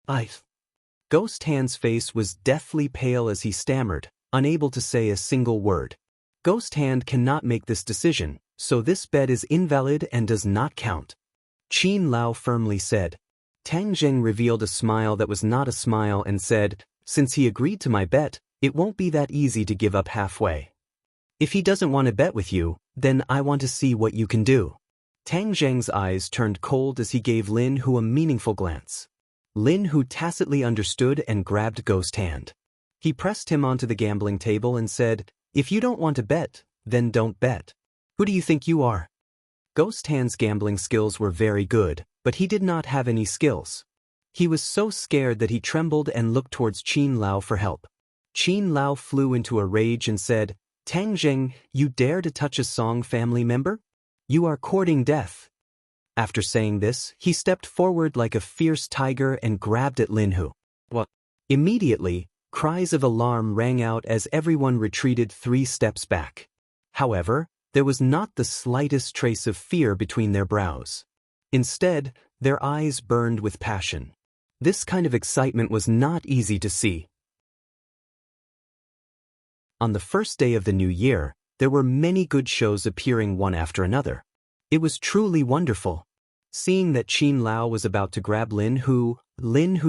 "I..." Ghost Hand's face was deathly pale as he stammered, unable to say a single word. Ghost Hand cannot make this decision, so this bet is invalid and does not count, Qin Lao firmly said. Tang Zheng revealed a smile that was not a smile and said, "Since he agreed to my bet, it won't be that easy to give up halfway. If he doesn't want to bet with you, then I want to see what you can do." Tang Zheng's eyes turned cold as he gave Lin Hu a meaningful glance. Lin Hu tacitly understood and grabbed Ghost Hand. He pressed him onto the gambling table and said, "If you don't want to bet, then don't bet. Who do you think you are?" Ghost Hand's gambling skills were very good, but he did not have any skills. He was so scared that he trembled and looked towards Qin Lao for help. Qin Lao flew into a rage and said, "Tang Zheng, you dare to touch a Song family member? You are courting death." After saying this, he stepped forward like a fierce tiger and grabbed at Lin Hu. What? Immediately, cries of alarm rang out as everyone retreated 3 steps back. However, there was not the slightest trace of fear between their brows. Instead, their eyes burned with passion. This kind of excitement was not easy to see. On the first day of the new year, there were many good shows appearing one after another. It was truly wonderful. Seeing that Qin Lao was about to grab Lin Hu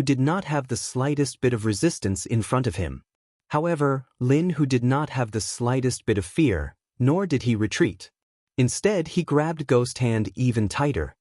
did not have the slightest bit of resistance in front of him. However, Lin Hu did not have the slightest bit of fear, nor did he retreat. Instead, he grabbed Ghost Hand even tighter.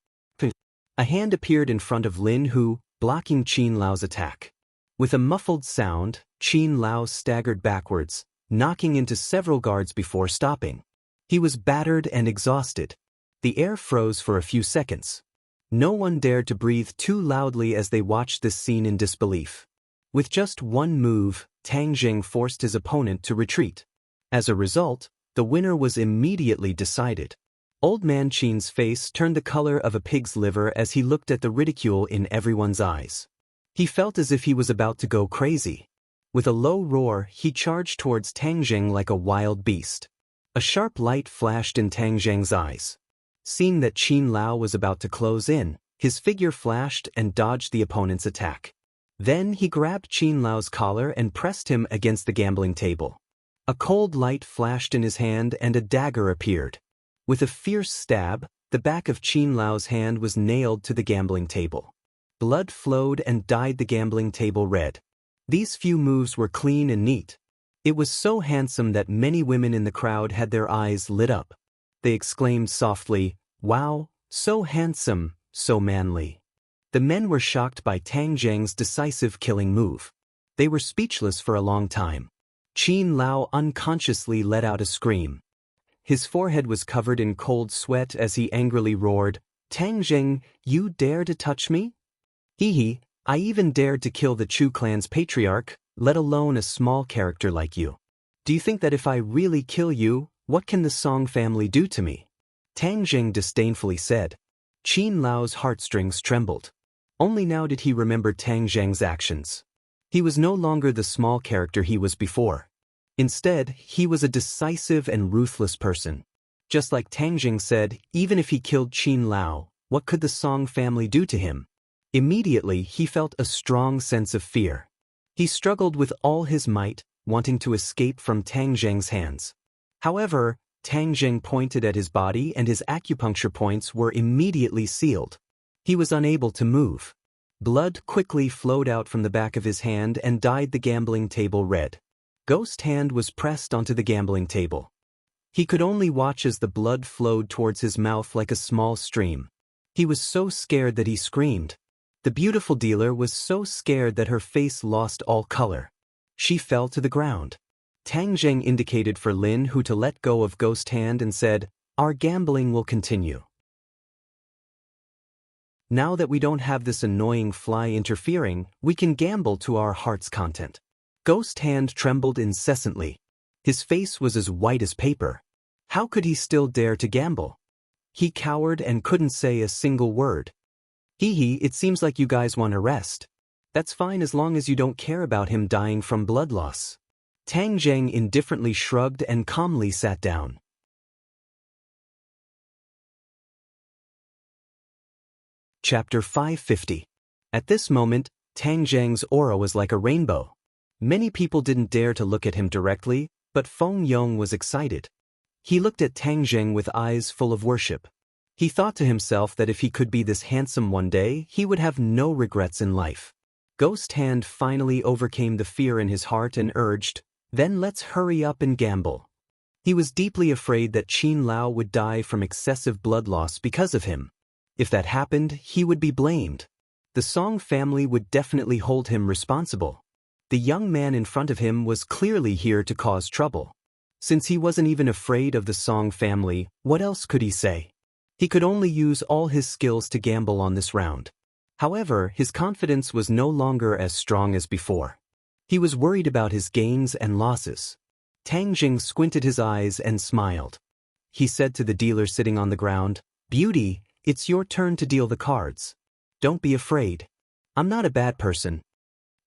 A hand appeared in front of Lin Hu, blocking Qin Lao's attack. With a muffled sound, Qin Lao staggered backwards, knocking into several guards before stopping. He was battered and exhausted. The air froze for a few seconds. No one dared to breathe too loudly as they watched this scene in disbelief. With just one move, Tang Zheng forced his opponent to retreat. As a result, the winner was immediately decided. Old Man Qin's face turned the color of a pig's liver as he looked at the ridicule in everyone's eyes. He felt as if he was about to go crazy. With a low roar, he charged towards Tang Zheng like a wild beast. A sharp light flashed in Tang Zheng's eyes. Seeing that Qin Lao was about to close in, his figure flashed and dodged the opponent's attack. Then he grabbed Qin Lao's collar and pressed him against the gambling table. A cold light flashed in his hand and a dagger appeared. With a fierce stab, the back of Qin Lao's hand was nailed to the gambling table. Blood flowed and dyed the gambling table red. These few moves were clean and neat. It was so handsome that many women in the crowd had their eyes lit up. They exclaimed softly, "Wow, so handsome, so manly." The men were shocked by Tang Zheng's decisive killing move. They were speechless for a long time. Qin Lao unconsciously let out a scream. His forehead was covered in cold sweat as he angrily roared, "Tang Zheng, you dare to touch me?" "Hee hee, I even dared to kill the Chu clan's patriarch, let alone a small character like you. Do you think that if I really kill you, what can the Song family do to me? Tang Jing disdainfully said. Qin Lao's heartstrings trembled. Only now did he remember Tang Zheng's actions. He was no longer the small character he was before. Instead, he was a decisive and ruthless person. Just like Tang Jing said, even if he killed Qin Lao, what could the Song family do to him? Immediately, he felt a strong sense of fear. He struggled with all his might, wanting to escape from Tang Zheng's hands. However, Tang Zheng pointed at his body and his acupuncture points were immediately sealed. He was unable to move. Blood quickly flowed out from the back of his hand and dyed the gambling table red. Ghost Hand was pressed onto the gambling table. He could only watch as the blood flowed towards his mouth like a small stream. He was so scared that he screamed. The beautiful dealer was so scared that her face lost all color. She fell to the ground. Tang Zheng indicated for Lin Hu to let go of Ghost Hand and said, "Our gambling will continue. Now that we don't have this annoying fly interfering, we can gamble to our heart's content." Ghost Hand trembled incessantly. His face was as white as paper. How could he still dare to gamble? He cowered and couldn't say a single word. Hee, it seems like you guys want to rest. That's fine as long as you don't care about him dying from blood loss. Tang Zheng indifferently shrugged and calmly sat down. Chapter 550. At this moment, Tang Zheng's aura was like a rainbow. Many people didn't dare to look at him directly, but Feng Yong was excited. He looked at Tang Zheng with eyes full of worship. He thought to himself that if he could be this handsome one day, he would have no regrets in life. Ghost Hand finally overcame the fear in his heart and urged, "Then let's hurry up and gamble." He was deeply afraid that Qin Lao would die from excessive blood loss because of him. If that happened, he would be blamed. The Song family would definitely hold him responsible. The young man in front of him was clearly here to cause trouble. Since he wasn't even afraid of the Song family, what else could he say? He could only use all his skills to gamble on this round. However, his confidence was no longer as strong as before. He was worried about his gains and losses. Tang Jing squinted his eyes and smiled. He said to the dealer sitting on the ground, "Beauty, it's your turn to deal the cards. Don't be afraid. I'm not a bad person."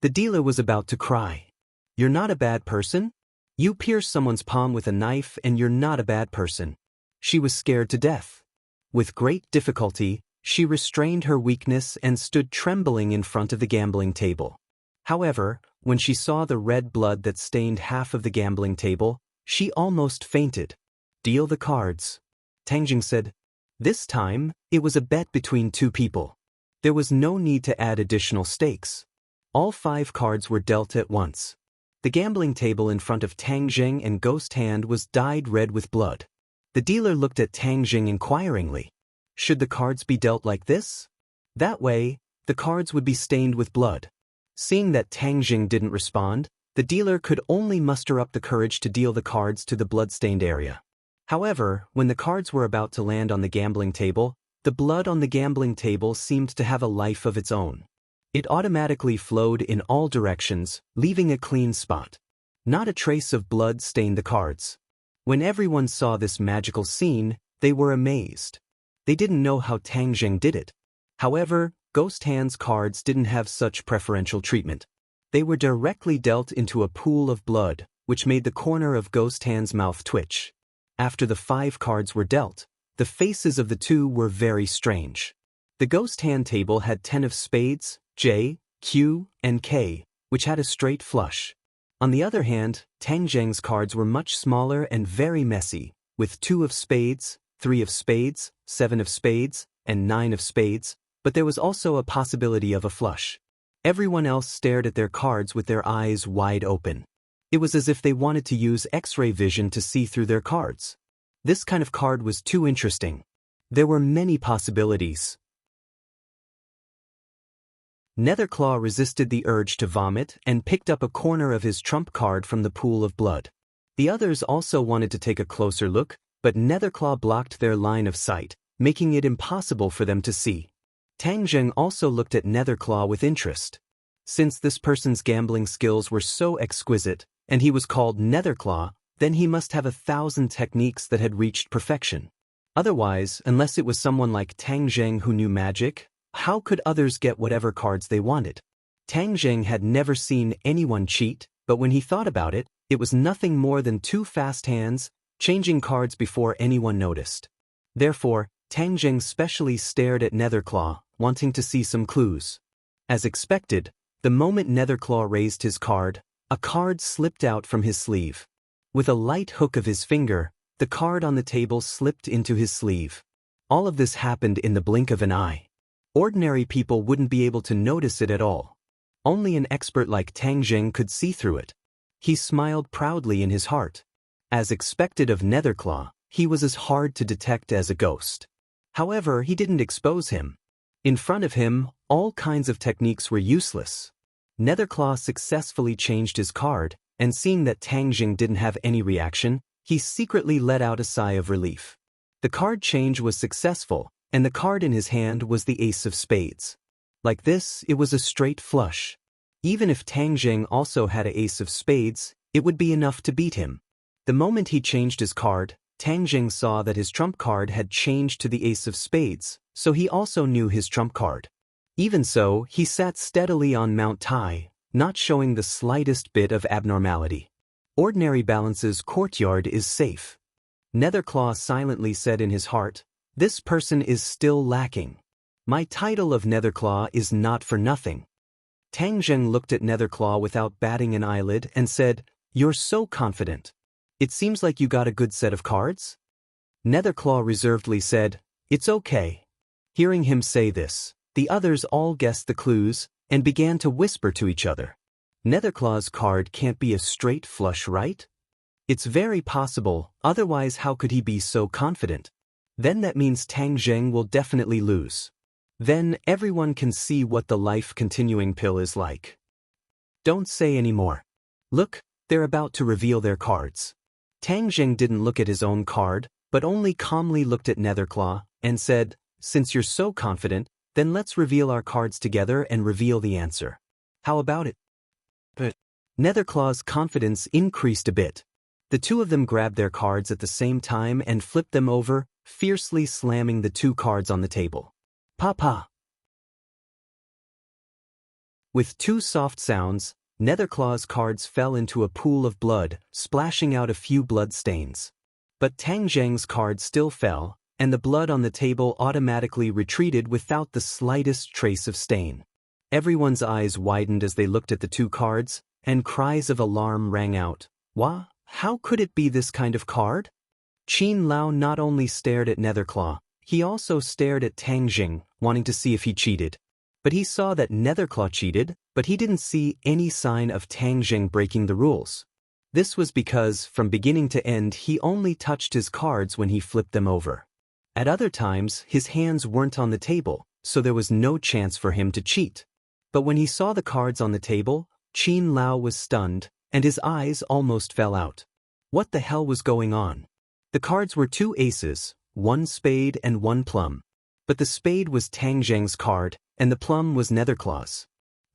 The dealer was about to cry. "You're not a bad person? You pierced someone's palm with a knife and you're not a bad person." She was scared to death. With great difficulty, she restrained her weakness and stood trembling in front of the gambling table. However, when she saw the red blood that stained half of the gambling table, she almost fainted. "Deal the cards," Tang Jing said. This time, it was a bet between two people. There was no need to add additional stakes. All 5 cards were dealt at once. The gambling table in front of Tang Jing and Ghost Hand was dyed red with blood. The dealer looked at Tang Jing inquiringly. Should the cards be dealt like this? That way, the cards would be stained with blood. Seeing that Tang Jing didn't respond, the dealer could only muster up the courage to deal the cards to the blood-stained area. However, when the cards were about to land on the gambling table, the blood on the gambling table seemed to have a life of its own. It automatically flowed in all directions, leaving a clean spot. Not a trace of blood stained the cards. When everyone saw this magical scene, they were amazed. They didn't know how Tang Jing did it. However, Ghost Hand's cards didn't have such preferential treatment. They were directly dealt into a pool of blood, which made the corner of Ghost Hand's mouth twitch. After the 5 cards were dealt, the faces of the two were very strange. The Ghost Hand table had 10 of spades, J, Q, and K, which had a straight flush. On the other hand, Tang Jing's cards were much smaller and very messy, with 2 of spades, 3 of spades, 7 of spades, and 9 of spades, but there was also a possibility of a flush. Everyone else stared at their cards with their eyes wide open. It was as if they wanted to use X-ray vision to see through their cards. This kind of card was too interesting. There were many possibilities. Netherclaw resisted the urge to vomit and picked up a corner of his trump card from the pool of blood. The others also wanted to take a closer look, but Netherclaw blocked their line of sight, making it impossible for them to see. Tang Zheng also looked at Netherclaw with interest. Since this person's gambling skills were so exquisite, and he was called Netherclaw, then he must have 1,000 techniques that had reached perfection. Otherwise, unless it was someone like Tang Zheng who knew magic, how could others get whatever cards they wanted? Tang Zheng had never seen anyone cheat, but when he thought about it, it was nothing more than 2 fast hands, changing cards before anyone noticed. Therefore, Tang Zheng specially stared at Netherclaw, wanting to see some clues. As expected, the moment Netherclaw raised his card, a card slipped out from his sleeve. With a light hook of his finger, the card on the table slipped into his sleeve. All of this happened in the blink of an eye. Ordinary people wouldn't be able to notice it at all. Only an expert like Tang Zheng could see through it. He smiled proudly in his heart. As expected of Netherclaw, he was as hard to detect as a ghost. However, he didn't expose him. In front of him, all kinds of techniques were useless. Netherclaw successfully changed his card, and seeing that Tang Zheng didn't have any reaction, he secretly let out a sigh of relief. The card change was successful, and the card in his hand was the Ace of Spades. Like this, it was a straight flush. Even if Tang Zheng also had an Ace of Spades, it would be enough to beat him. The moment he changed his card, Tang Zheng saw that his trump card had changed to the Ace of Spades, so he also knew his trump card. Even so, he sat steadily on Mount Tai, not showing the slightest bit of abnormality. Ordinary Balance's courtyard is safe. Netherclaw silently said in his heart, "This person is still lacking. My title of Netherclaw is not for nothing." Tang Zheng looked at Netherclaw without batting an eyelid and said, "You're so confident. It seems like you got a good set of cards?" Netherclaw reservedly said, "It's okay." Hearing him say this, the others all guessed the clues and began to whisper to each other. Netherclaw's card can't be a straight flush, right? It's very possible, otherwise how could he be so confident? Then that means Tang Zheng will definitely lose. Then everyone can see what the life-continuing pill is like. Don't say any more. Look, they're about to reveal their cards. Tang Zheng didn't look at his own card, but only calmly looked at Netherclaw and said, "Since you're so confident, then let's reveal our cards together and reveal the answer. How about it?" But Netherclaw's confidence increased a bit. The two of them grabbed their cards at the same time and flipped them over, fiercely slamming the 2 cards on the table. Pa-pa! With 2 soft sounds, Netherclaw's cards fell into a pool of blood, splashing out a few blood stains. But Tang Zheng's card still fell, and the blood on the table automatically retreated without the slightest trace of stain. Everyone's eyes widened as they looked at the 2 cards, and cries of alarm rang out. "Wah, how could it be this kind of card?" Qin Lao not only stared at Netherclaw, he also stared at Tang Zheng, wanting to see if he cheated. But he saw that Netherclaw cheated, but he didn't see any sign of Tang Zheng breaking the rules. This was because, from beginning to end, he only touched his cards when he flipped them over. At other times, his hands weren't on the table, so there was no chance for him to cheat. But when he saw the cards on the table, Qin Lao was stunned, and his eyes almost fell out. What the hell was going on? The cards were 2 aces, 1 spade and 1 plum. But the spade was Tang Zheng's card, and the plum was Netherclaw's.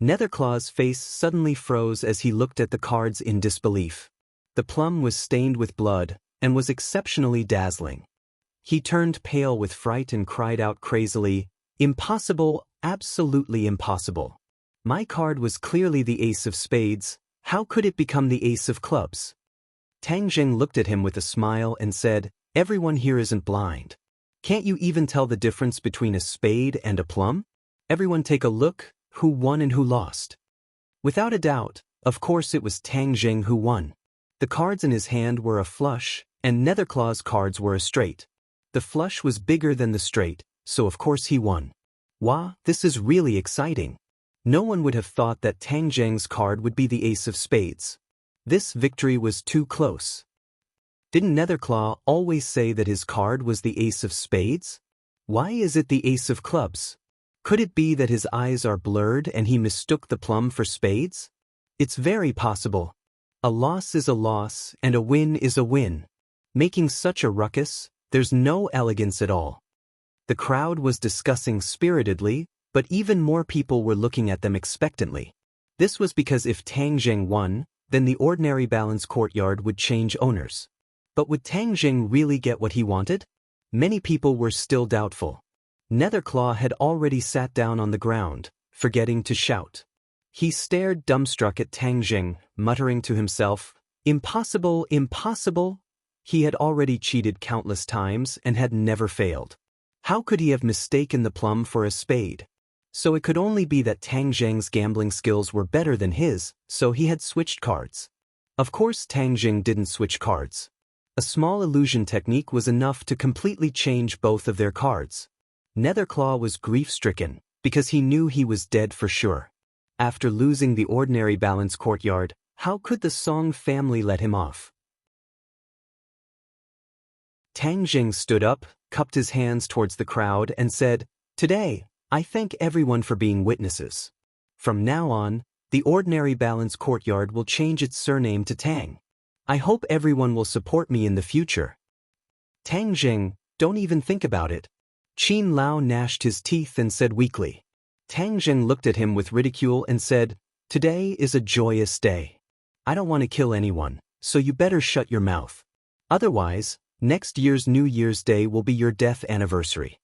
Netherclaw's face suddenly froze as he looked at the cards in disbelief. The plum was stained with blood, and was exceptionally dazzling. He turned pale with fright and cried out crazily, "Impossible, absolutely impossible. My card was clearly the Ace of Spades, how could it become the Ace of Clubs?" Tang Zheng looked at him with a smile and said, "Everyone here isn't blind. Can't you even tell the difference between a spade and a plum? Everyone take a look, who won and who lost." Without a doubt, of course it was Tang Zheng who won. The cards in his hand were a flush, and Netherclaw's cards were a straight. The flush was bigger than the straight, so of course he won. Wow, this is really exciting. No one would have thought that Tang Zheng's card would be the Ace of Spades. This victory was too close. Didn't Netherclaw always say that his card was the Ace of Spades? Why is it the Ace of Clubs? Could it be that his eyes are blurred and he mistook the plum for spades? It's very possible. A loss is a loss and a win is a win. Making such a ruckus, there's no elegance at all. The crowd was discussing spiritedly, But even more people were looking at them expectantly. This was because if Tang Zheng won, then the ordinary balance courtyard would change owners. But would Tang Zheng really get what he wanted? Many people were still doubtful. Netherclaw had already sat down on the ground, forgetting to shout. He stared dumbstruck at Tang Zheng, muttering to himself, "Impossible, impossible!" He had already cheated countless times and had never failed. How could he have mistaken the plum for a spade? So it could only be that Tang Zheng's gambling skills were better than his, so he had switched cards. Of course Tang Zheng didn't switch cards. A small illusion technique was enough to completely change both of their cards. Netherclaw was grief-stricken, because he knew he was dead for sure. After losing the ordinary balance courtyard, how could the Song family let him off? Tang Zheng stood up, cupped his hands towards the crowd and said, "Today, I thank everyone for being witnesses. From now on, the ordinary balance courtyard will change its surname to Tang. I hope everyone will support me in the future." "Tang Zheng, don't even think about it." Qin Lao gnashed his teeth and said weakly. Tang Zheng looked at him with ridicule and said, "Today is a joyous day. I don't want to kill anyone, so you better shut your mouth. Otherwise, next year's New Year's Day will be your death anniversary."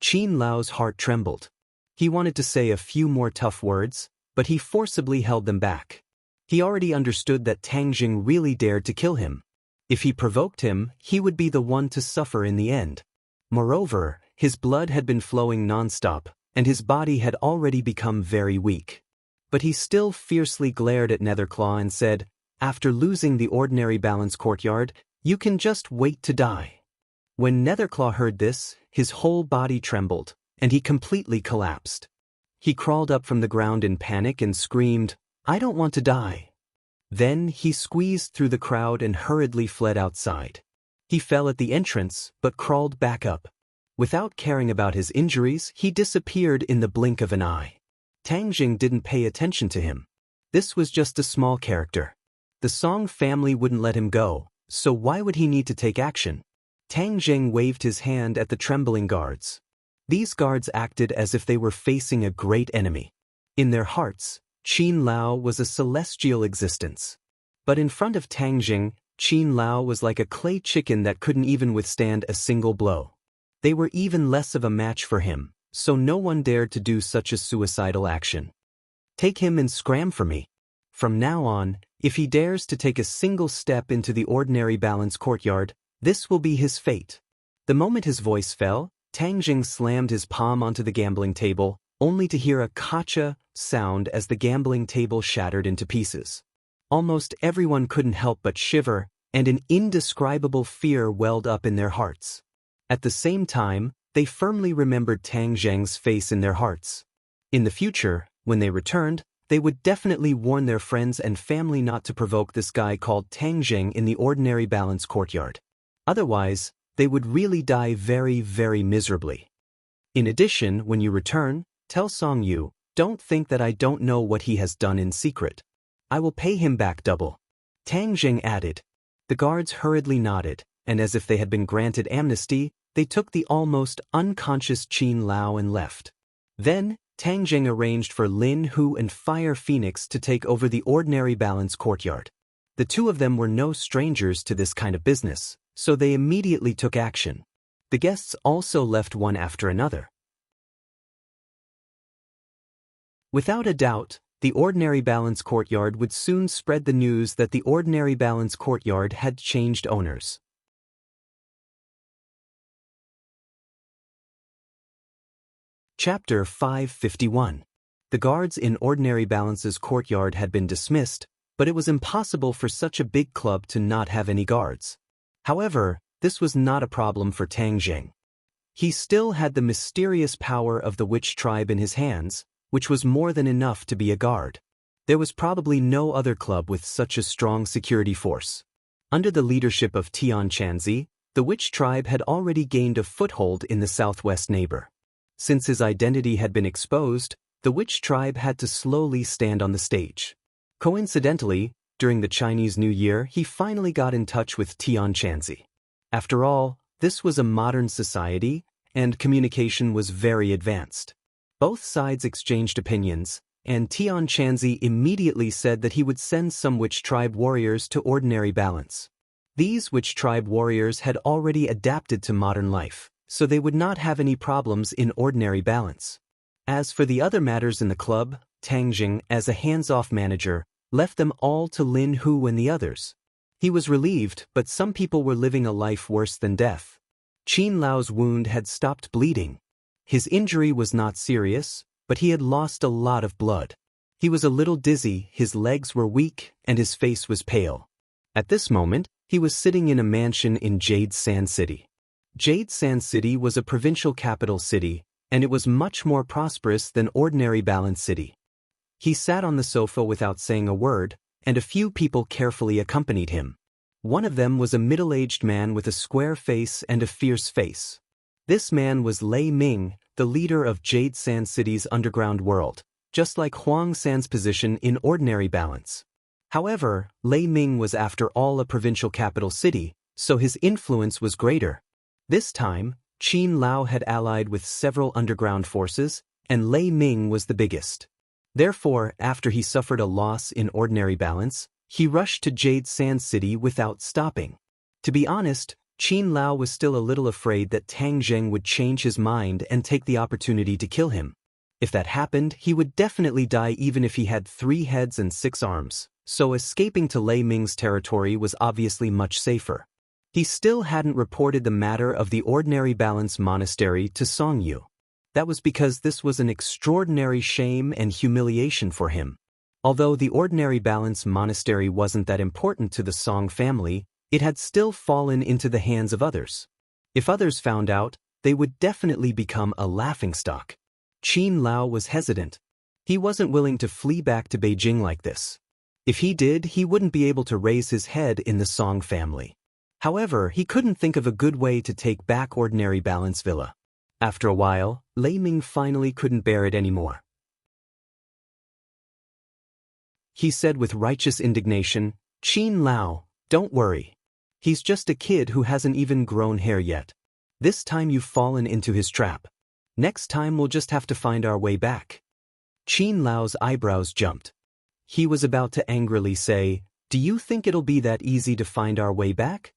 Qin Lao's heart trembled. He wanted to say a few more tough words, but he forcibly held them back. He already understood that Tang Zheng really dared to kill him. If he provoked him, he would be the one to suffer in the end. Moreover, his blood had been flowing non-stop, and his body had already become very weak. But he still fiercely glared at Netherclaw and said, "After losing the ordinary balance courtyard, you can just wait to die." When Netherclaw heard this, his whole body trembled, and he completely collapsed. He crawled up from the ground in panic and screamed, "I don't want to die." Then he squeezed through the crowd and hurriedly fled outside. He fell at the entrance, but crawled back up. Without caring about his injuries, he disappeared in the blink of an eye. Tang Zheng didn't pay attention to him. This was just a small character. The Song family wouldn't let him go, so why would he need to take action? Tang Zheng waved his hand at the trembling guards. These guards acted as if they were facing a great enemy. In their hearts, Qin Lao was a celestial existence. But in front of Tang Zheng, Qin Lao was like a clay chicken that couldn't even withstand a single blow. They were even less of a match for him, so no one dared to do such a suicidal action. "Take him and scram for me. From now on, if he dares to take a single step into the ordinary balance courtyard, this will be his fate." The moment his voice fell, Tang Zheng slammed his palm onto the gambling table, only to hear a "kacha" sound as the gambling table shattered into pieces. Almost everyone couldn't help but shiver, and an indescribable fear welled up in their hearts. At the same time, they firmly remembered Tang Zheng's face in their hearts. In the future, when they returned, they would definitely warn their friends and family not to provoke this guy called Tang Zheng in the ordinary balance courtyard. Otherwise, they would really die very, very miserably. In addition, when you return, tell Song Yu, "Don't think that I don't know what he has done in secret. I will pay him back double." Tang Zheng added. The guards hurriedly nodded, and as if they had been granted amnesty, they took the almost unconscious Qin Lao and left. Then, Tang Zheng arranged for Lin Hu and Fire Phoenix to take over the ordinary balance courtyard. The two of them were no strangers to this kind of business, so they immediately took action. The guests also left one after another. Without a doubt, the ordinary balance courtyard would soon spread the news that the ordinary balance courtyard had changed owners. Chapter 551. The guards in Ordinary Balance's courtyard had been dismissed, but it was impossible for such a big club to not have any guards. However, this was not a problem for Tang Zheng. He still had the mysterious power of the witch tribe in his hands, which was more than enough to be a guard. There was probably no other club with such a strong security force. Under the leadership of Tian Chanzi, the witch tribe had already gained a foothold in the southwest neighbor. Since his identity had been exposed, the witch tribe had to slowly stand on the stage. Coincidentally, during the Chinese New Year, he finally got in touch with Tian Chanzi. After all, this was a modern society, and communication was very advanced. Both sides exchanged opinions, and Tian Chanzi immediately said that he would send some Witch Tribe warriors to ordinary balance. These Witch Tribe warriors had already adapted to modern life, so they would not have any problems in ordinary balance. As for the other matters in the club, Tang Jing, as a hands-off manager, left them all to Lin Hu and the others. He was relieved, but some people were living a life worse than death. Qin Lao's wound had stopped bleeding. His injury was not serious, but he had lost a lot of blood. He was a little dizzy, his legs were weak, and his face was pale. At this moment, he was sitting in a mansion in Jade Sand City. Jade Sand City was a provincial capital city, and it was much more prosperous than ordinary Balance City. He sat on the sofa without saying a word, and a few people carefully accompanied him. One of them was a middle-aged man with a square face and a fierce face. This man was Lei Ming, the leader of Jade Sand City's underground world, just like Huang San's position in ordinary balance. However, Lei Ming was after all a provincial capital city, so his influence was greater. This time, Qin Lao had allied with several underground forces, and Lei Ming was the biggest. Therefore, after he suffered a loss in ordinary balance, he rushed to Jade Sand City without stopping. To be honest, Qin Lao was still a little afraid that Tang Zheng would change his mind and take the opportunity to kill him. If that happened, he would definitely die even if he had 3 heads and 6 arms, so escaping to Lei Ming's territory was obviously much safer. He still hadn't reported the matter of the Ordinary Balance Monastery to Song Yu. That was because this was an extraordinary shame and humiliation for him. Although the Ordinary Balance Monastery wasn't that important to the Song family, it had still fallen into the hands of others. If others found out, they would definitely become a laughingstock. Qin Lao was hesitant. He wasn't willing to flee back to Beijing like this. If he did, he wouldn't be able to raise his head in the Song family. However, he couldn't think of a good way to take back Ordinary Balance Villa. After a while, Lei Ming finally couldn't bear it anymore. He said with righteous indignation, "Qin Lao, don't worry. He's just a kid who hasn't even grown hair yet. This time you've fallen into his trap. Next time we'll just have to find our way back." Qin Lao's eyebrows jumped. He was about to angrily say, "Do you think it'll be that easy to find our way back?"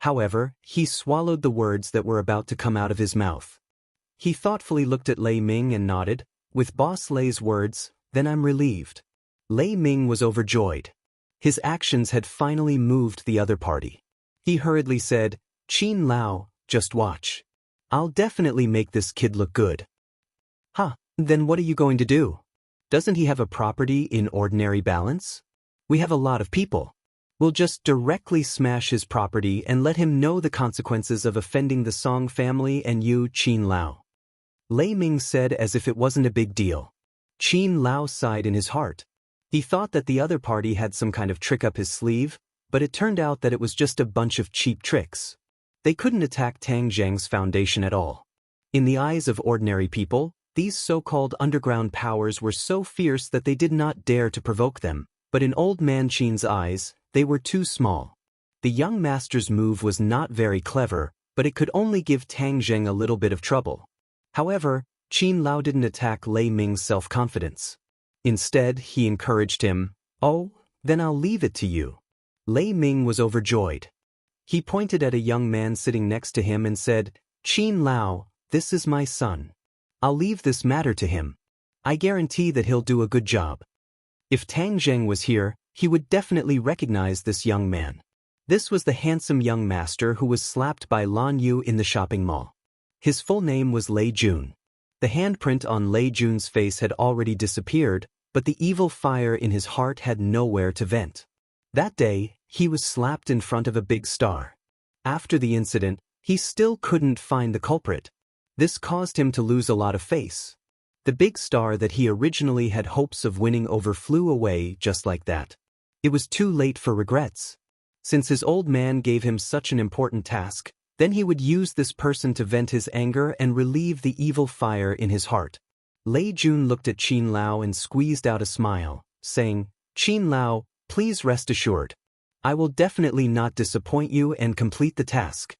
However, he swallowed the words that were about to come out of his mouth. He thoughtfully looked at Lei Ming and nodded. With Boss Lei's words, "Then I'm relieved." Lei Ming was overjoyed. His actions had finally moved the other party. He hurriedly said, "Qin Lao, just watch. I'll definitely make this kid look good." "Huh, then what are you going to do? Doesn't he have a property in Ordinary Balance? We have a lot of people. We'll just directly smash his property and let him know the consequences of offending the Song family and you, Qin Lao." Lei Ming said as if it wasn't a big deal. Qin Lao sighed in his heart. He thought that the other party had some kind of trick up his sleeve, but it turned out that it was just a bunch of cheap tricks. They couldn't attack Tang Zheng's foundation at all. In the eyes of ordinary people, these so-called underground powers were so fierce that they did not dare to provoke them, but in Old Man Qin's eyes, they were too small. The young master's move was not very clever, but it could only give Tang Zheng a little bit of trouble. However, Qin Lao didn't attack Lei Ming's self-confidence. Instead, he encouraged him, "Oh, then I'll leave it to you." Lei Ming was overjoyed. He pointed at a young man sitting next to him and said, "Qin Lao, this is my son. I'll leave this matter to him. I guarantee that he'll do a good job." If Tang Zheng was here, he would definitely recognize this young man. This was the handsome young master who was slapped by Lan Yu in the shopping mall. His full name was Lei Jun. The handprint on Lei Jun's face had already disappeared, but the evil fire in his heart had nowhere to vent. That day, he was slapped in front of a big star. After the incident, he still couldn't find the culprit. This caused him to lose a lot of face. The big star that he originally had hopes of winning over flew away just like that. It was too late for regrets. Since his old man gave him such an important task, then he would use this person to vent his anger and relieve the evil fire in his heart. Lei Jun looked at Qin Lao and squeezed out a smile, saying, "Qin Lao, please rest assured. I will definitely not disappoint you and complete the task."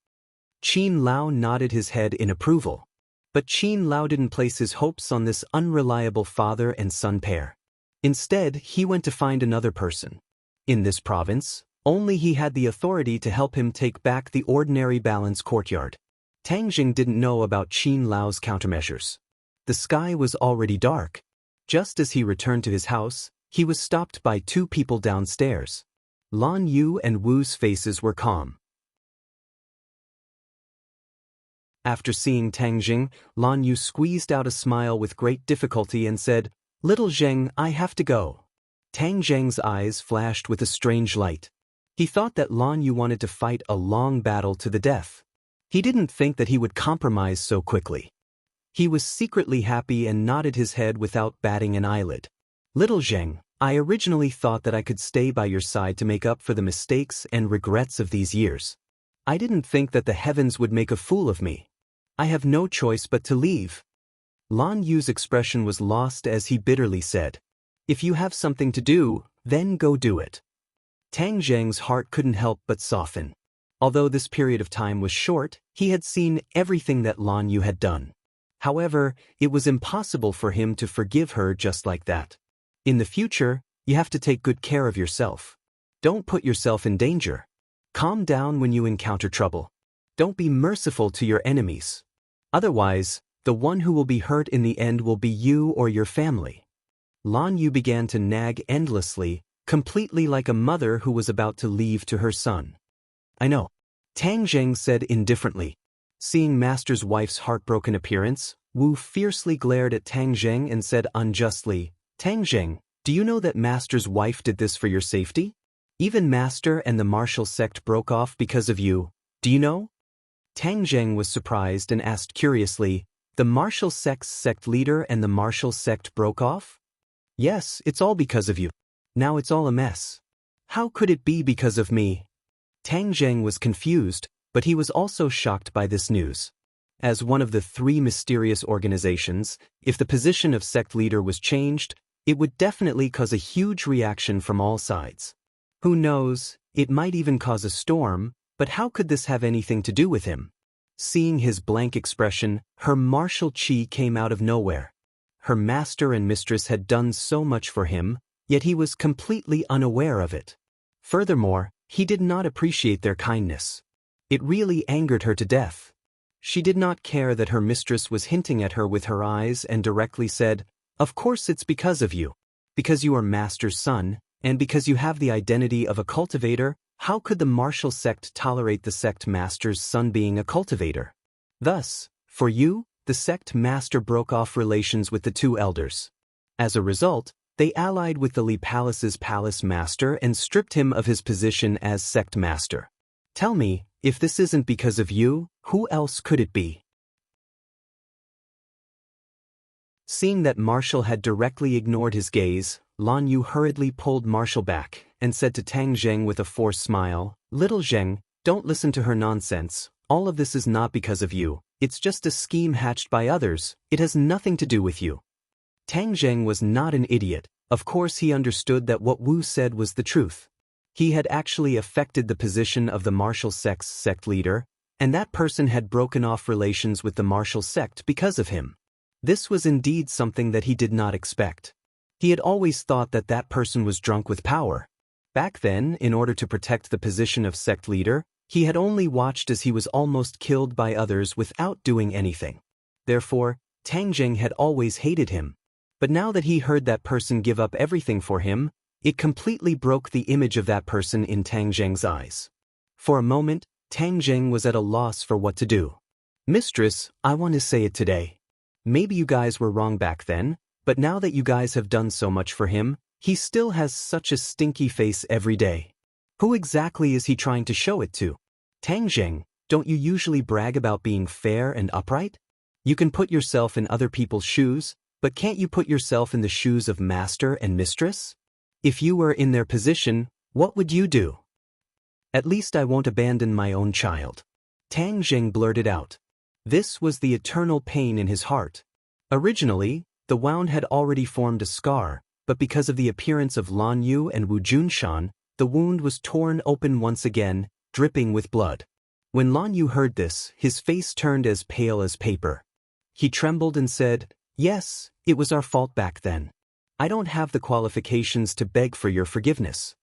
Qin Lao nodded his head in approval. But Qin Lao didn't place his hopes on this unreliable father and son pair. Instead, he went to find another person. In this province, only he had the authority to help him take back the ordinary balance courtyard. Tang Jing didn't know about Qin Lao's countermeasures. The sky was already dark. Just as he returned to his house, he was stopped by two people downstairs. Lan Yu and Wu's faces were calm. After seeing Tang Jing, Lan Yu squeezed out a smile with great difficulty and said, "Little Zheng, I have to go." Tang Zheng's eyes flashed with a strange light. He thought that Lan Yu wanted to fight a long battle to the death. He didn't think that he would compromise so quickly. He was secretly happy and nodded his head without batting an eyelid. "Little Zheng, I originally thought that I could stay by your side to make up for the mistakes and regrets of these years. I didn't think that the heavens would make a fool of me. I have no choice but to leave." Lan Yu's expression was lost as he bitterly said, "If you have something to do, then go do it." Tang Zheng's heart couldn't help but soften. Although this period of time was short, he had seen everything that Lan Yu had done. However, it was impossible for him to forgive her just like that. In the future, you have to take good care of yourself. Don't put yourself in danger. Calm down when you encounter trouble. Don't be merciful to your enemies. Otherwise, the one who will be hurt in the end will be you or your family. Lan Yu began to nag endlessly, completely like a mother who was about to leave to her son. "I know," Tang Zheng said indifferently. Seeing Master's wife's heartbroken appearance, Wu fiercely glared at Tang Zheng and said unjustly, "Tang Zheng, do you know that Master's wife did this for your safety? Even Master and the martial sect broke off because of you. Do you know?" Tang Zheng was surprised and asked curiously, "The martial sect's sect leader and the martial sect broke off?" "Yes, it's all because of you. Now it's all a mess." "How could it be because of me?" Tang Zheng was confused, but he was also shocked by this news. As one of the three mysterious organizations, if the position of sect leader was changed, it would definitely cause a huge reaction from all sides. Who knows, it might even cause a storm, but how could this have anything to do with him? Seeing his blank expression, her martial qi came out of nowhere. Her master and mistress had done so much for him, yet he was completely unaware of it. Furthermore, he did not appreciate their kindness. It really angered her to death. She did not care that her mistress was hinting at her with her eyes and directly said, "Of course it's because of you. Because you are Master's son, and because you have the identity of a cultivator, how could the martial sect tolerate the sect Master's son being a cultivator? Thus, for you, the sect Master broke off relations with the two elders. As a result, they allied with the Li Palace's palace master and stripped him of his position as sect master. Tell me, if this isn't because of you, who else could it be?" Seeing that Marshall had directly ignored his gaze, Lan Yu hurriedly pulled Marshall back and said to Tang Zheng with a forced smile, "Little Zheng, don't listen to her nonsense. All of this is not because of you. It's just a scheme hatched by others. It has nothing to do with you." Tang Zheng was not an idiot. Of course he understood that what Wu said was the truth. He had actually affected the position of the martial sect's sect leader, and that person had broken off relations with the martial sect because of him. This was indeed something that he did not expect. He had always thought that that person was drunk with power. Back then, in order to protect the position of sect leader, he had only watched as he was almost killed by others without doing anything. Therefore, Tang Zheng had always hated him. But now that he heard that person give up everything for him, it completely broke the image of that person in Tang Zheng's eyes. For a moment, Tang Zheng was at a loss for what to do. "Mistress, I want to say it today. Maybe you guys were wrong back then, but now that you guys have done so much for him, he still has such a stinky face every day. Who exactly is he trying to show it to? Tang Zheng, don't you usually brag about being fair and upright? You can put yourself in other people's shoes, but can't you put yourself in the shoes of master and mistress? If you were in their position, what would you do?" "At least I won't abandon my own child," Tang Zheng blurted out. This was the eternal pain in his heart. Originally, the wound had already formed a scar, but because of the appearance of Lan Yu and Wu Junshan, the wound was torn open once again, dripping with blood. When Lan Yu heard this, his face turned as pale as paper. He trembled and said, "Yes, it was our fault back then. I don't have the qualifications to beg for your forgiveness."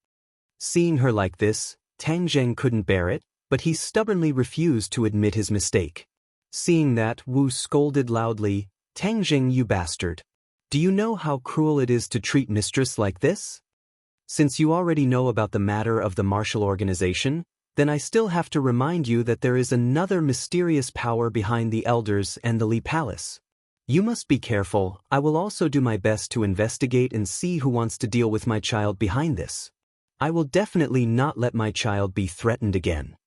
Seeing her like this, Tang Zheng couldn't bear it, but he stubbornly refused to admit his mistake. Seeing that, Wu scolded loudly, "Tang Zheng, you bastard! Do you know how cruel it is to treat mistress like this? Since you already know about the matter of the martial organization, then I still have to remind you that there is another mysterious power behind the elders and the Li Palace. You must be careful. I will also do my best to investigate and see who wants to deal with my child behind this. I will definitely not let my child be threatened again."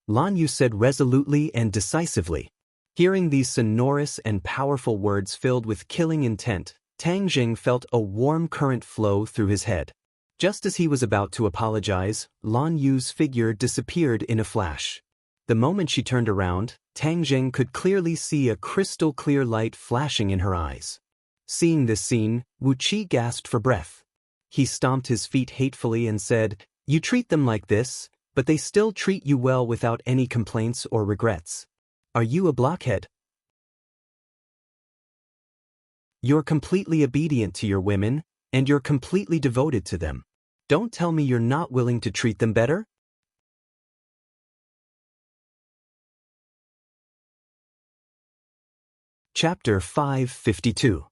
Lan Yu said resolutely and decisively. Hearing these sonorous and powerful words filled with killing intent, Tang Jing felt a warm current flow through his head. Just as he was about to apologize, Lan Yu's figure disappeared in a flash. The moment she turned around, Tang Jing could clearly see a crystal-clear light flashing in her eyes. Seeing this scene, Wu Qi gasped for breath. He stomped his feet hatefully and said, "You treat them like this, but they still treat you well without any complaints or regrets. Are you a blockhead? You're completely obedient to your women, and you're completely devoted to them. Don't tell me you're not willing to treat them better?" Chapter 552.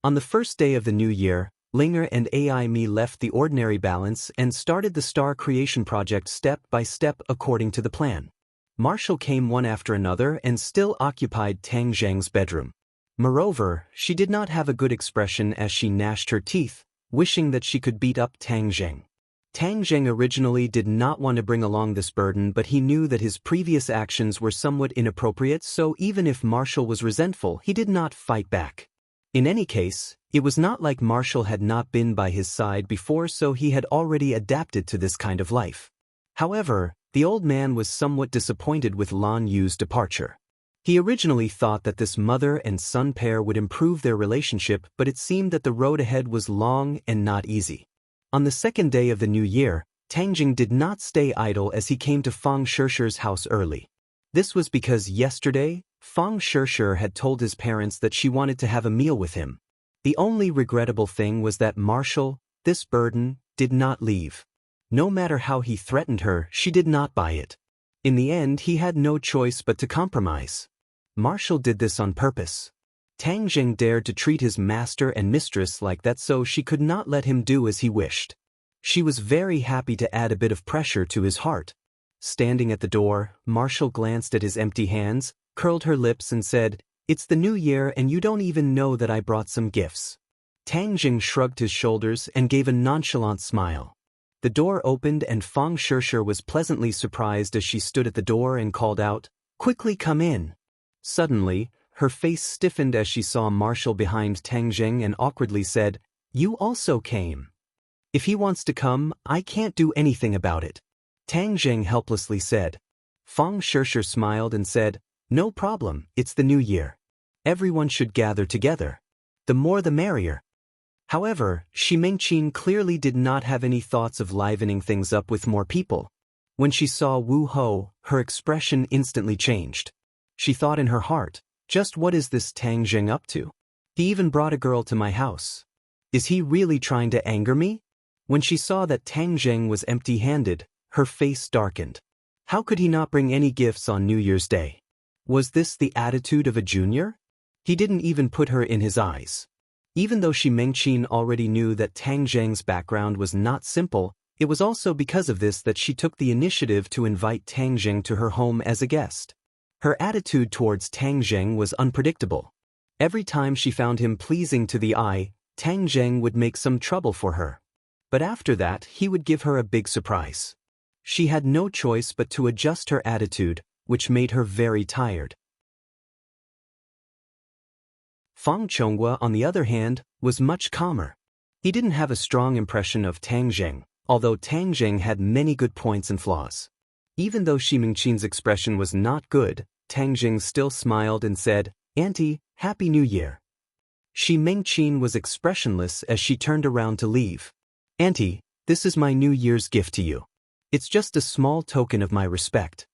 On the first day of the new year, Linger and AI Me left the ordinary balance and started the star creation project step by step according to the plan. Marshall came one after another and still occupied Tang Zheng's bedroom. Moreover, she did not have a good expression as she gnashed her teeth, wishing that she could beat up Tang Zheng. Tang Zheng originally did not want to bring along this burden, but he knew that his previous actions were somewhat inappropriate, so even if Marshall was resentful, he did not fight back. In any case, it was not like Marshall had not been by his side before, so he had already adapted to this kind of life. However, the old man was somewhat disappointed with Lan Yu's departure. He originally thought that this mother and son pair would improve their relationship, but it seemed that the road ahead was long and not easy. On the second day of the new year, Tang Jing did not stay idle as he came to Fang Shishir's house early. This was because yesterday, Fang Shishir had told his parents that she wanted to have a meal with him. The only regrettable thing was that Marshall, this burden, did not leave. No matter how he threatened her, she did not buy it. In the end, he had no choice but to compromise. Marshall did this on purpose. Tang Jing dared to treat his master and mistress like that, so she could not let him do as he wished. She was very happy to add a bit of pressure to his heart. Standing at the door, Marshall glanced at his empty hands, curled her lips and said, "It's the new year and you don't even know that I brought some gifts." Tang Jing shrugged his shoulders and gave a nonchalant smile. The door opened and Fang Shishir was pleasantly surprised as she stood at the door and called out, "Quickly come in." Suddenly, her face stiffened as she saw Marshall behind Tang Jing and awkwardly said, "You also came." "If he wants to come, I can't do anything about it," Tang Jing helplessly said. Fang Shishir smiled and said, "No problem, it's the new year. Everyone should gather together. The more the merrier." However, Shi Mengqin clearly did not have any thoughts of livening things up with more people. When she saw Wu Ho, her expression instantly changed. She thought in her heart, just what is this Tang Jing up to? He even brought a girl to my house. Is he really trying to anger me? When she saw that Tang Jing was empty-handed, her face darkened. How could he not bring any gifts on New Year's Day? Was this the attitude of a junior? He didn't even put her in his eyes. Even though Shi Mengqin already knew that Tang Zheng's background was not simple, it was also because of this that she took the initiative to invite Tang Jing to her home as a guest. Her attitude towards Tang Jing was unpredictable. Every time she found him pleasing to the eye, Tang Jing would make some trouble for her. But after that, he would give her a big surprise. She had no choice but to adjust her attitude, which made her very tired. Fang Chonghua, on the other hand, was much calmer. He didn't have a strong impression of Tang Jing, although Tang Jing had many good points and flaws. Even though Shi Mengqin's expression was not good, Tang Jing still smiled and said, "Auntie, Happy New Year." Shi Mengqin was expressionless as she turned around to leave. "Auntie, this is my New Year's gift to you. It's just a small token of my respect."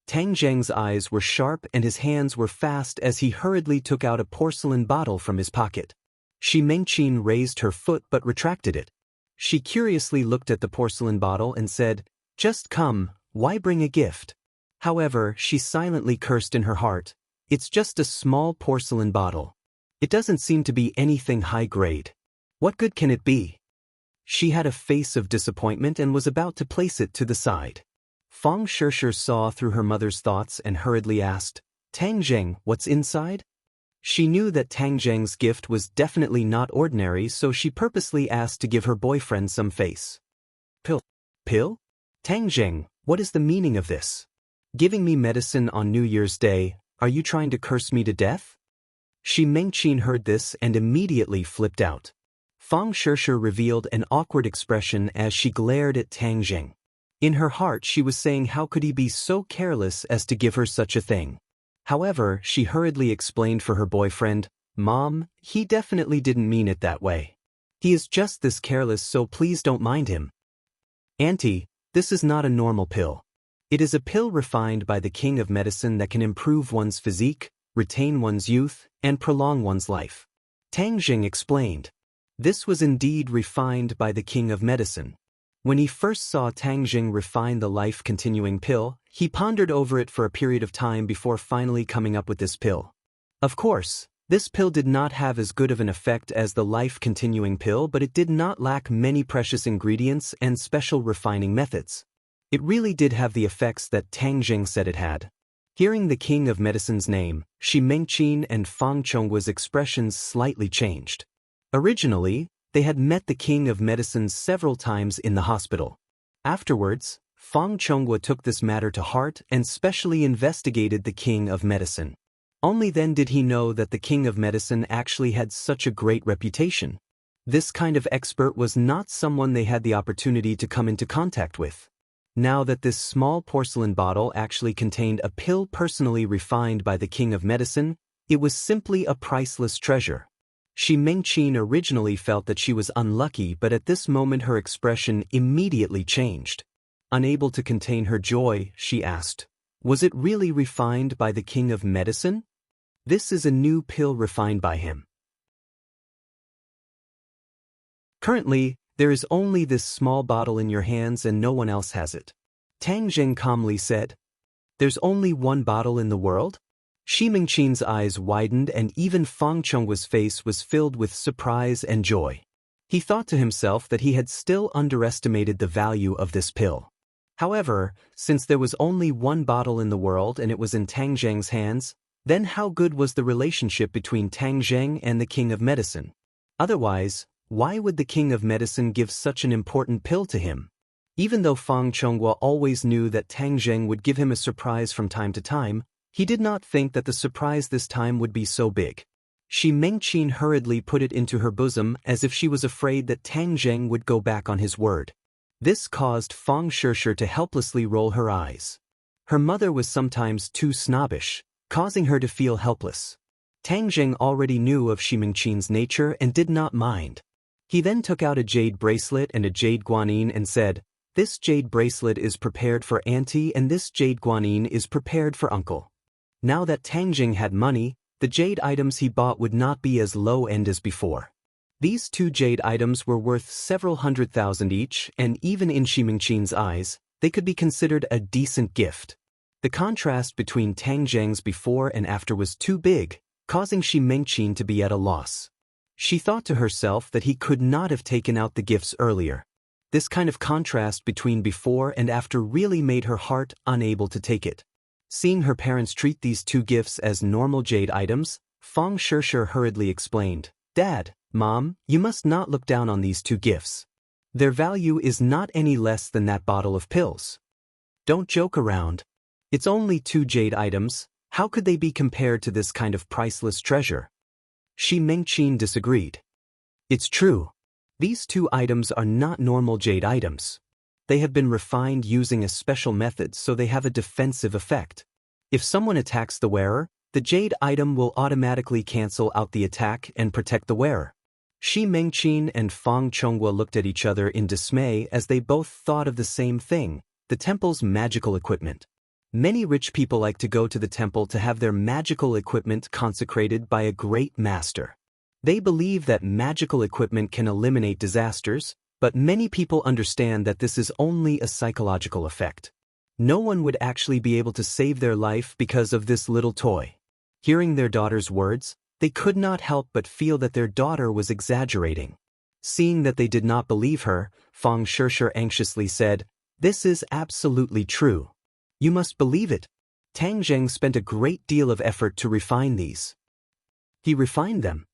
Tang Zheng's eyes were sharp and his hands were fast as he hurriedly took out a porcelain bottle from his pocket. Shi Mengqin raised her foot but retracted it. She curiously looked at the porcelain bottle and said, "Just come, why bring a gift?" However, she silently cursed in her heart, "It's just a small porcelain bottle. It doesn't seem to be anything high grade. What good can it be?" She had a face of disappointment and was about to place it to the side. Fang Shishir saw through her mother's thoughts and hurriedly asked, "Tang Zheng, what's inside?" She knew that Tang Zheng's gift was definitely not ordinary, so she purposely asked to give her boyfriend some face. "Pill? Pill? Tang Zheng, what is the meaning of this? Giving me medicine on New Year's Day, are you trying to curse me to death?" Shi Mengqin heard this and immediately flipped out. Fang Shishir revealed an awkward expression as she glared at Tang Zheng. In her heart she was saying how could he be so careless as to give her such a thing. However, she hurriedly explained for her boyfriend, "Mom, he definitely didn't mean it that way. He is just this careless, so please don't mind him." "Auntie, this is not a normal pill. It is a pill refined by the king of medicine that can improve one's physique, retain one's youth, and prolong one's life," Tang Zheng explained. This was indeed refined by the king of medicine. When he first saw Tang Zheng refine the life-continuing pill, he pondered over it for a period of time before finally coming up with this pill. Of course, this pill did not have as good of an effect as the life-continuing pill, but it did not lack many precious ingredients and special refining methods. It really did have the effects that Tang Zheng said it had. Hearing the king of medicine's name, Shi Mengqin and Fang Chonghua's expressions slightly changed. Originally, they had met the king of medicine several times in the hospital. Afterwards, Fang Chonghua took this matter to heart and specially investigated the king of medicine. Only then did he know that the king of medicine actually had such a great reputation. This kind of expert was not someone they had the opportunity to come into contact with. Now that this small porcelain bottle actually contained a pill personally refined by the king of medicine, it was simply a priceless treasure. Shi Mengqin originally felt that she was unlucky, but at this moment her expression immediately changed. Unable to contain her joy, she asked, "Was it really refined by the king of medicine?" "This is a new pill refined by him. Currently, there is only this small bottle in your hands and no one else has it," Tang Zheng calmly said. "There's only one bottle in the world?" Shi Mengqin's eyes widened and even Fang Chonghua's face was filled with surprise and joy. He thought to himself that he had still underestimated the value of this pill. However, since there was only one bottle in the world and it was in Tang Zheng's hands, then how good was the relationship between Tang Zheng and the king of medicine? Otherwise, why would the king of medicine give such an important pill to him? Even though Fang Chonghua always knew that Tang Zheng would give him a surprise from time to time, he did not think that the surprise this time would be so big. Shi Mengqin hurriedly put it into her bosom as if she was afraid that Tang Zheng would go back on his word. This caused Fang Shishir to helplessly roll her eyes. Her mother was sometimes too snobbish, causing her to feel helpless. Tang Zheng already knew of Shi Mengqin's nature and did not mind. He then took out a jade bracelet and a jade guanyin and said, "This jade bracelet is prepared for auntie and this jade guanyin is prepared for uncle." Now that Tang Zheng had money, the jade items he bought would not be as low-end as before. These two jade items were worth several 100,000 each, and even in Shi Mengqin's eyes, they could be considered a decent gift. The contrast between Tang Zheng's before and after was too big, causing Shi Mengqin to be at a loss. She thought to herself that he could not have taken out the gifts earlier. This kind of contrast between before and after really made her heart unable to take it. Seeing her parents treat these two gifts as normal jade items, Fang Shishir hurriedly explained, "Dad, Mom, you must not look down on these two gifts. Their value is not any less than that bottle of pills. Don't joke around. It's only two jade items, how could they be compared to this kind of priceless treasure?" Shi Mengqin disagreed. "It's true. These two items are not normal jade items. They have been refined using a special method so they have a defensive effect. If someone attacks the wearer, the jade item will automatically cancel out the attack and protect the wearer." Shi Mengqin and Fang Chonghua looked at each other in dismay as they both thought of the same thing, the temple's magical equipment. Many rich people like to go to the temple to have their magical equipment consecrated by a great master. They believe that magical equipment can eliminate disasters, but many people understand that this is only a psychological effect. No one would actually be able to save their life because of this little toy. Hearing their daughter's words, they could not help but feel that their daughter was exaggerating. Seeing that they did not believe her, Fang Shishir anxiously said, "This is absolutely true. You must believe it." Tang Zheng spent a great deal of effort to refine these. He refined them.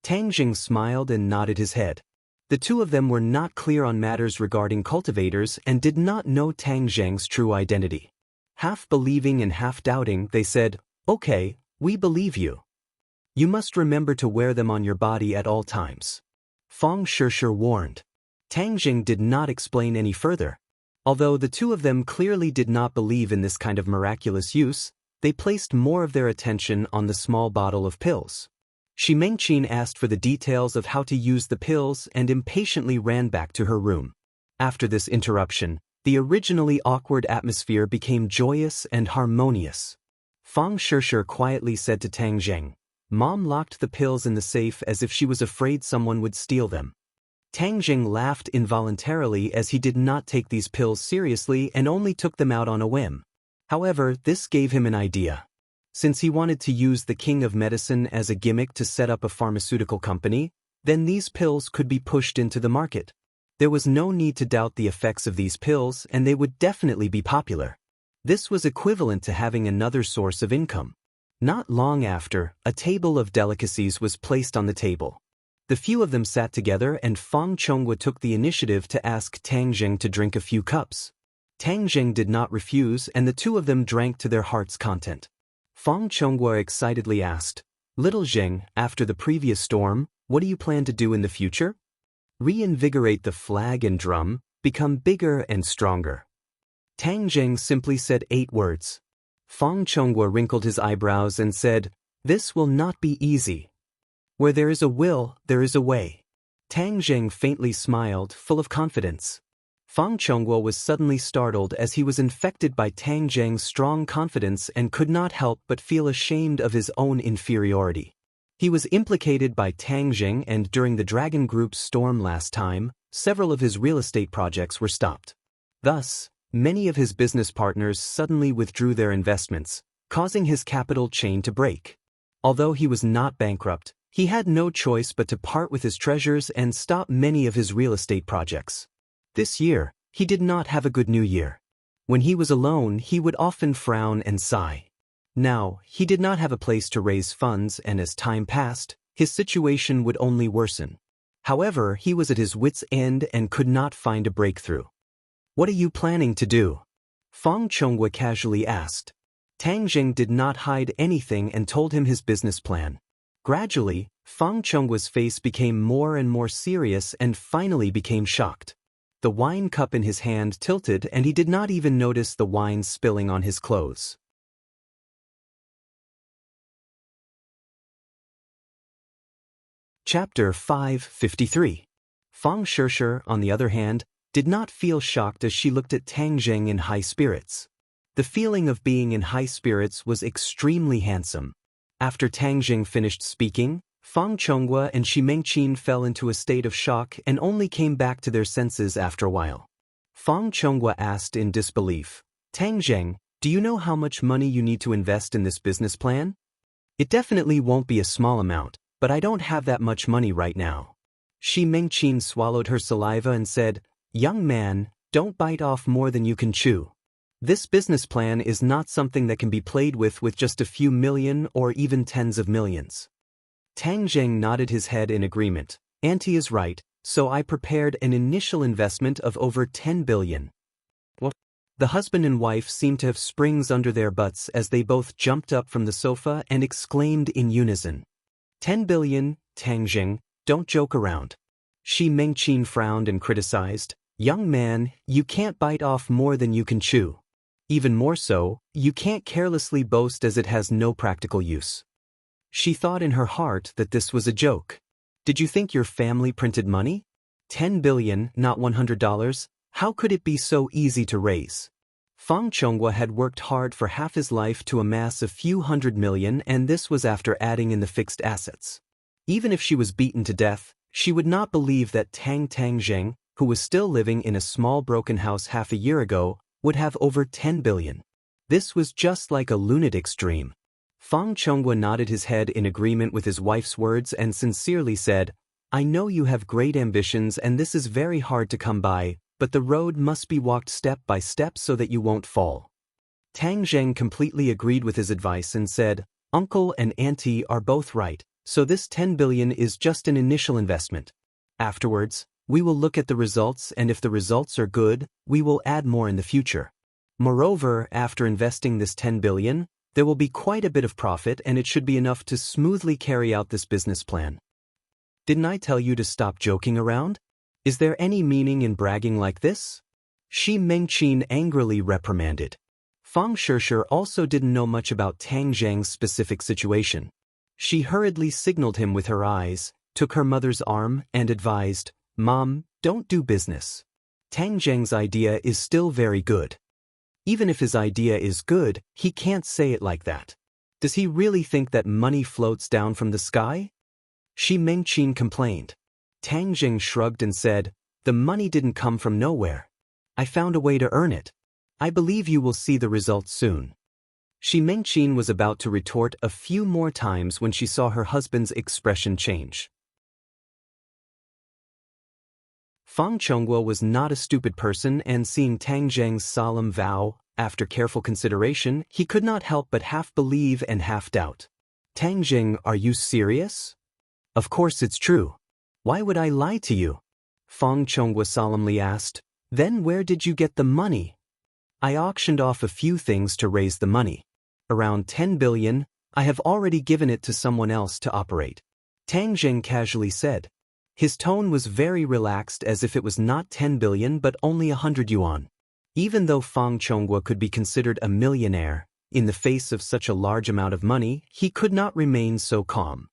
Tang Zheng smiled and nodded his head. The two of them were not clear on matters regarding cultivators and did not know Tang Zheng's true identity. Half believing and half doubting, they said, "Okay, we believe you. You must remember to wear them on your body at all times." Fang Shishir warned. Tang Zheng did not explain any further. Although the two of them clearly did not believe in this kind of miraculous use, they placed more of their attention on the small bottle of pills. Shi Mengqin asked for the details of how to use the pills and impatiently ran back to her room. After this interruption, the originally awkward atmosphere became joyous and harmonious. Fang Shishir quietly said to Tang Zheng, "Mom locked the pills in the safe as if she was afraid someone would steal them." Tang Zheng laughed involuntarily as he did not take these pills seriously and only took them out on a whim. However, this gave him an idea. Since he wanted to use the king of medicine as a gimmick to set up a pharmaceutical company, then these pills could be pushed into the market. There was no need to doubt the effects of these pills, and they would definitely be popular. This was equivalent to having another source of income. Not long after, a table of delicacies was placed on the table. The few of them sat together and Fang Chonghua took the initiative to ask Tang Zheng to drink a few cups. Tang Zheng did not refuse and the two of them drank to their heart's content. Fang Chonghua excitedly asked, "Little Zheng, after the previous storm, what do you plan to do in the future?" "Reinvigorate the flag and drum, become bigger and stronger." Tang Zheng simply said 8 words. Fang Chonghua wrinkled his eyebrows and said, "This will not be easy. Where there is a will, there is a way." Tang Zheng faintly smiled, full of confidence. Fang Chonghua was suddenly startled as he was infected by Tang Zheng's strong confidence and could not help but feel ashamed of his own inferiority. He was implicated by Tang Zheng and during the Dragon Group's storm last time, several of his real estate projects were stopped. Thus, many of his business partners suddenly withdrew their investments, causing his capital chain to break. Although he was not bankrupt, he had no choice but to part with his treasures and stop many of his real estate projects. This year, he did not have a good new year. When he was alone, he would often frown and sigh. Now, he did not have a place to raise funds and as time passed, his situation would only worsen. However, he was at his wit's end and could not find a breakthrough. "What are you planning to do?" Fang Chonghua casually asked. Tang Zheng did not hide anything and told him his business plan. Gradually, Fang Chonghua's face became more and more serious and finally became shocked. The wine cup in his hand tilted and he did not even notice the wine spilling on his clothes. Chapter 553. Fang Shishir, on the other hand, did not feel shocked as she looked at Tang Zheng in high spirits. The feeling of being in high spirits was extremely handsome. After Tang Zheng finished speaking, Fang Chonghua and Shi Mengqin fell into a state of shock and only came back to their senses after a while. Fang Chonghua asked in disbelief, "Tang Zheng, do you know how much money you need to invest in this business plan?" "It definitely won't be a small amount, but I don't have that much money right now." Shi Mengqin swallowed her saliva and said, "Young man, don't bite off more than you can chew. This business plan is not something that can be played with just a few million or even tens of millions." Tang Zheng nodded his head in agreement. "Auntie is right, so I prepared an initial investment of over 10 billion. What? The husband and wife seemed to have springs under their butts as they both jumped up from the sofa and exclaimed in unison. 10 billion, Tang Zheng, don't joke around." Shi Mengqin frowned and criticized, "Young man, you can't bite off more than you can chew. Even more so, you can't carelessly boast as it has no practical use." She thought in her heart that this was a joke. "Did you think your family printed money? 10 billion, not $100? How could it be so easy to raise? Fang Chonghua had worked hard for half his life to amass a few hundred million, and this was after adding in the fixed assets. Even if she was beaten to death, she would not believe that Tang Zheng, who was still living in a small broken house half a year ago, would have over 10 billion. This was just like a lunatic's dream. Fang Chonghua nodded his head in agreement with his wife's words and sincerely said, "I know you have great ambitions and this is very hard to come by, but the road must be walked step by step so that you won't fall." Tang Zheng completely agreed with his advice and said, "Uncle and Auntie are both right, so this 10 billion is just an initial investment. Afterwards, we will look at the results, and if the results are good, we will add more in the future. Moreover, after investing this 10 billion, there will be quite a bit of profit and it should be enough to smoothly carry out this business plan." "Didn't I tell you to stop joking around? Is there any meaning in bragging like this?" Shi Mengqin angrily reprimanded. Fang Shishir also didn't know much about Tang Zheng's specific situation. She hurriedly signaled him with her eyes, took her mother's arm, and advised, "Mom, don't do business. Tang Zheng's idea is still very good." "Even if his idea is good, he can't say it like that. Does he really think that money floats down from the sky?" Shi Mengqin complained. Tang Zheng shrugged and said, "The money didn't come from nowhere. I found a way to earn it. I believe you will see the results soon." Shi Mengqin was about to retort a few more times when she saw her husband's expression change. Fang Chonghua was not a stupid person, and seeing Tang Zheng's solemn vow, after careful consideration, he could not help but half believe and half doubt. "Tang Zheng, are you serious?" "Of course it's true. Why would I lie to you?" Fang Chonghua solemnly asked. "Then where did you get the money?" "I auctioned off a few things to raise the money. Around 10 billion, I have already given it to someone else to operate," Tang Zheng casually said. His tone was very relaxed, as if it was not 10 billion but only 100 yuan. Even though Fang Chonghua could be considered a millionaire, in the face of such a large amount of money, he could not remain so calm.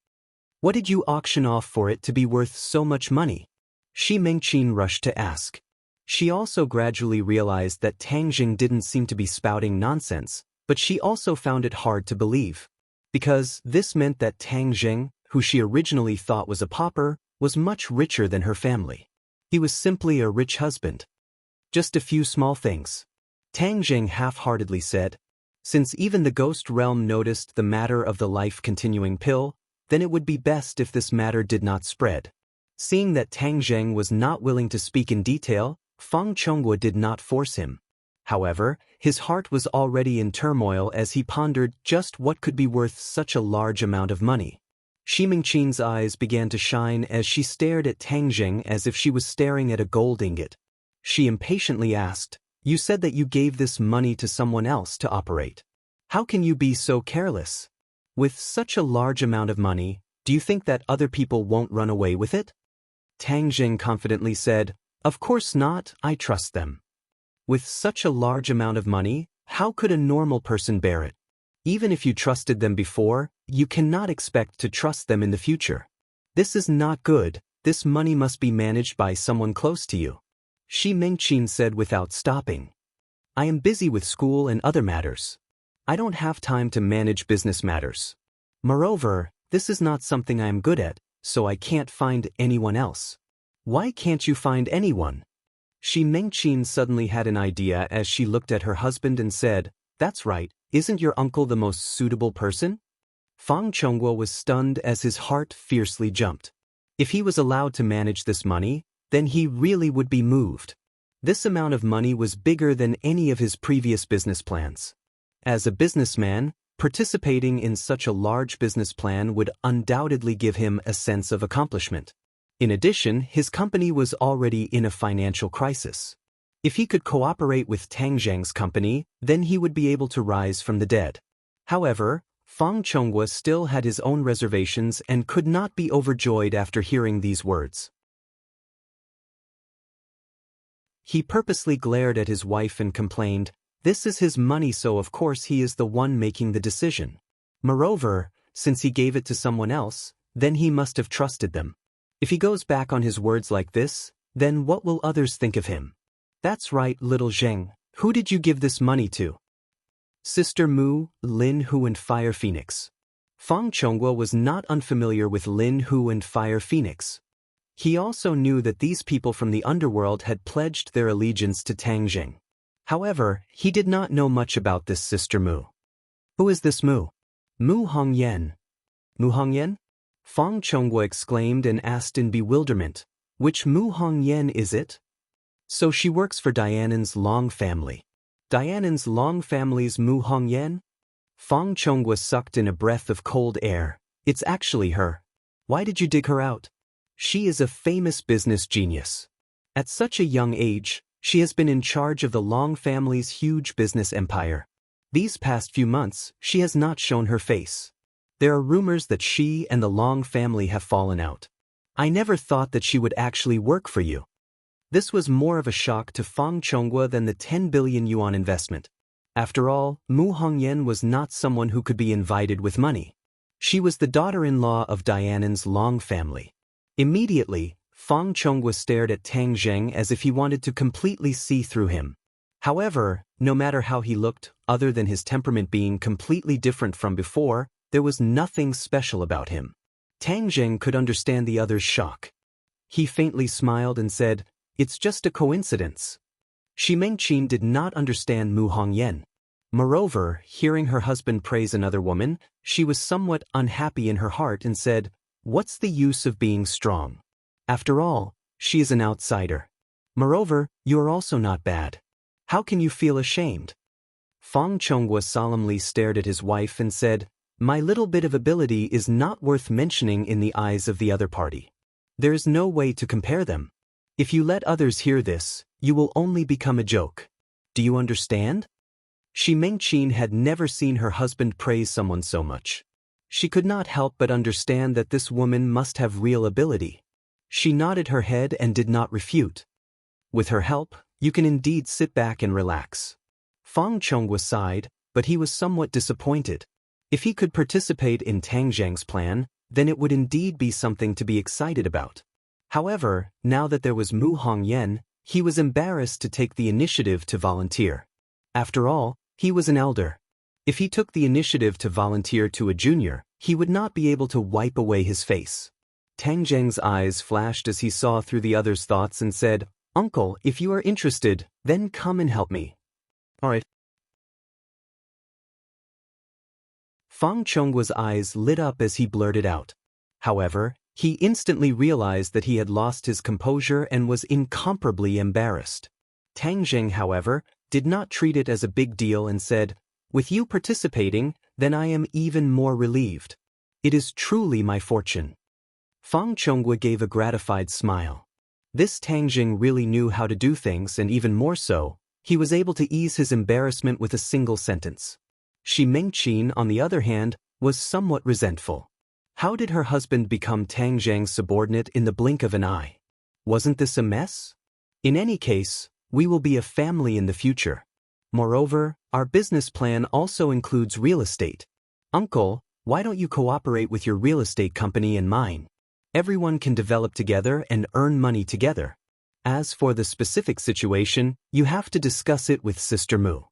"What did you auction off for it to be worth so much money?" Shi Mengqin rushed to ask. She also gradually realized that Tang Zheng didn't seem to be spouting nonsense, but she also found it hard to believe. Because this meant that Tang Zheng, who she originally thought was a pauper, was much richer than her family. He was simply a rich husband. "Just a few small things," Tang Zheng half-heartedly said. Since even the ghost realm noticed the matter of the life-continuing pill, then it would be best if this matter did not spread. Seeing that Tang Zheng was not willing to speak in detail, Fang Chonghua did not force him. However, his heart was already in turmoil as he pondered just what could be worth such a large amount of money. Shi Mengqin's eyes began to shine as she stared at Tang Zheng as if she was staring at a gold ingot. She impatiently asked, "You said that you gave this money to someone else to operate. How can you be so careless? With such a large amount of money, do you think that other people won't run away with it?" Tang Zheng confidently said, "Of course not, I trust them." With such a large amount of money, how could a normal person bear it? Even if you trusted them before, you cannot expect to trust them in the future. This is not good. This money must be managed by someone close to you," Shi Mengqin said without stopping. "I am busy with school and other matters. I don't have time to manage business matters. Moreover, this is not something I am good at, so I can't find anyone else." "Why can't you find anyone?" Shi Mengqin suddenly had an idea as she looked at her husband and said, "That's right, isn't your uncle the most suitable person?" Fang Chonghua was stunned as his heart fiercely jumped. If he was allowed to manage this money, then he really would be moved. This amount of money was bigger than any of his previous business plans. As a businessman, participating in such a large business plan would undoubtedly give him a sense of accomplishment. In addition, his company was already in a financial crisis. If he could cooperate with Tang Zheng's company, then he would be able to rise from the dead. However, Fang Chonghua still had his own reservations and could not be overjoyed after hearing these words. He purposely glared at his wife and complained, "This is his money, so of course he is the one making the decision. Moreover, since he gave it to someone else, then he must have trusted them. If he goes back on his words like this, then what will others think of him?" That's right, little Zheng. Who did you give this money to? Sister Mu, Lin Hu and Fire Phoenix. Fang Chonghua was not unfamiliar with Lin Hu and Fire Phoenix. He also knew that these people from the underworld had pledged their allegiance to Tang Jing. However, he did not know much about this Sister Mu. Who is this Mu? Mu Hongyan. Mu Hongyan? Fang Chonghua exclaimed and asked in bewilderment, which Mu Hongyan is it? So she works for Dianan's Long family. Dianan's Long family's Mu Hongyan? Fang Chonghua sucked in a breath of cold air. It's actually her. Why did you dig her out? She is a famous business genius. At such a young age, she has been in charge of the Long family's huge business empire. These past few months, she has not shown her face. There are rumors that she and the Long family have fallen out. I never thought that she would actually work for you. This was more of a shock to Fang Chonghua than the 10 billion yuan investment. After all, Mu Hongyan was not someone who could be invited with money. She was the daughter-in-law of Dianan's Long family. Immediately, Fang Chonghua stared at Tang Zheng as if he wanted to completely see through him. However, no matter how he looked, other than his temperament being completely different from before, there was nothing special about him. Tang Zheng could understand the other's shock. He faintly smiled and said, "It's just a coincidence." Shi Mengqin did not understand Mu Hongyan. Moreover, hearing her husband praise another woman, she was somewhat unhappy in her heart and said, "What's the use of being strong? After all, she is an outsider. Moreover, you are also not bad. How can you feel ashamed?" Fang Chonghua solemnly stared at his wife and said, "My little bit of ability is not worth mentioning in the eyes of the other party. There is no way to compare them. If you let others hear this, you will only become a joke. Do you understand?" Shi Mengqin had never seen her husband praise someone so much. She could not help but understand that this woman must have real ability. She nodded her head and did not refute. "With her help, you can indeed sit back and relax." Fang Chonghua sighed, but he was somewhat disappointed. If he could participate in Tang Zheng's plan, then it would indeed be something to be excited about. However, now that there was Mu Hongyan, he was embarrassed to take the initiative to volunteer. After all, he was an elder. If he took the initiative to volunteer to a junior, he would not be able to wipe away his face. Tang Zheng's eyes flashed as he saw through the other's thoughts and said, "Uncle, if you are interested, then come and help me." "All right." Fang Chonghua's eyes lit up as he blurted out. However, he instantly realized that he had lost his composure and was incomparably embarrassed. Tang Zheng, however, did not treat it as a big deal and said, "With you participating, then I am even more relieved. It is truly my fortune." Fang Chonghua gave a gratified smile. This Tang Zheng really knew how to do things, and even more so, he was able to ease his embarrassment with a single sentence. Shi Mengqin, on the other hand, was somewhat resentful. How did her husband become Tang Zheng's subordinate in the blink of an eye? Wasn't this a mess? In any case, we will be a family in the future. Moreover, our business plan also includes real estate. Uncle, why don't you cooperate with your real estate company and mine? Everyone can develop together and earn money together. As for the specific situation, you have to discuss it with Sister Mu.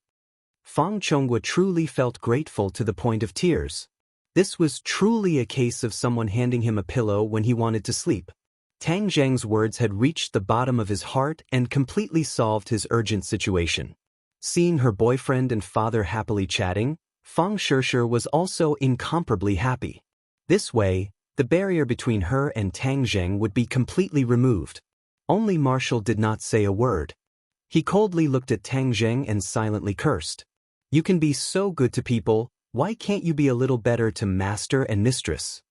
Fang Chonghua truly felt grateful to the point of tears. This was truly a case of someone handing him a pillow when he wanted to sleep. Tang Zheng's words had reached the bottom of his heart and completely solved his urgent situation. Seeing her boyfriend and father happily chatting, Fang Shishir was also incomparably happy. This way, the barrier between her and Tang Zheng would be completely removed. Only Marshall did not say a word. He coldly looked at Tang Zheng and silently cursed. "You can be so good to people, why can't you be a little better to master and mistress?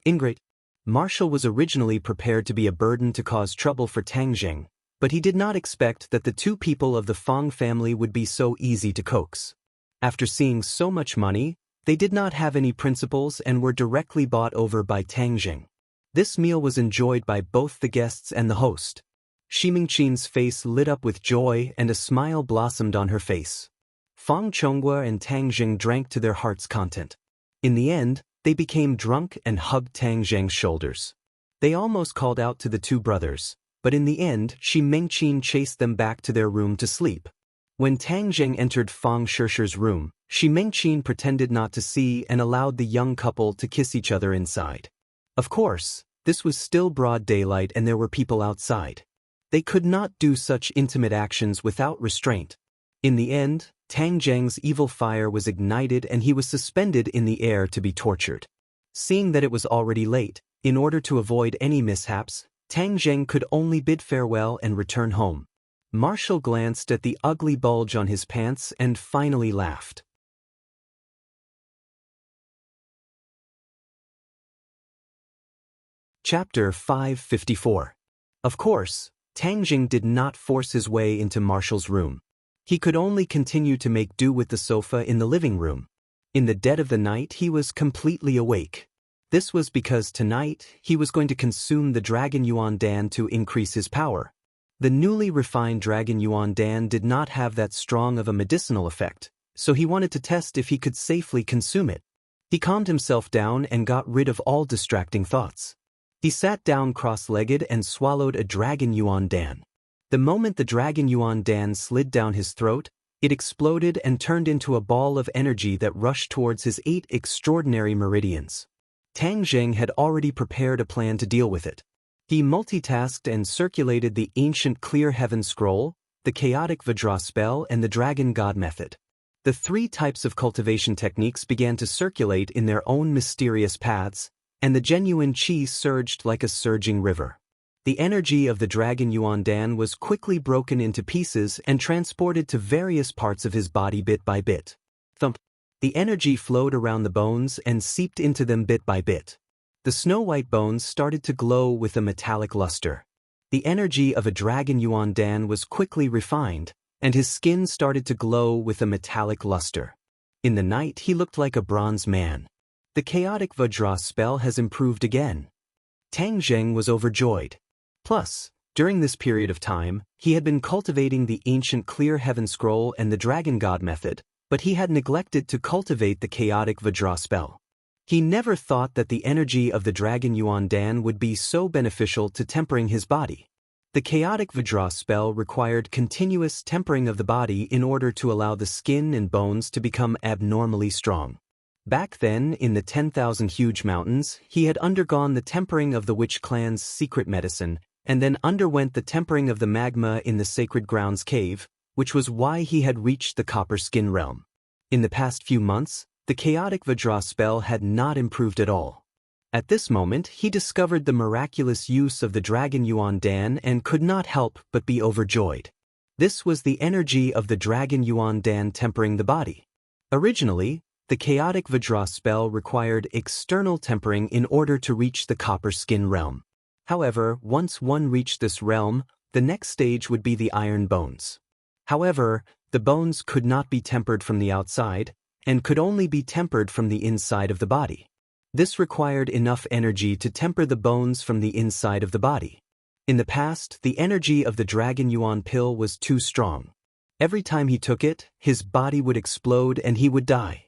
Ingrate." Marshall was originally prepared to be a burden to cause trouble for Tang Zheng, but he did not expect that the two people of the Fang family would be so easy to coax. After seeing so much money, they did not have any principles and were directly bought over by Tang Zheng. This meal was enjoyed by both the guests and the host. Shi Mengqin's face lit up with joy and a smile blossomed on her face. Fang Chonghua and Tang Zheng drank to their heart's content. In the end, they became drunk and hugged Tang Zheng's shoulders. They almost called out to the two brothers, but in the end Shi Mengqin chased them back to their room to sleep. When Tang Zheng entered Fang Shishi's room, Shi Mengqin pretended not to see and allowed the young couple to kiss each other inside. Of course, this was still broad daylight and there were people outside. They could not do such intimate actions without restraint. In the end, Tang Zheng's evil fire was ignited and he was suspended in the air to be tortured. Seeing that it was already late, in order to avoid any mishaps, Tang Zheng could only bid farewell and return home. Marshall glanced at the ugly bulge on his pants and finally laughed. Chapter 554. Of course, Tang Zheng did not force his way into Marshall's room. He could only continue to make do with the sofa in the living room. In the dead of the night he was completely awake. This was because tonight he was going to consume the Dragon Yuan Dan to increase his power. The newly refined Dragon Yuan Dan did not have that strong of a medicinal effect, so he wanted to test if he could safely consume it. He calmed himself down and got rid of all distracting thoughts. He sat down cross-legged and swallowed a Dragon Yuan Dan. The moment the Dragon Yuan Dan slid down his throat, it exploded and turned into a ball of energy that rushed towards his 8 extraordinary meridians. Tang Zheng had already prepared a plan to deal with it. He multitasked and circulated the ancient Clear Heaven Scroll, the Chaotic Vajra spell and the Dragon God method. The 3 types of cultivation techniques began to circulate in their own mysterious paths, and the genuine qi surged like a surging river. The energy of the Dragon Yuan Dan was quickly broken into pieces and transported to various parts of his body bit by bit. Thump. The energy flowed around the bones and seeped into them bit by bit. The snow-white bones started to glow with a metallic luster. The energy of a Dragon Yuan Dan was quickly refined, and his skin started to glow with a metallic luster. In the night he looked like a bronze man. The Chaotic Vajra spell has improved again. Tang Zheng was overjoyed. Plus, during this period of time, he had been cultivating the ancient Clear Heaven Scroll and the Dragon God method, but he had neglected to cultivate the Chaotic Vajra spell. He never thought that the energy of the Dragon Yuan Dan would be so beneficial to tempering his body. The Chaotic Vajra spell required continuous tempering of the body in order to allow the skin and bones to become abnormally strong. Back then, in the 10,000 huge mountains, he had undergone the tempering of the witch clan's secret medicine, and then underwent the tempering of the magma in the Sacred Grounds cave, which was why he had reached the Copper Skin realm. In the past few months, the Chaotic Vajra spell had not improved at all. At this moment, he discovered the miraculous use of the Dragon Yuan Dan and could not help but be overjoyed. This was the energy of the Dragon Yuan Dan tempering the body. Originally, the Chaotic Vajra spell required external tempering in order to reach the Copper Skin realm. However, once one reached this realm, the next stage would be the Iron Bones. However, the bones could not be tempered from the outside, and could only be tempered from the inside of the body. This required enough energy to temper the bones from the inside of the body. In the past, the energy of the Dragon Yuan pill was too strong. Every time he took it, his body would explode and he would die.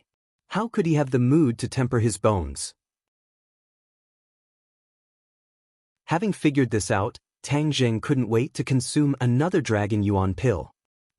How could he have the mood to temper his bones? Having figured this out, Tang Zheng couldn't wait to consume another Dragon Yuan pill.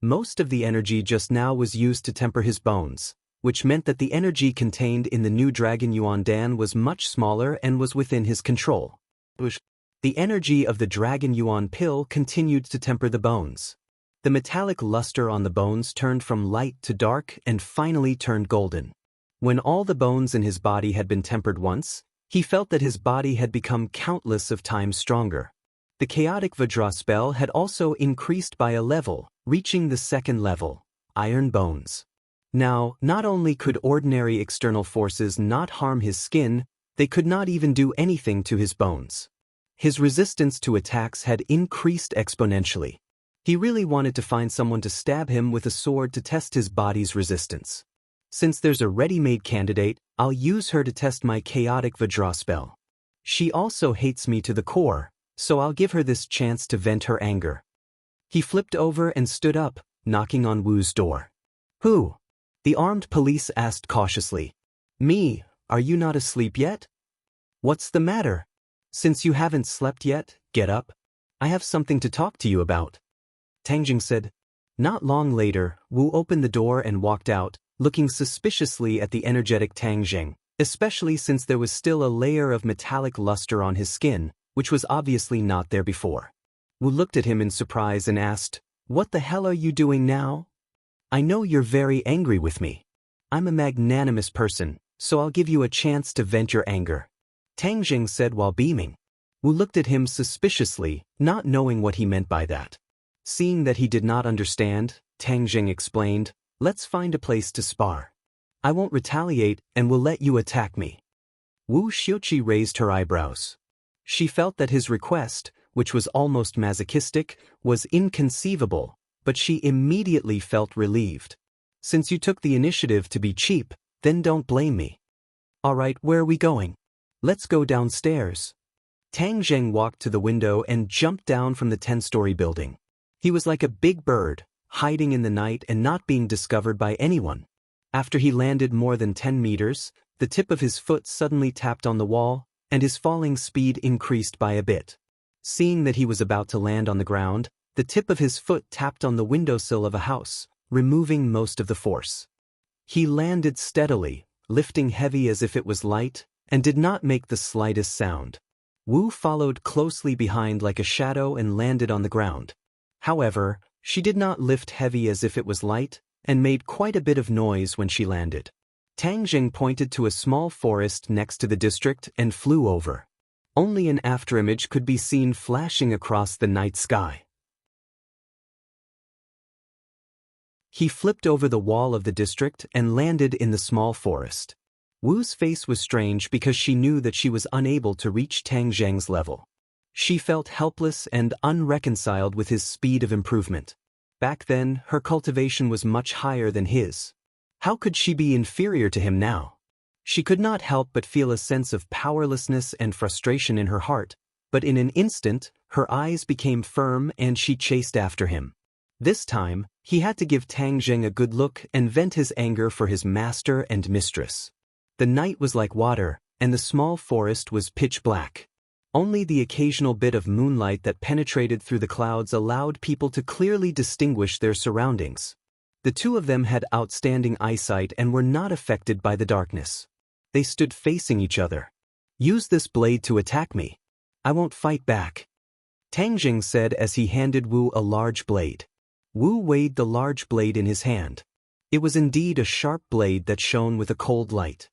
Most of the energy just now was used to temper his bones, which meant that the energy contained in the new Dragon Yuan Dan was much smaller and was within his control. The energy of the Dragon Yuan pill continued to temper the bones. The metallic luster on the bones turned from light to dark and finally turned golden. When all the bones in his body had been tempered once, he felt that his body had become countless of times stronger. The Chaotic Vajra spell had also increased by a level, reaching the 2nd level, Iron Bones. Now, not only could ordinary external forces not harm his skin, they could not even do anything to his bones. His resistance to attacks had increased exponentially. He really wanted to find someone to stab him with a sword to test his body's resistance. Since there's a ready-made candidate, I'll use her to test my Chaotic Vajra spell. She also hates me to the core, so I'll give her this chance to vent her anger. He flipped over and stood up, knocking on Wu's door. Who? The armed police asked cautiously. Me, are you not asleep yet? What's the matter? Since you haven't slept yet, get up. I have something to talk to you about, Tang Jing said. Not long later, Wu opened the door and walked out, looking suspiciously at the energetic Tang Jing, especially since there was still a layer of metallic luster on his skin, which was obviously not there before. Wu looked at him in surprise and asked, "What the hell are you doing now? I know you're very angry with me. I'm a magnanimous person, so I'll give you a chance to vent your anger," Tang Jing said while beaming. Wu looked at him suspiciously, not knowing what he meant by that. Seeing that he did not understand, Tang Jing explained, "Let's find a place to spar. I won't retaliate and will let you attack me." Wu Xiuqi raised her eyebrows. She felt that his request, which was almost masochistic, was inconceivable, but she immediately felt relieved. "Since you took the initiative to be cheap, then don't blame me." "All right, where are we going?" "Let's go downstairs." Tang Jing walked to the window and jumped down from the 10-story building. He was like a big bird, hiding in the night and not being discovered by anyone. After he landed more than 10 meters, the tip of his foot suddenly tapped on the wall, and his falling speed increased by a bit. Seeing that he was about to land on the ground, the tip of his foot tapped on the windowsill of a house, removing most of the force. He landed steadily, lifting heavy as if it was light, and did not make the slightest sound. Wu followed closely behind like a shadow and landed on the ground. However, she did not lift heavy as if it was light, and made quite a bit of noise when she landed. Tang Jing pointed to a small forest next to the district and flew over. Only an afterimage could be seen flashing across the night sky. He flipped over the wall of the district and landed in the small forest. Wu's face was strange because she knew that she was unable to reach Tang Jing's level. She felt helpless and unreconciled with his speed of improvement. Back then, her cultivation was much higher than his. How could she be inferior to him now? She could not help but feel a sense of powerlessness and frustration in her heart, but in an instant, her eyes became firm and she chased after him. This time, he had to give Tang Jing a good look and vent his anger for his master and mistress. The night was like water, and the small forest was pitch black. Only the occasional bit of moonlight that penetrated through the clouds allowed people to clearly distinguish their surroundings. The two of them had outstanding eyesight and were not affected by the darkness. They stood facing each other. "Use this blade to attack me. I won't fight back," Tang Jing said as he handed Wu a large blade. Wu weighed the large blade in his hand. It was indeed a sharp blade that shone with a cold light.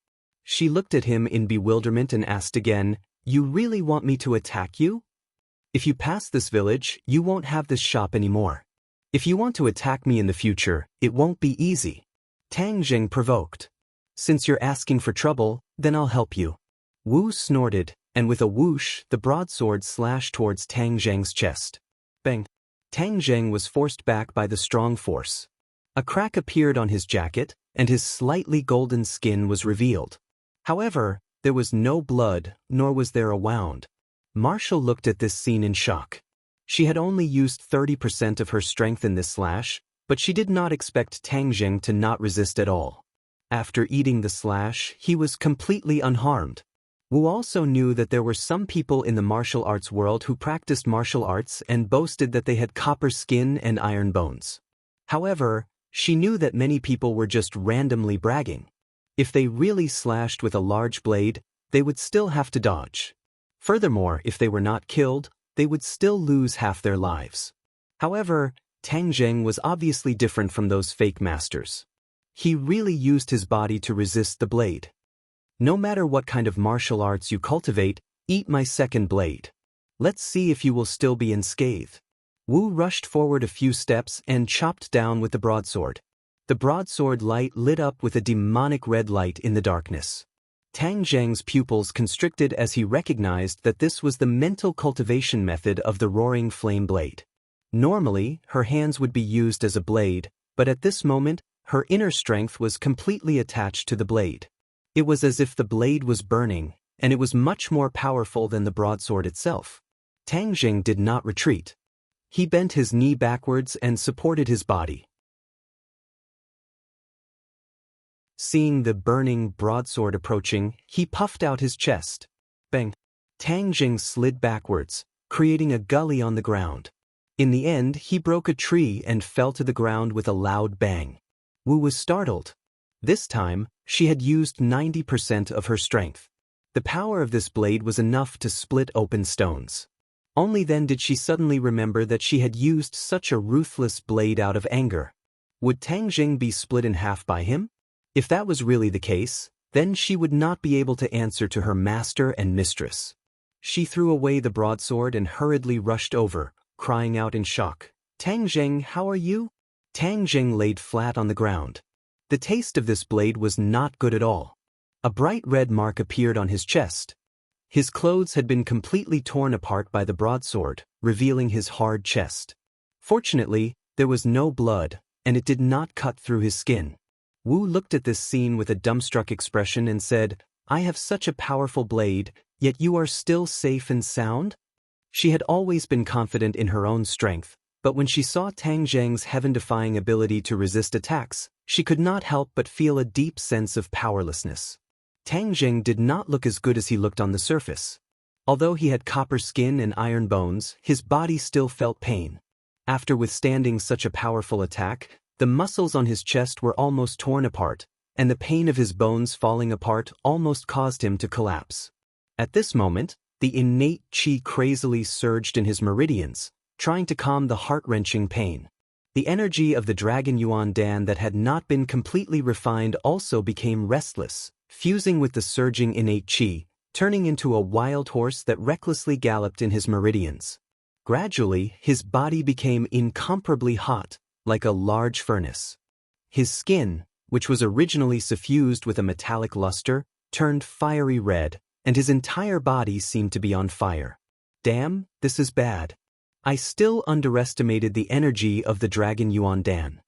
She looked at him in bewilderment and asked again, "You really want me to attack you? If you pass this village, you won't have this shop anymore. If you want to attack me in the future, it won't be easy," Tang Jing provoked. "Since you're asking for trouble, then I'll help you." Wu snorted, and with a whoosh, the broadsword slashed towards Tang Jing's chest. Bang! Tang Jing was forced back by the strong force. A crack appeared on his jacket, and his slightly golden skin was revealed. However, there was no blood, nor was there a wound. Marshall looked at this scene in shock. She had only used 30% of her strength in this slash, but she did not expect Tang Jing to not resist at all. After eating the slash, he was completely unharmed. Wu also knew that there were some people in the martial arts world who practiced martial arts and boasted that they had copper skin and iron bones. However, she knew that many people were just randomly bragging. If they really slashed with a large blade, they would still have to dodge. Furthermore, if they were not killed, they would still lose half their lives. However, Tang Jing was obviously different from those fake masters. He really used his body to resist the blade. "No matter what kind of martial arts you cultivate, eat my second blade. Let's see if you will still be unscathed." Wu rushed forward a few steps and chopped down with the broadsword. The broadsword light lit up with a demonic red light in the darkness. Tang Jing's pupils constricted as he recognized that this was the mental cultivation method of the roaring flame blade. Normally, her hands would be used as a blade, but at this moment, her inner strength was completely attached to the blade. It was as if the blade was burning, and it was much more powerful than the broadsword itself. Tang Jing did not retreat. He bent his knee backwards and supported his body. Seeing the burning broadsword approaching, he puffed out his chest. Bang! Tang Jing slid backwards, creating a gully on the ground. In the end, he broke a tree and fell to the ground with a loud bang. Wu was startled. This time, she had used 90% of her strength. The power of this blade was enough to split open stones. Only then did she suddenly remember that she had used such a ruthless blade out of anger. Would Tang Jing be split in half by him? If that was really the case, then she would not be able to answer to her master and mistress. She threw away the broadsword and hurriedly rushed over, crying out in shock, "Tang Jing, how are you?" Tang Jing laid flat on the ground. The taste of this blade was not good at all. A bright red mark appeared on his chest. His clothes had been completely torn apart by the broadsword, revealing his hard chest. Fortunately, there was no blood, and it did not cut through his skin. Wu looked at this scene with a dumbstruck expression and said, "I have such a powerful blade, yet you are still safe and sound?" She had always been confident in her own strength, but when she saw Tang Zheng's heaven-defying ability to resist attacks, she could not help but feel a deep sense of powerlessness. Tang Zheng did not look as good as he looked on the surface. Although he had copper skin and iron bones, his body still felt pain. After withstanding such a powerful attack, the muscles on his chest were almost torn apart, and the pain of his bones falling apart almost caused him to collapse. At this moment, the innate qi crazily surged in his meridians, trying to calm the heart-wrenching pain. The energy of the Dragon Yuan Dan that had not been completely refined also became restless, fusing with the surging innate qi, turning into a wild horse that recklessly galloped in his meridians. Gradually, his body became incomparably hot, like a large furnace. His skin, which was originally suffused with a metallic luster, turned fiery red, and his entire body seemed to be on fire. Damn, this is bad. I still underestimated the energy of the Dragon Yuan Dan.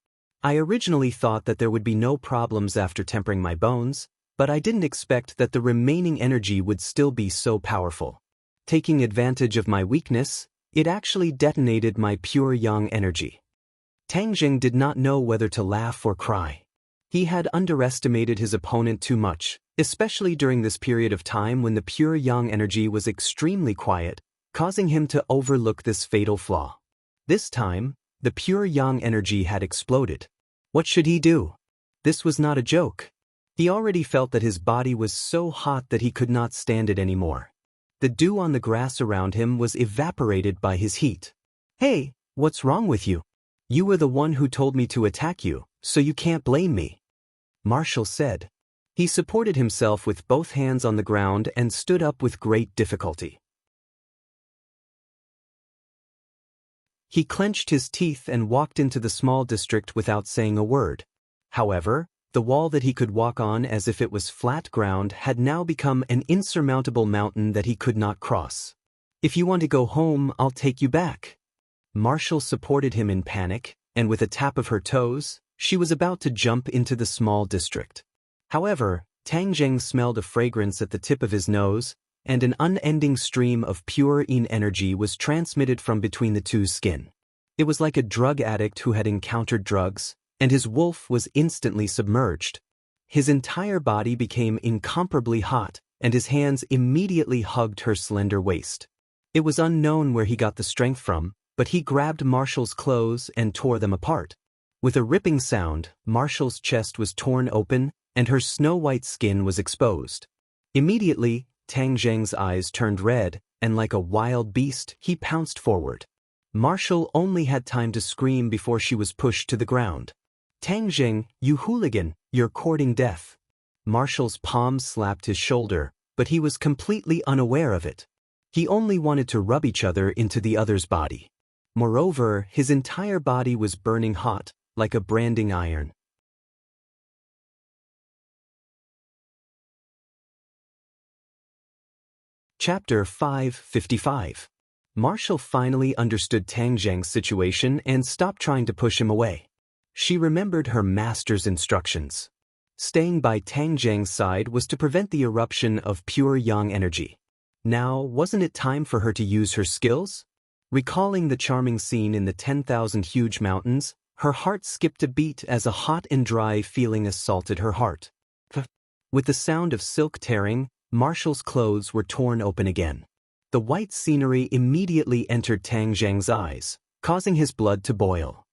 I originally thought that there would be no problems after tempering my bones, but I didn't expect that the remaining energy would still be so powerful. Taking advantage of my weakness, it actually detonated my pure yang energy. Tang Jing did not know whether to laugh or cry. He had underestimated his opponent too much, especially during this period of time when the pure yang energy was extremely quiet, causing him to overlook this fatal flaw. This time, the pure yang energy had exploded. What should he do? This was not a joke. He already felt that his body was so hot that he could not stand it anymore. The dew on the grass around him was evaporated by his heat. "Hey, what's wrong with you? You were the one who told me to attack you, so you can't blame me," Marshall said. He supported himself with both hands on the ground and stood up with great difficulty. He clenched his teeth and walked into the small district without saying a word. However, the wall that he could walk on as if it was flat ground had now become an insurmountable mountain that he could not cross. "If you want to go home, I'll take you back." Marshall supported him in panic, and with a tap of her toes, she was about to jump into the small district. However, Tang Jing smelled a fragrance at the tip of his nose, and an unending stream of pure yin energy was transmitted from between the two skin. It was like a drug addict who had encountered drugs, and his wolf was instantly submerged. His entire body became incomparably hot, and his hands immediately hugged her slender waist. It was unknown where he got the strength from, but he grabbed Marshall's clothes and tore them apart. With a ripping sound, Marshall's chest was torn open, and her snow-white skin was exposed. Immediately, Tang Zheng's eyes turned red, and like a wild beast, he pounced forward. Marshall only had time to scream before she was pushed to the ground. "Tang Zheng, you hooligan, you're courting death." Marshall's palm slapped his shoulder, but he was completely unaware of it. He only wanted to rub each other into the other's body. Moreover, his entire body was burning hot, like a branding iron. Chapter 555. Marshall finally understood Tang Zheng's situation and stopped trying to push him away. She remembered her master's instructions. Staying by Tang Zheng's side was to prevent the eruption of pure yang energy. Now, wasn't it time for her to use her skills? Recalling the charming scene in the 10,000 huge mountains, her heart skipped a beat as a hot and dry feeling assaulted her heart. With the sound of silk tearing, Marshall's clothes were torn open again. The white scenery immediately entered Tang Zheng's eyes, causing his blood to boil.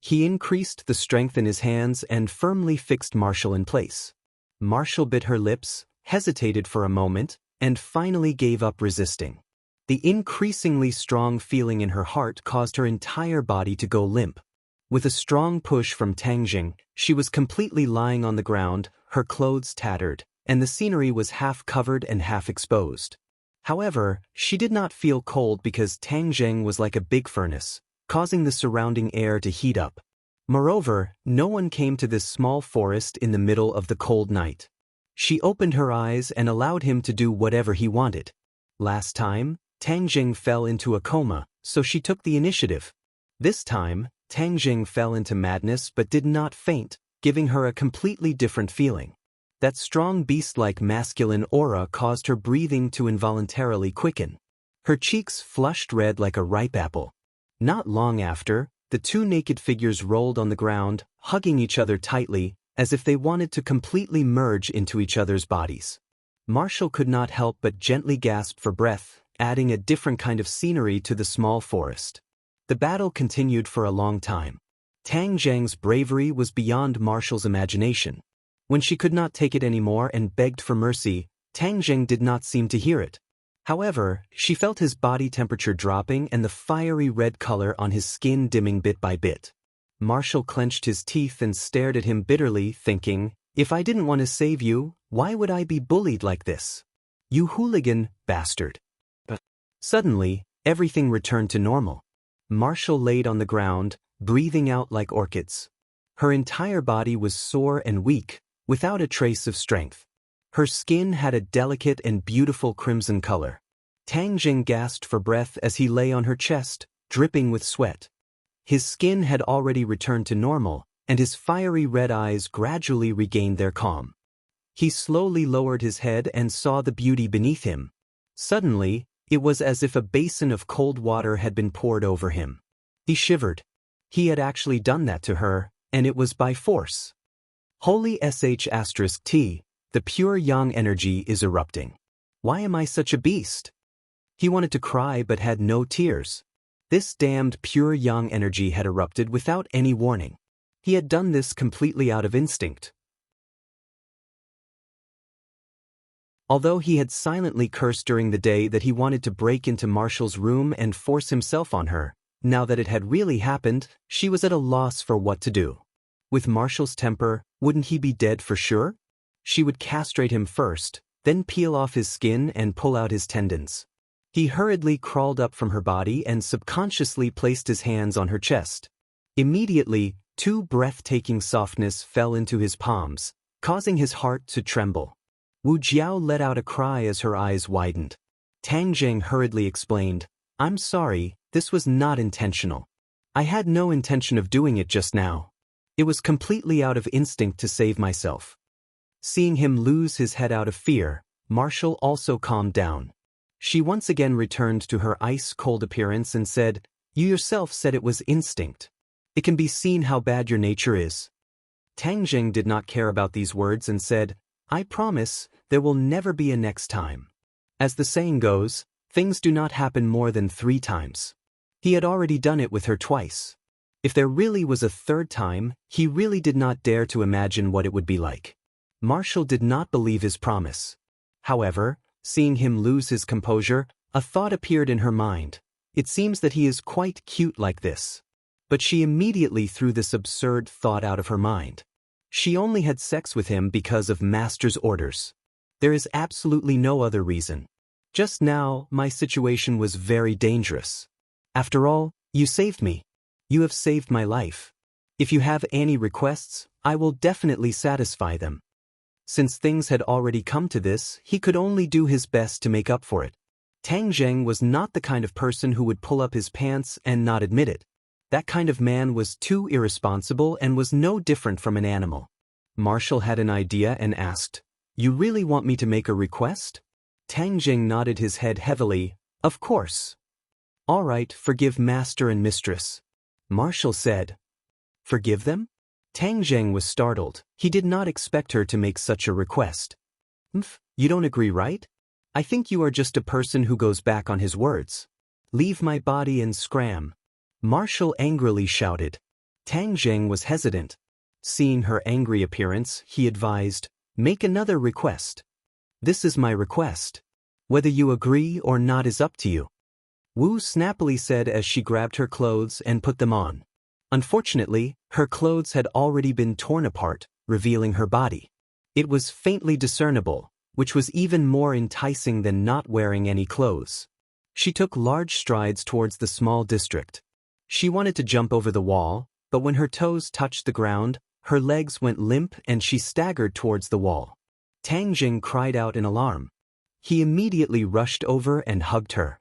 He increased the strength in his hands and firmly fixed Marshall in place. Marshall bit her lips, hesitated for a moment, and finally gave up resisting. The increasingly strong feeling in her heart caused her entire body to go limp. With a strong push from Tang Zheng, she was completely lying on the ground, her clothes tattered, and the scenery was half covered and half exposed. However, she did not feel cold because Tang Zheng was like a big furnace, causing the surrounding air to heat up. Moreover, no one came to this small forest in the middle of the cold night. She opened her eyes and allowed him to do whatever he wanted. Last time, Tang Zheng fell into a coma, so she took the initiative. This time, Tang Zheng fell into madness but did not faint, giving her a completely different feeling. That strong beast-like masculine aura caused her breathing to involuntarily quicken. Her cheeks flushed red like a ripe apple. Not long after, the two naked figures rolled on the ground, hugging each other tightly, as if they wanted to completely merge into each other's bodies. Marshall could not help but gently gasp for breath, adding a different kind of scenery to the small forest. The battle continued for a long time. Tang Zheng's bravery was beyond Marshall's imagination. When she could not take it anymore and begged for mercy, Tang Zheng did not seem to hear it. However, she felt his body temperature dropping and the fiery red color on his skin dimming bit by bit. Marshall clenched his teeth and stared at him bitterly, thinking, "If I didn't want to save you, why would I be bullied like this? You hooligan bastard." But suddenly, everything returned to normal. Marshall laid on the ground, breathing out like orchids. Her entire body was sore and weak, without a trace of strength. Her skin had a delicate and beautiful crimson color. Tang Zheng gasped for breath as he lay on her chest, dripping with sweat. His skin had already returned to normal, and his fiery red eyes gradually regained their calm. He slowly lowered his head and saw the beauty beneath him. Suddenly, it was as if a basin of cold water had been poured over him. He shivered. He had actually done that to her, and it was by force. Holy sh*t, the pure yang energy is erupting. Why am I such a beast? He wanted to cry but had no tears. This damned pure yang energy had erupted without any warning. He had done this completely out of instinct. Although he had silently cursed during the day that he wanted to break into Marshall's room and force himself on her, now that it had really happened, she was at a loss for what to do. With Marshall's temper, wouldn't he be dead for sure? She would castrate him first, then peel off his skin and pull out his tendons. He hurriedly crawled up from her body and subconsciously placed his hands on her chest. Immediately, two breathtaking softness fell into his palms, causing his heart to tremble. Wu Jiao let out a cry as her eyes widened. Tang Zheng hurriedly explained, "I'm sorry, this was not intentional. I had no intention of doing it just now. It was completely out of instinct to save myself." Seeing him lose his head out of fear, Marshall also calmed down. She once again returned to her ice-cold appearance and said, "You yourself said it was instinct. It can be seen how bad your nature is." Tang Zheng did not care about these words and said, "I promise, there will never be a next time. As the saying goes, things do not happen more than 3 times. He had already done it with her twice. If there really was a third time, he really did not dare to imagine what it would be like. Marshall did not believe his promise. However, seeing him lose his composure, a thought appeared in her mind. It seems that he is quite cute like this. But she immediately threw this absurd thought out of her mind. She only had sex with him because of Master's orders. There is absolutely no other reason. Just now, my situation was very dangerous. After all, you saved me. You have saved my life. If you have any requests, I will definitely satisfy them." Since things had already come to this, he could only do his best to make up for it. Tang Zheng was not the kind of person who would pull up his pants and not admit it. That kind of man was too irresponsible and was no different from an animal. Marshall had an idea and asked, "You really want me to make a request?" Tang Zheng nodded his head heavily, "Of course." "All right, forgive Master and Mistress." Marshall said, "Forgive them?" Tang Zheng was startled. He did not expect her to make such a request. "You don't agree, right?" I think you are just a person who goes back on his words. Leave my body and scram. Marshall angrily shouted. Tang Zheng was hesitant. Seeing her angry appearance, he advised, make another request. This is my request. Whether you agree or not is up to you. Wu snappily said as she grabbed her clothes and put them on. Unfortunately, her clothes had already been torn apart, revealing her body. It was faintly discernible, which was even more enticing than not wearing any clothes. She took large strides towards the small district. She wanted to jump over the wall, but when her toes touched the ground, her legs went limp and she staggered towards the wall. Tang Jing cried out in alarm. He immediately rushed over and hugged her.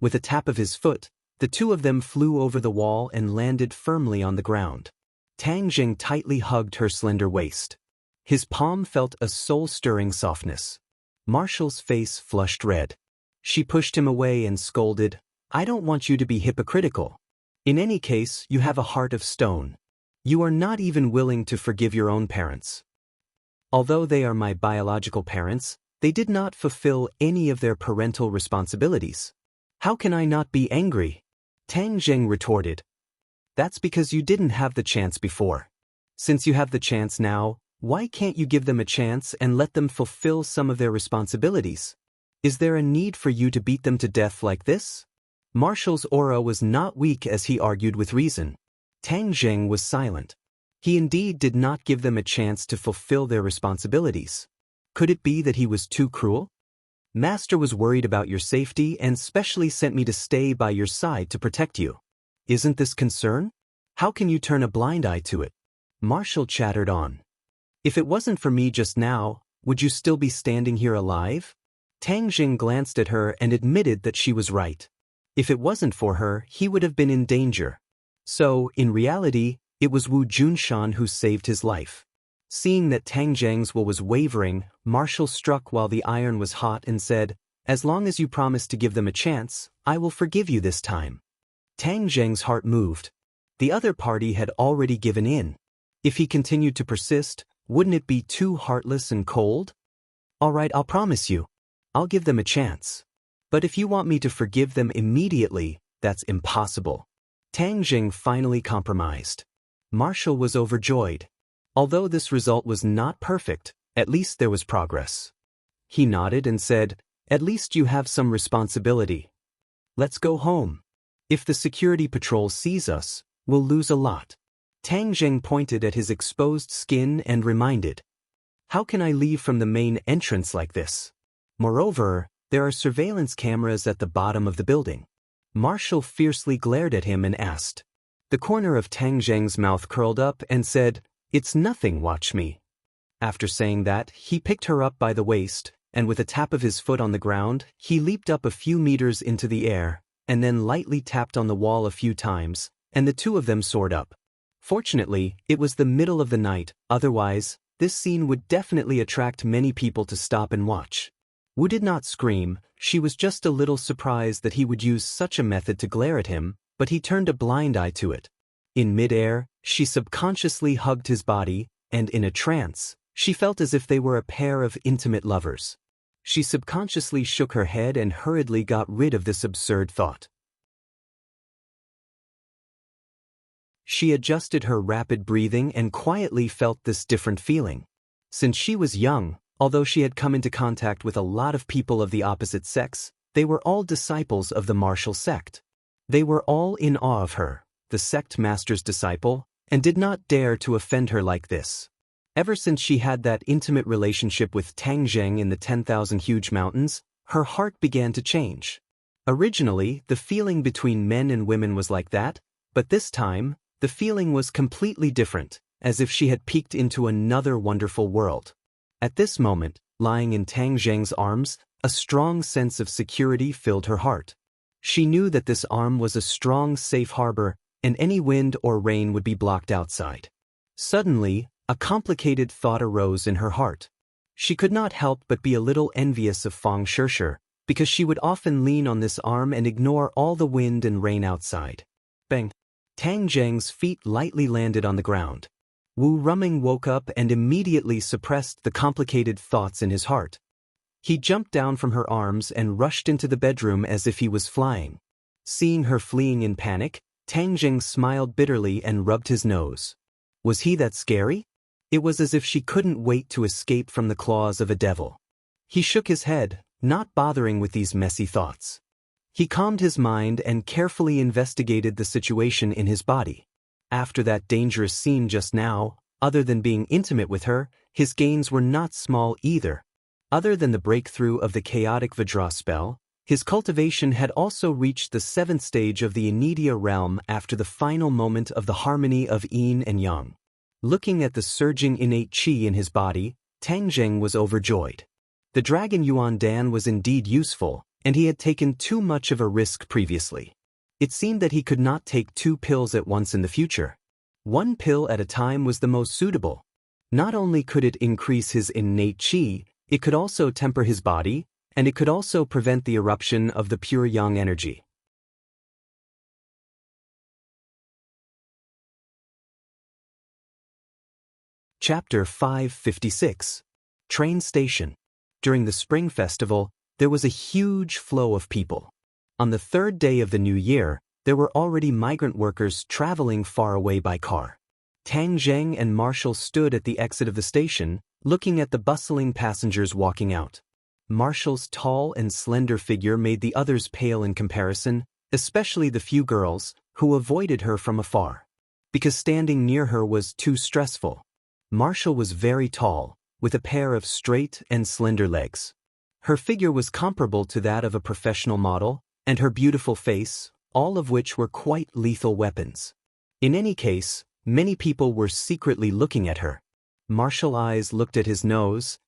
With a tap of his foot, the two of them flew over the wall and landed firmly on the ground. Tang Jing tightly hugged her slender waist. His palm felt a soul-stirring softness. Marshall's face flushed red. She pushed him away and scolded, I don't want you to be hypocritical. In any case, you have a heart of stone. You are not even willing to forgive your own parents. Although they are my biological parents, they did not fulfill any of their parental responsibilities. How can I not be angry? Tang Zheng retorted. That's because you didn't have the chance before. Since you have the chance now, why can't you give them a chance and let them fulfill some of their responsibilities? Is there a need for you to beat them to death like this? Marshall's aura was not weak as he argued with reason. Tang Zheng was silent. He indeed did not give them a chance to fulfill their responsibilities. Could it be that he was too cruel? Master was worried about your safety and specially sent me to stay by your side to protect you. Isn't this concern? How can you turn a blind eye to it? Marshall chattered on. If it wasn't for me just now, would you still be standing here alive? Tang Jing glanced at her and admitted that she was right. If it wasn't for her, he would have been in danger. So, in reality, it was Wu Junshan who saved his life. Seeing that Tang Zheng's will was wavering, Marshall struck while the iron was hot and said, as long as you promise to give them a chance, I will forgive you this time. Tang Zheng's heart moved. The other party had already given in. If he continued to persist, wouldn't it be too heartless and cold? All right, I'll promise you. I'll give them a chance. But if you want me to forgive them immediately, that's impossible. Tang Jing finally compromised. Marshall was overjoyed. Although this result was not perfect, at least there was progress. He nodded and said, at least you have some responsibility. Let's go home. If the security patrol sees us, we'll lose a lot. Tang Zheng pointed at his exposed skin and reminded, how can I leave from the main entrance like this? Moreover, there are surveillance cameras at the bottom of the building. Marshall fiercely glared at him and asked. The corner of Tang Zheng's mouth curled up and said, it's nothing, watch me. After saying that, he picked her up by the waist, and with a tap of his foot on the ground, he leaped up a few meters into the air, and then lightly tapped on the wall a few times, and the two of them soared up. Fortunately, it was the middle of the night, otherwise, this scene would definitely attract many people to stop and watch. Wu did not scream, she was just a little surprised that he would use such a method to glare at him, but he turned a blind eye to it. In mid-air, she subconsciously hugged his body, and in a trance, she felt as if they were a pair of intimate lovers. She subconsciously shook her head and hurriedly got rid of this absurd thought. She adjusted her rapid breathing and quietly felt this different feeling. Since she was young, although she had come into contact with a lot of people of the opposite sex, they were all disciples of the martial sect. They were all in awe of her, the sect master's disciple, and did not dare to offend her like this. Ever since she had that intimate relationship with Tang Zheng in the 10,000 huge mountains, her heart began to change. Originally, the feeling between men and women was like that, but this time, the feeling was completely different, as if she had peeked into another wonderful world. At this moment, lying in Tang Zheng's arms, a strong sense of security filled her heart. She knew that this arm was a strong, safe harbor, and any wind or rain would be blocked outside. Suddenly, a complicated thought arose in her heart. She could not help but be a little envious of Fang Shishir, because she would often lean on this arm and ignore all the wind and rain outside. Bang! Tang Zheng's feet lightly landed on the ground. Wu Ruming woke up and immediately suppressed the complicated thoughts in his heart. He jumped down from her arms and rushed into the bedroom as if he was flying. Seeing her fleeing in panic, Tang Jing smiled bitterly and rubbed his nose. Was he that scary? It was as if she couldn't wait to escape from the claws of a devil. He shook his head, not bothering with these messy thoughts. He calmed his mind and carefully investigated the situation in his body. After that dangerous scene just now, other than being intimate with her, his gains were not small either. Other than the breakthrough of the chaotic Vajra spell, his cultivation had also reached the 7th stage of the Enidia realm after the final moment of the harmony of yin and yang. Looking at the surging innate qi in his body, Tang Jing was overjoyed. The Dragon Yuan Dan was indeed useful, and he had taken too much of a risk previously. It seemed that he could not take 2 pills at once in the future. 1 pill at a time was the most suitable. Not only could it increase his innate qi, it could also temper his body, and it could also prevent the eruption of the pure yang energy. Chapter 556. Train Station. During the Spring Festival, there was a huge flow of people. On the 3rd day of the new year, there were already migrant workers traveling far away by car. Tang Zheng and Marshall stood at the exit of the station, looking at the bustling passengers walking out. Marshall's tall and slender figure made the others pale in comparison, especially the few girls, who avoided her from afar. Because standing near her was too stressful. Marshall was very tall, with a pair of straight and slender legs. Her figure was comparable to that of a professional model, and her beautiful face, all of which were quite lethal weapons. In any case, many people were secretly looking at her. Marshall's eyes looked at his nose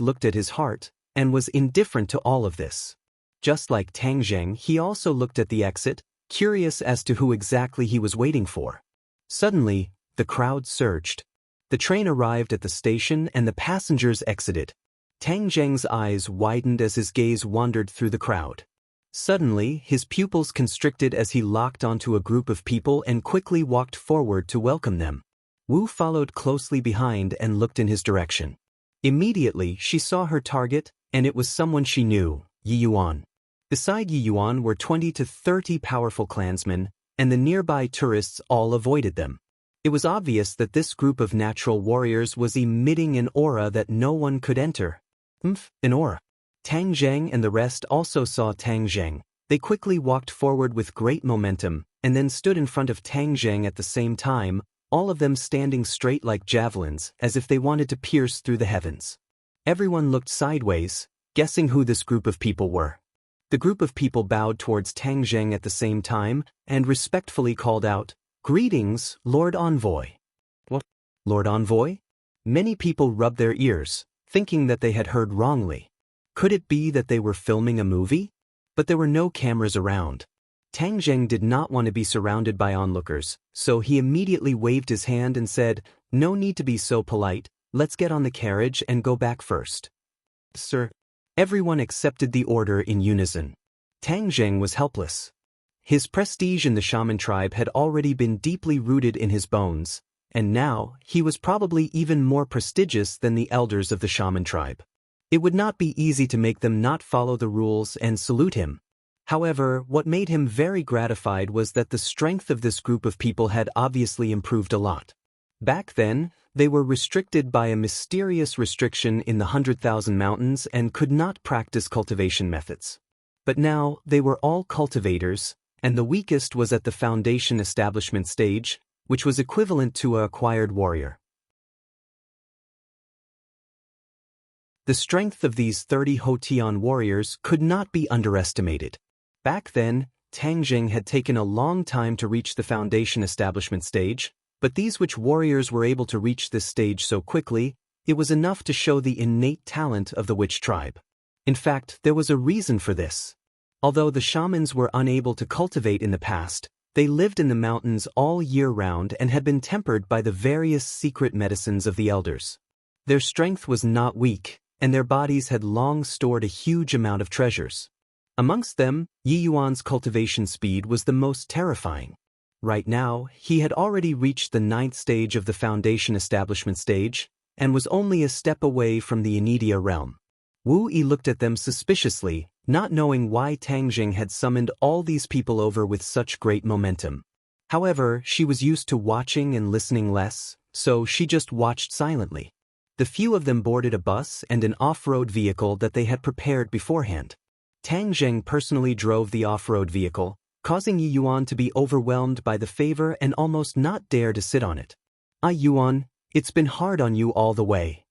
looked at his heart, and was indifferent to all of this. Just like Tang Zheng, he also looked at the exit, curious as to who exactly he was waiting for. Suddenly, the crowd surged. The train arrived at the station and the passengers exited. Tang Zheng's eyes widened as his gaze wandered through the crowd. Suddenly, his pupils constricted as he locked onto a group of people and quickly walked forward to welcome them. Wu followed closely behind and looked in his direction. Immediately, she saw her target, and it was someone she knew, Yi Yuan. Beside Yi Yuan were 20 to 30 powerful clansmen, and the nearby tourists all avoided them. It was obvious that this group of natural warriors was emitting an aura that no one could enter. An aura. Tang Zheng and the rest also saw Tang Zheng. They quickly walked forward with great momentum, and then stood in front of Tang Zheng at the same time, all of them standing straight like javelins, as if they wanted to pierce through the heavens. Everyone looked sideways, guessing who this group of people were. The group of people bowed towards Tang Zheng at the same time, and respectfully called out, "Greetings, Lord Envoy." What? Lord Envoy? Many people rubbed their ears, thinking that they had heard wrongly. Could it be that they were filming a movie? But there were no cameras around. Tang Zheng did not want to be surrounded by onlookers, so he immediately waved his hand and said, "No need to be so polite, let's get on the carriage and go back first." "Sir." Everyone accepted the order in unison. Tang Zheng was helpless. His prestige in the shaman tribe had already been deeply rooted in his bones, and now he was probably even more prestigious than the elders of the shaman tribe. It would not be easy to make them not follow the rules and salute him. However, what made him very gratified was that the strength of this group of people had obviously improved a lot. Back then, they were restricted by a mysterious restriction in the 100,000 mountains and could not practice cultivation methods. But now, they were all cultivators, and the weakest was at the foundation establishment stage, which was equivalent to an acquired warrior. The strength of these 30 Hotian warriors could not be underestimated. Back then, Tang Zheng had taken a long time to reach the foundation establishment stage, but these which warriors were able to reach this stage so quickly, it was enough to show the innate talent of the witch tribe. In fact, there was a reason for this. Although the shamans were unable to cultivate in the past, they lived in the mountains all year round and had been tempered by the various secret medicines of the elders. Their strength was not weak, and their bodies had long stored a huge amount of treasures. Amongst them, Yi Yuan's cultivation speed was the most terrifying. Right now, he had already reached the 9th stage of the foundation establishment stage, and was only a step away from the Enidia realm. Wu Yi looked at them suspiciously, not knowing why Tang Jing had summoned all these people over with such great momentum. However, she was used to watching and listening less, so she just watched silently. The few of them boarded a bus and an off-road vehicle that they had prepared beforehand. Tang Zheng personally drove the off-road vehicle, causing Yi Yuan to be overwhelmed by the favor and almost not dare to sit on it. "Ah Yuan, it's been hard on you all the way,"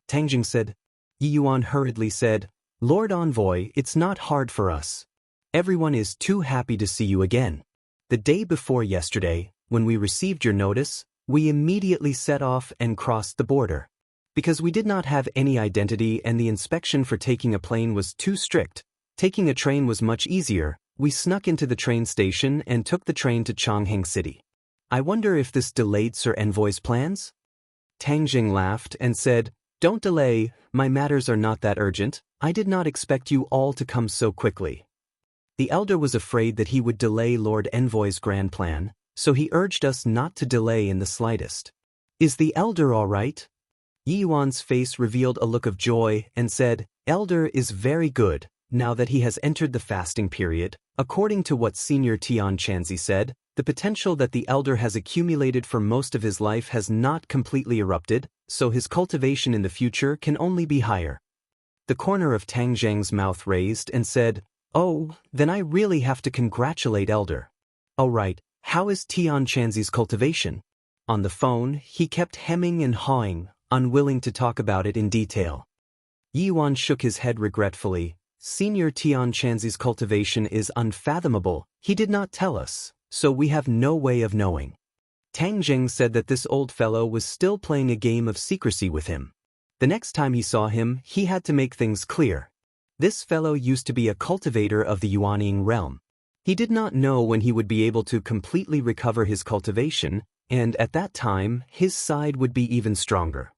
Tang Jing said. Yi Yuan hurriedly said, "Lord Envoy, it's not hard for us. Everyone is too happy to see you again. The day before yesterday, when we received your notice, we immediately set off and crossed the border. Because we did not have any identity and the inspection for taking a plane was too strict, taking a train was much easier. We snuck into the train station and took the train to Chongqing City. I wonder if this delayed Sir Envoy's plans?" Tang Jing laughed and said, "Don't delay, my matters are not that urgent. I did not expect you all to come so quickly." The elder was afraid that he would delay Lord Envoy's grand plan, so he urged us not to delay in the slightest. "Is the elder all right?" Yi Yuan's face revealed a look of joy and said, "Elder is very good, now that he has entered the fasting period. According to what Senior Tian Chanzi said, the potential that the elder has accumulated for most of his life has not completely erupted, so his cultivation in the future can only be higher." The corner of Tang Zheng's mouth raised and said, "Oh, then I really have to congratulate Elder. All right, how is Tian Chanzi's cultivation?" On the phone, he kept hemming and hawing, unwilling to talk about it in detail. Yi Yuan shook his head regretfully. "Senior Tian Chanzi's cultivation is unfathomable. He did not tell us, so we have no way of knowing." Tang Jing said that this old fellow was still playing a game of secrecy with him. The next time he saw him, he had to make things clear. This fellow used to be a cultivator of the Yuanying realm. He did not know when he would be able to completely recover his cultivation, and at that time, his side would be even stronger.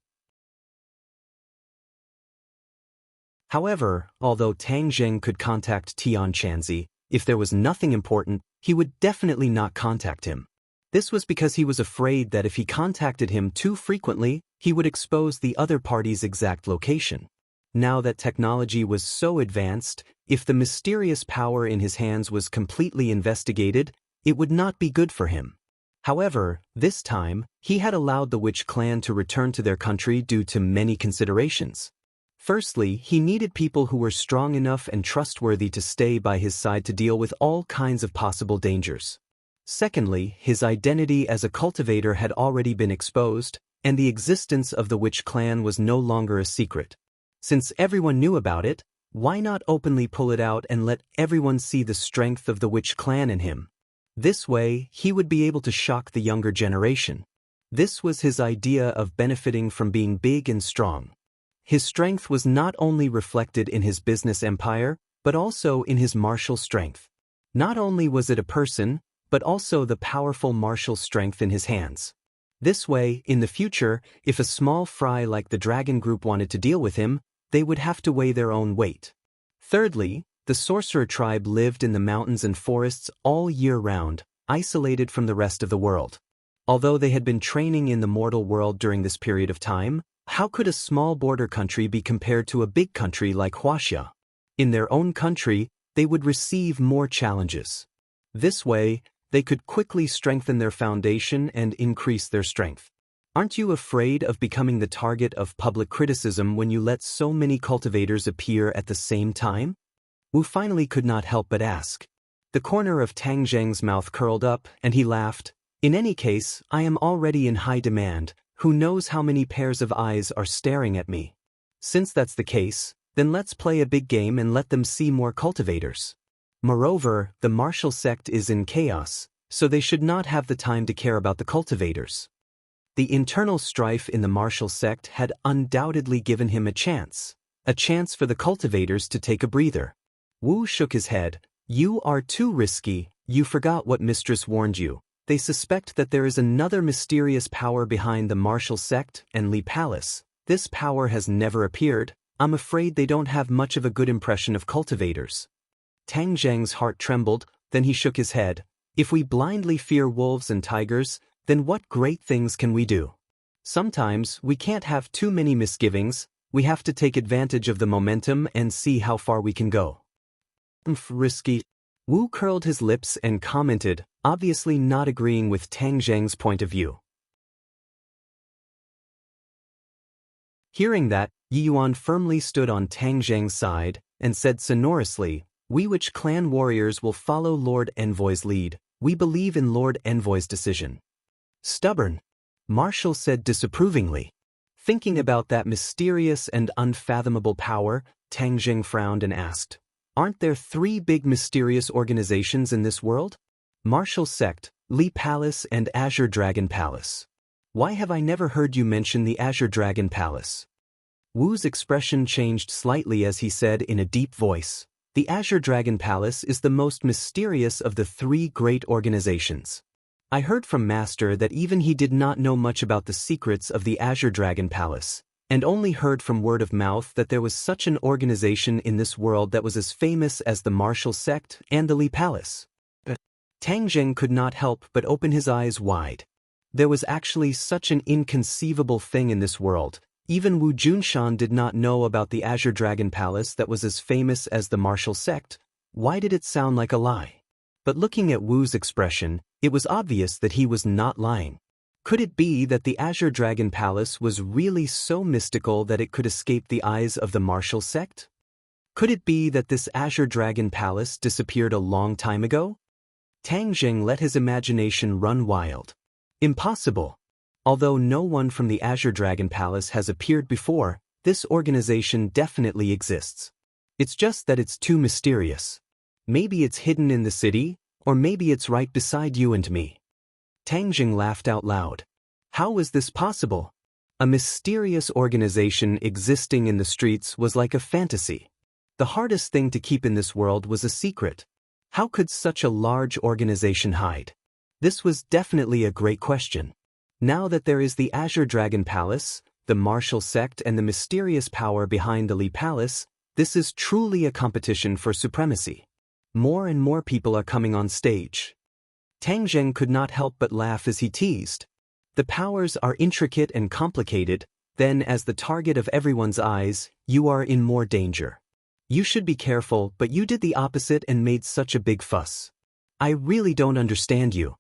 However, although Tang Zheng could contact Tian Chanzi, if there was nothing important, he would definitely not contact him. This was because he was afraid that if he contacted him too frequently, he would expose the other party's exact location. Now that technology was so advanced, if the mysterious power in his hands was completely investigated, it would not be good for him. However, this time, he had allowed the Witch clan to return to their country due to many considerations. Firstly, he needed people who were strong enough and trustworthy to stay by his side to deal with all kinds of possible dangers. Secondly, his identity as a cultivator had already been exposed, and the existence of the Witch clan was no longer a secret. Since everyone knew about it, why not openly pull it out and let everyone see the strength of the Witch clan in him? This way, he would be able to shock the younger generation. This was his idea of benefiting from being big and strong. His strength was not only reflected in his business empire, but also in his martial strength. Not only was it a person, but also the powerful martial strength in his hands. This way, in the future, if a small fry like the Dragon Group wanted to deal with him, they would have to weigh their own weight. Thirdly, the sorcerer tribe lived in the mountains and forests all year round, isolated from the rest of the world. Although they had been training in the mortal world during this period of time, how could a small border country be compared to a big country like Huaxia? In their own country, they would receive more challenges. This way, they could quickly strengthen their foundation and increase their strength. Aren't you afraid of becoming the target of public criticism when you let so many cultivators appear at the same time? Wu finally could not help but ask. The corner of Tang Zheng's mouth curled up, and he laughed. "In any case, I am already in high demand. Who knows how many pairs of eyes are staring at me? Since that's the case, then let's play a big game and let them see more cultivators." Moreover, the martial sect is in chaos, so they should not have the time to care about the cultivators. The internal strife in the martial sect had undoubtedly given him a chance for the cultivators to take a breather. Wu shook his head. "You are too risky. You forgot what Mistress warned you. They suspect that there is another mysterious power behind the martial sect and Li Palace. This power has never appeared. I'm afraid they don't have much of a good impression of cultivators." Tang Zheng's heart trembled, then he shook his head. If we blindly fear wolves and tigers, then what great things can we do? Sometimes we can't have too many misgivings, we have to take advantage of the momentum and see how far we can go. Risky. Wu curled his lips and commented, obviously not agreeing with Tang Zheng's point of view. Hearing that, Yi Yuan firmly stood on Tang Zheng's side and said sonorously, "We Witch clan warriors will follow Lord Envoy's lead. We believe in Lord Envoy's decision." Stubborn, Marshall said disapprovingly. Thinking about that mysterious and unfathomable power, Tang Zheng frowned and asked, "Aren't there 3 big mysterious organizations in this world? Marshall Sect, Li Palace and Azure Dragon Palace. Why have I never heard you mention the Azure Dragon Palace?" Wu's expression changed slightly as he said in a deep voice, "The Azure Dragon Palace is the most mysterious of the 3 great organizations. I heard from Master that even he did not know much about the secrets of the Azure Dragon Palace, and only heard from word of mouth that there was such an organization in this world that was as famous as the Marshall Sect and the Li Palace." Tang Zheng could not help but open his eyes wide. There was actually such an inconceivable thing in this world. Even Wu Junshan did not know about the Azure Dragon Palace that was as famous as the Marshall Sect. Why did it sound like a lie? But looking at Wu's expression, it was obvious that he was not lying. Could it be that the Azure Dragon Palace was really so mystical that it could escape the eyes of the Marshall Sect? Could it be that this Azure Dragon Palace disappeared a long time ago? Tang Zheng let his imagination run wild. Impossible. Although no one from the Azure Dragon Palace has appeared before, this organization definitely exists. It's just that it's too mysterious. Maybe it's hidden in the city, or maybe it's right beside you and me. Tang Zheng laughed out loud. How was this possible? A mysterious organization existing in the streets was like a fantasy. The hardest thing to keep in this world was a secret. How could such a large organization hide? This was definitely a great question. Now that there is the Azure Dragon Palace, the Marshall Sect and the mysterious power behind the Li Palace, this is truly a competition for supremacy. More and more people are coming on stage. Tang Zheng could not help but laugh as he teased. The powers are intricate and complicated, then as the target of everyone's eyes, you are in more danger. You should be careful, but you did the opposite and made such a big fuss. I really don't understand you.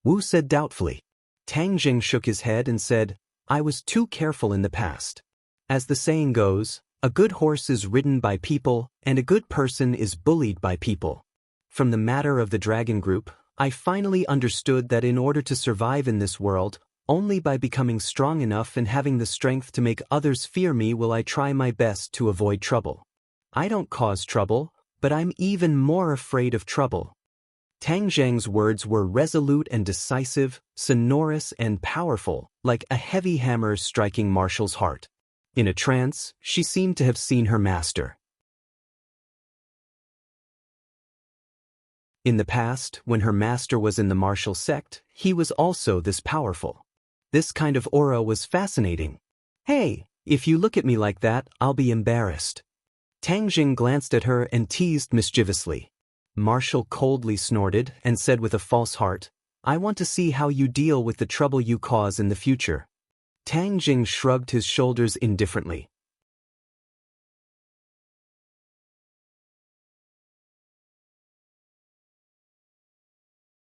Wu said doubtfully. Tang Zheng shook his head and said, I was too careful in the past. As the saying goes, a good horse is ridden by people, and a good person is bullied by people. From the matter of the Dragon Group, I finally understood that in order to survive in this world, only by becoming strong enough and having the strength to make others fear me will I try my best to avoid trouble. I don't cause trouble, but I'm even more afraid of trouble. Tang Zheng's words were resolute and decisive, sonorous and powerful, like a heavy hammer striking Marshall's heart. In a trance, she seemed to have seen her master. In the past, when her master was in the Marshall Sect, he was also this powerful. This kind of aura was fascinating. Hey, if you look at me like that, I'll be embarrassed. Tang Zheng glanced at her and teased mischievously. Marshall coldly snorted and said with a false heart, I want to see how you deal with the trouble you cause in the future. Tang Zheng shrugged his shoulders indifferently.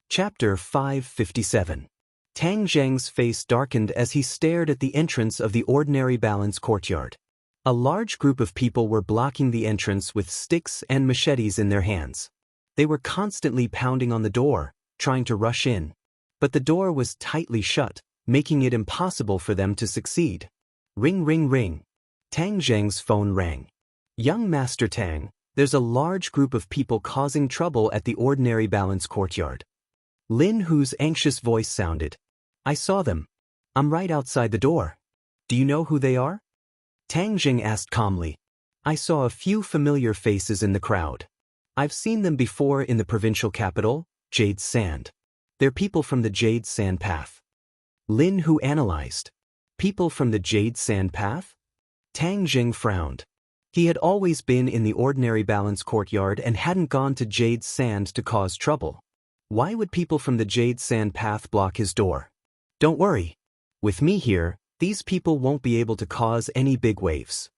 Chapter 557. Tang Zheng's face darkened as he stared at the entrance of the ordinary balance courtyard. A large group of people were blocking the entrance with sticks and machetes in their hands. They were constantly pounding on the door, trying to rush in. But the door was tightly shut, making it impossible for them to succeed. Ring ring ring. Tang Zheng's phone rang. Young Master Tang, there's a large group of people causing trouble at the ordinary balance courtyard. Lin Hu's anxious voice sounded. I saw them. I'm right outside the door. Do you know who they are? Tang Zheng asked calmly. I saw a few familiar faces in the crowd. I've seen them before in the provincial capital, Jade Sand. They're people from the Jade Sand Path. Lin Hu analyzed. People from the Jade Sand Path? Tang Zheng frowned. He had always been in the ordinary balance courtyard and hadn't gone to Jade Sand to cause trouble. Why would people from the Jade Sand Path block his door? Don't worry. With me here, these people won't be able to cause any big waves.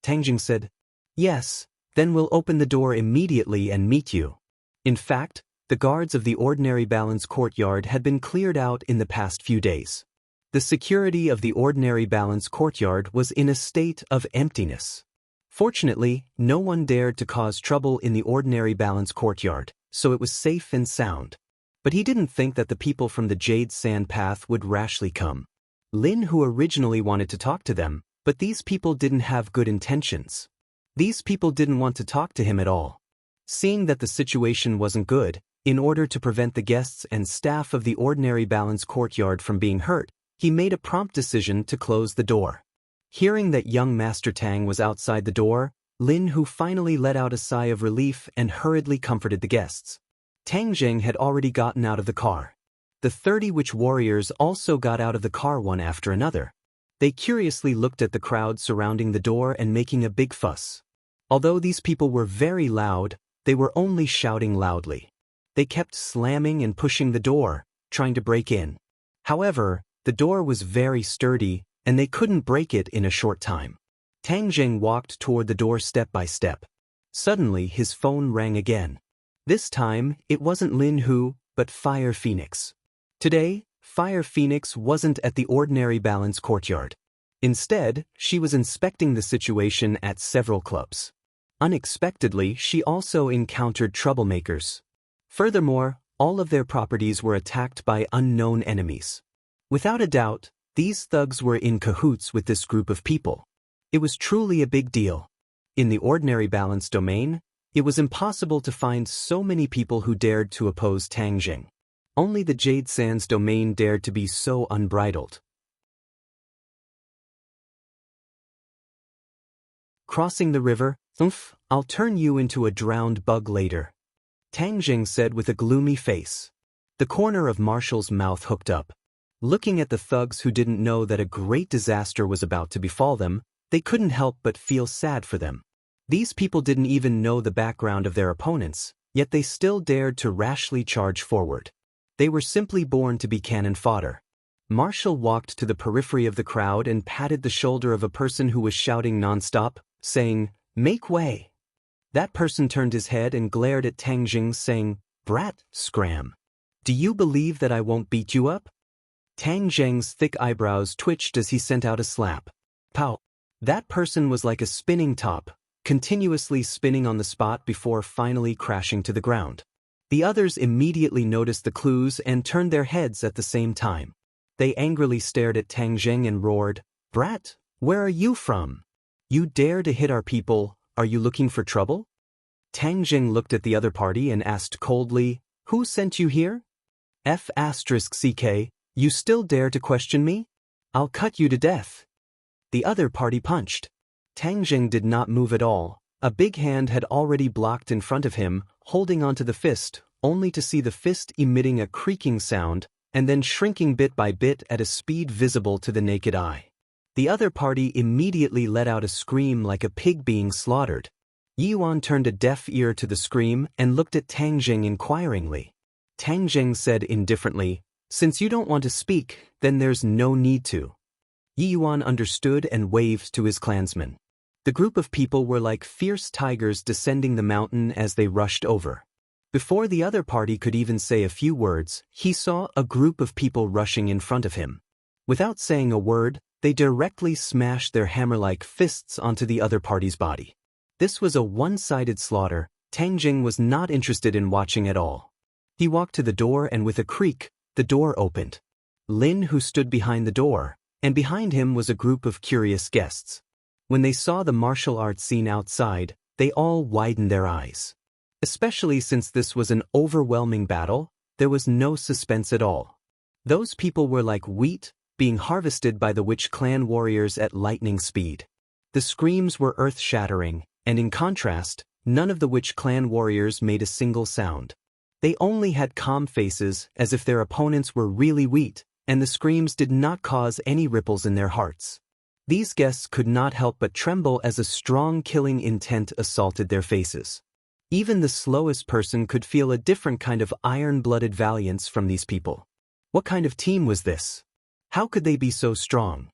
Tang Jing said, Yes, then we'll open the door immediately and meet you. In fact, the guards of the Ordinary Balance Courtyard had been cleared out in the past few days. The security of the Ordinary Balance Courtyard was in a state of emptiness. Fortunately, no one dared to cause trouble in the Ordinary Balance Courtyard, so it was safe and sound. But he didn't think that the people from the Jade Sand Path would rashly come. Lin Hu originally wanted to talk to them, but these people didn't have good intentions. These people didn't want to talk to him at all. Seeing that the situation wasn't good, in order to prevent the guests and staff of the Ordinary Balance Courtyard from being hurt, he made a prompt decision to close the door. Hearing that young Master Tang was outside the door, Lin Hu finally let out a sigh of relief and hurriedly comforted the guests. Tang Jing had already gotten out of the car. The 30 witch warriors also got out of the car one after another. They curiously looked at the crowd surrounding the door and making a big fuss. Although these people were very loud, they were only shouting loudly. They kept slamming and pushing the door, trying to break in. However, the door was very sturdy, and they couldn't break it in a short time. Tang Jing walked toward the door step by step. Suddenly his phone rang again. This time, it wasn't Lin Hu, but Fire Phoenix. Today, Fire Phoenix wasn't at the Ordinary Balance Courtyard. Instead, she was inspecting the situation at several clubs. Unexpectedly, she also encountered troublemakers. Furthermore, all of their properties were attacked by unknown enemies. Without a doubt, these thugs were in cahoots with this group of people. It was truly a big deal. In the Ordinary Balance domain, it was impossible to find so many people who dared to oppose Tang Jing. Only the Jade Sands domain dared to be so unbridled. Crossing the river, I'll turn you into a drowned bug later. Tang Jing said with a gloomy face. The corner of Marshall's mouth hooked up. Looking at the thugs who didn't know that a great disaster was about to befall them, they couldn't help but feel sad for them. These people didn't even know the background of their opponents, yet they still dared to rashly charge forward. They were simply born to be cannon fodder. Marshall walked to the periphery of the crowd and patted the shoulder of a person who was shouting nonstop, saying, "Make way." That person turned his head and glared at Tang Jing, saying, "Brat, scram. Do you believe that I won't beat you up?" Tang Jing's thick eyebrows twitched as he sent out a slap. Pow! That person was like a spinning top, continuously spinning on the spot before finally crashing to the ground. The others immediately noticed the clues and turned their heads at the same time. They angrily stared at Tang Jing and roared, "Brat, where are you from? You dare to hit our people, are you looking for trouble?" Tang Jing looked at the other party and asked coldly, "Who sent you here? F***CK, you still dare to question me? I'll cut you to death." The other party punched. Tang Jing did not move at all. A big hand had already blocked in front of him, holding onto the fist, only to see the fist emitting a creaking sound, and then shrinking bit by bit at a speed visible to the naked eye. The other party immediately let out a scream like a pig being slaughtered. Yi Yuan turned a deaf ear to the scream and looked at Tang Jing inquiringly. Tang Jing said indifferently, "Since you don't want to speak, then there's no need to." Yi Yuan understood and waved to his clansmen. The group of people were like fierce tigers descending the mountain as they rushed over. Before the other party could even say a few words, he saw a group of people rushing in front of him. Without saying a word, they directly smashed their hammer-like fists onto the other party's body. This was a one-sided slaughter. Tang Jing was not interested in watching at all. He walked to the door and with a creak, the door opened. Lin Hu stood behind the door, and behind him was a group of curious guests. When they saw the martial arts scene outside, they all widened their eyes. Especially since this was an overwhelming battle, there was no suspense at all. Those people were like wheat, being harvested by the Witch Clan warriors at lightning speed. The screams were earth-shattering, and in contrast, none of the Witch Clan warriors made a single sound. They only had calm faces, as if their opponents were really wheat, and the screams did not cause any ripples in their hearts. These guests could not help but tremble as a strong killing intent assaulted their faces. Even the slowest person could feel a different kind of iron-blooded valiance from these people. What kind of team was this? How could they be so strong?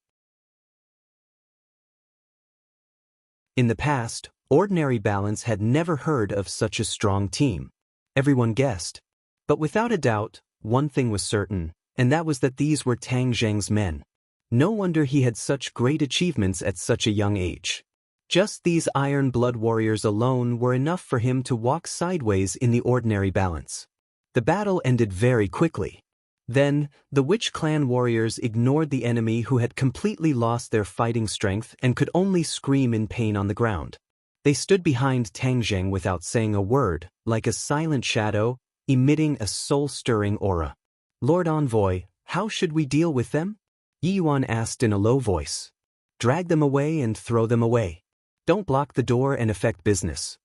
In the past, ordinary balance had never heard of such a strong team. Everyone guessed. But without a doubt, one thing was certain, and that was that these were Tang Zheng's men. No wonder he had such great achievements at such a young age. Just these iron blood warriors alone were enough for him to walk sideways in the ordinary balance. The battle ended very quickly. Then, the Witch Clan warriors ignored the enemy who had completely lost their fighting strength and could only scream in pain on the ground. They stood behind Tang Zheng without saying a word, like a silent shadow, emitting a soul-stirring aura. Lord Envoy, how should we deal with them? Yi Yuan asked in a low voice. Drag them away and throw them away. Don't block the door and affect business.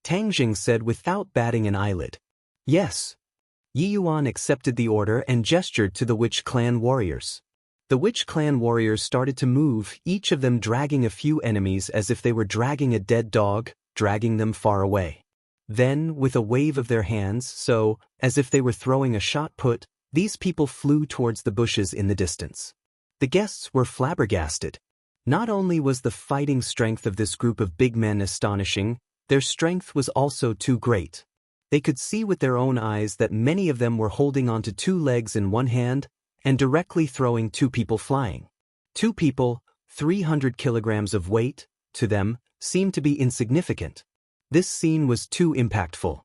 Tang Zheng said without batting an eyelid. Yes. Yi Yuan accepted the order and gestured to the Witch Clan warriors. The Witch Clan warriors started to move, each of them dragging a few enemies as if they were dragging a dead dog, dragging them far away. Then, with a wave of their hands, as if they were throwing a shot put, these people flew towards the bushes in the distance. The guests were flabbergasted. Not only was the fighting strength of this group of big men astonishing, their strength was also too great. They could see with their own eyes that many of them were holding onto 2 legs in one hand and directly throwing 2 people flying. 2 people, 300 kilograms of weight, to them, seemed to be insignificant. This scene was too impactful.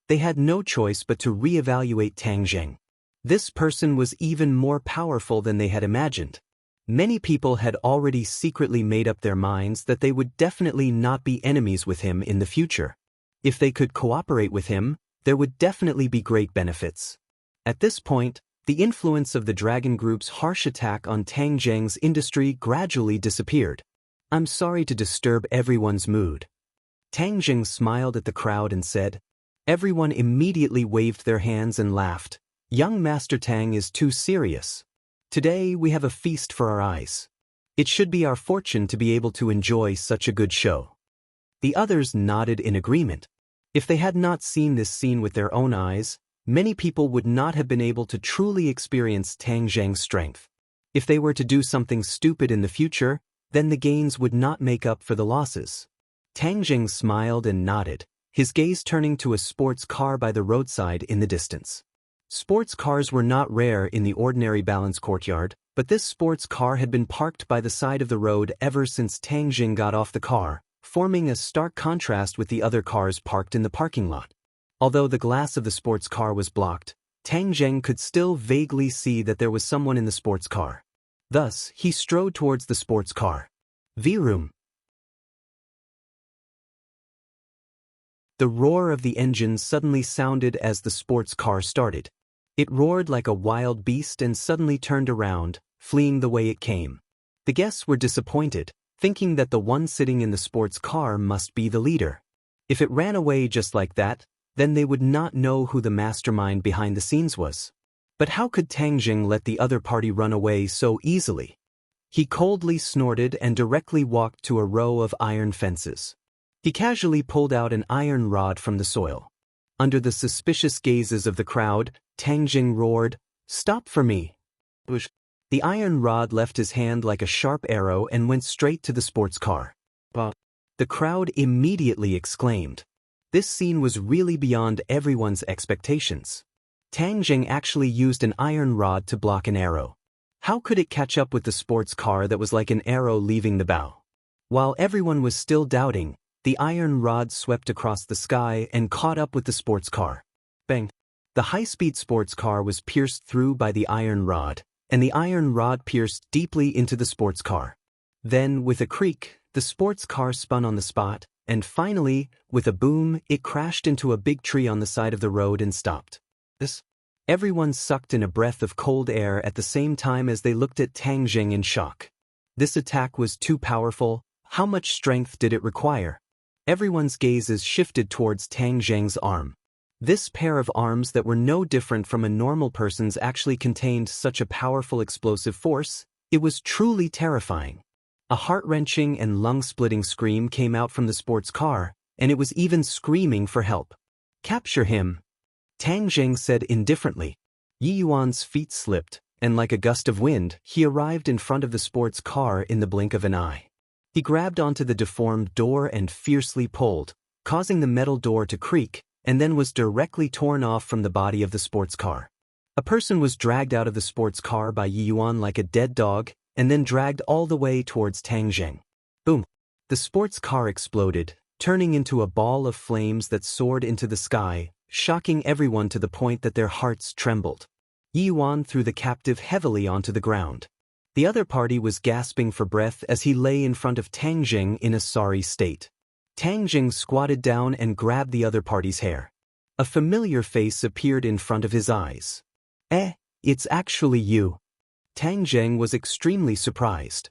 They had no choice but to re-evaluate Tang Zheng. This person was even more powerful than they had imagined. Many people had already secretly made up their minds that they would definitely not be enemies with him in the future. If they could cooperate with him, there would definitely be great benefits. At this point, the influence of the Dragon Group's harsh attack on Tang Zheng's industry gradually disappeared. I'm sorry to disturb everyone's mood. Tang Zheng smiled at the crowd and said. Everyone immediately waved their hands and laughed. Young Master Tang is too serious. Today we have a feast for our eyes. It should be our fortune to be able to enjoy such a good show. The others nodded in agreement. If they had not seen this scene with their own eyes, many people would not have been able to truly experience Tang Zheng's strength. If they were to do something stupid in the future, then the gains would not make up for the losses. Tang Zheng smiled and nodded, his gaze turning to a sports car by the roadside in the distance. Sports cars were not rare in the ordinary balance courtyard, but this sports car had been parked by the side of the road ever since Tang Zheng got off the car, forming a stark contrast with the other cars parked in the parking lot. Although the glass of the sports car was blocked, Tang Zheng could still vaguely see that there was someone in the sports car. Thus, he strode towards the sports car. Vroom. The roar of the engine suddenly sounded as the sports car started. It roared like a wild beast and suddenly turned around, fleeing the way it came. The guests were disappointed, thinking that the one sitting in the sports car must be the leader. If it ran away just like that, then they would not know who the mastermind behind the scenes was. But how could Tang Zheng let the other party run away so easily? He coldly snorted and directly walked to a row of iron fences. He casually pulled out an iron rod from the soil. Under the suspicious gazes of the crowd, Tang Zheng roared, "Stop for me!" The iron rod left his hand like a sharp arrow and went straight to the sports car. The crowd immediately exclaimed. This scene was really beyond everyone's expectations. Tang Zheng actually used an iron rod to block an arrow. How could it catch up with the sports car that was like an arrow leaving the bow? While everyone was still doubting, the iron rod swept across the sky and caught up with the sports car. Bang! The high-speed sports car was pierced through by the iron rod, and the iron rod pierced deeply into the sports car. Then, with a creak, the sports car spun on the spot, and finally, with a boom, it crashed into a big tree on the side of the road and stopped. Everyone sucked in a breath of cold air at the same time as they looked at Tang Zheng in shock. This attack was too powerful. How much strength did it require? Everyone's gazes shifted towards Tang Zheng's arm. This pair of arms that were no different from a normal person's actually contained such a powerful explosive force. It was truly terrifying. A heart-wrenching and lung-splitting scream came out from the sports car, and it was even screaming for help. "Capture him," Tang Zheng said indifferently. Yi Yuan's feet slipped, and like a gust of wind, he arrived in front of the sports car in the blink of an eye. He grabbed onto the deformed door and fiercely pulled, causing the metal door to creak, and then was directly torn off from the body of the sports car. A person was dragged out of the sports car by Yi Yuan like a dead dog, and then dragged all the way towards Tang Zheng. Boom! The sports car exploded, turning into a ball of flames that soared into the sky, shocking everyone to the point that their hearts trembled. Yi Yuan threw the captive heavily onto the ground. The other party was gasping for breath as he lay in front of Tang Zheng in a sorry state. Tang Zheng squatted down and grabbed the other party's hair. A familiar face appeared in front of his eyes. It's actually you." Tang Zheng was extremely surprised.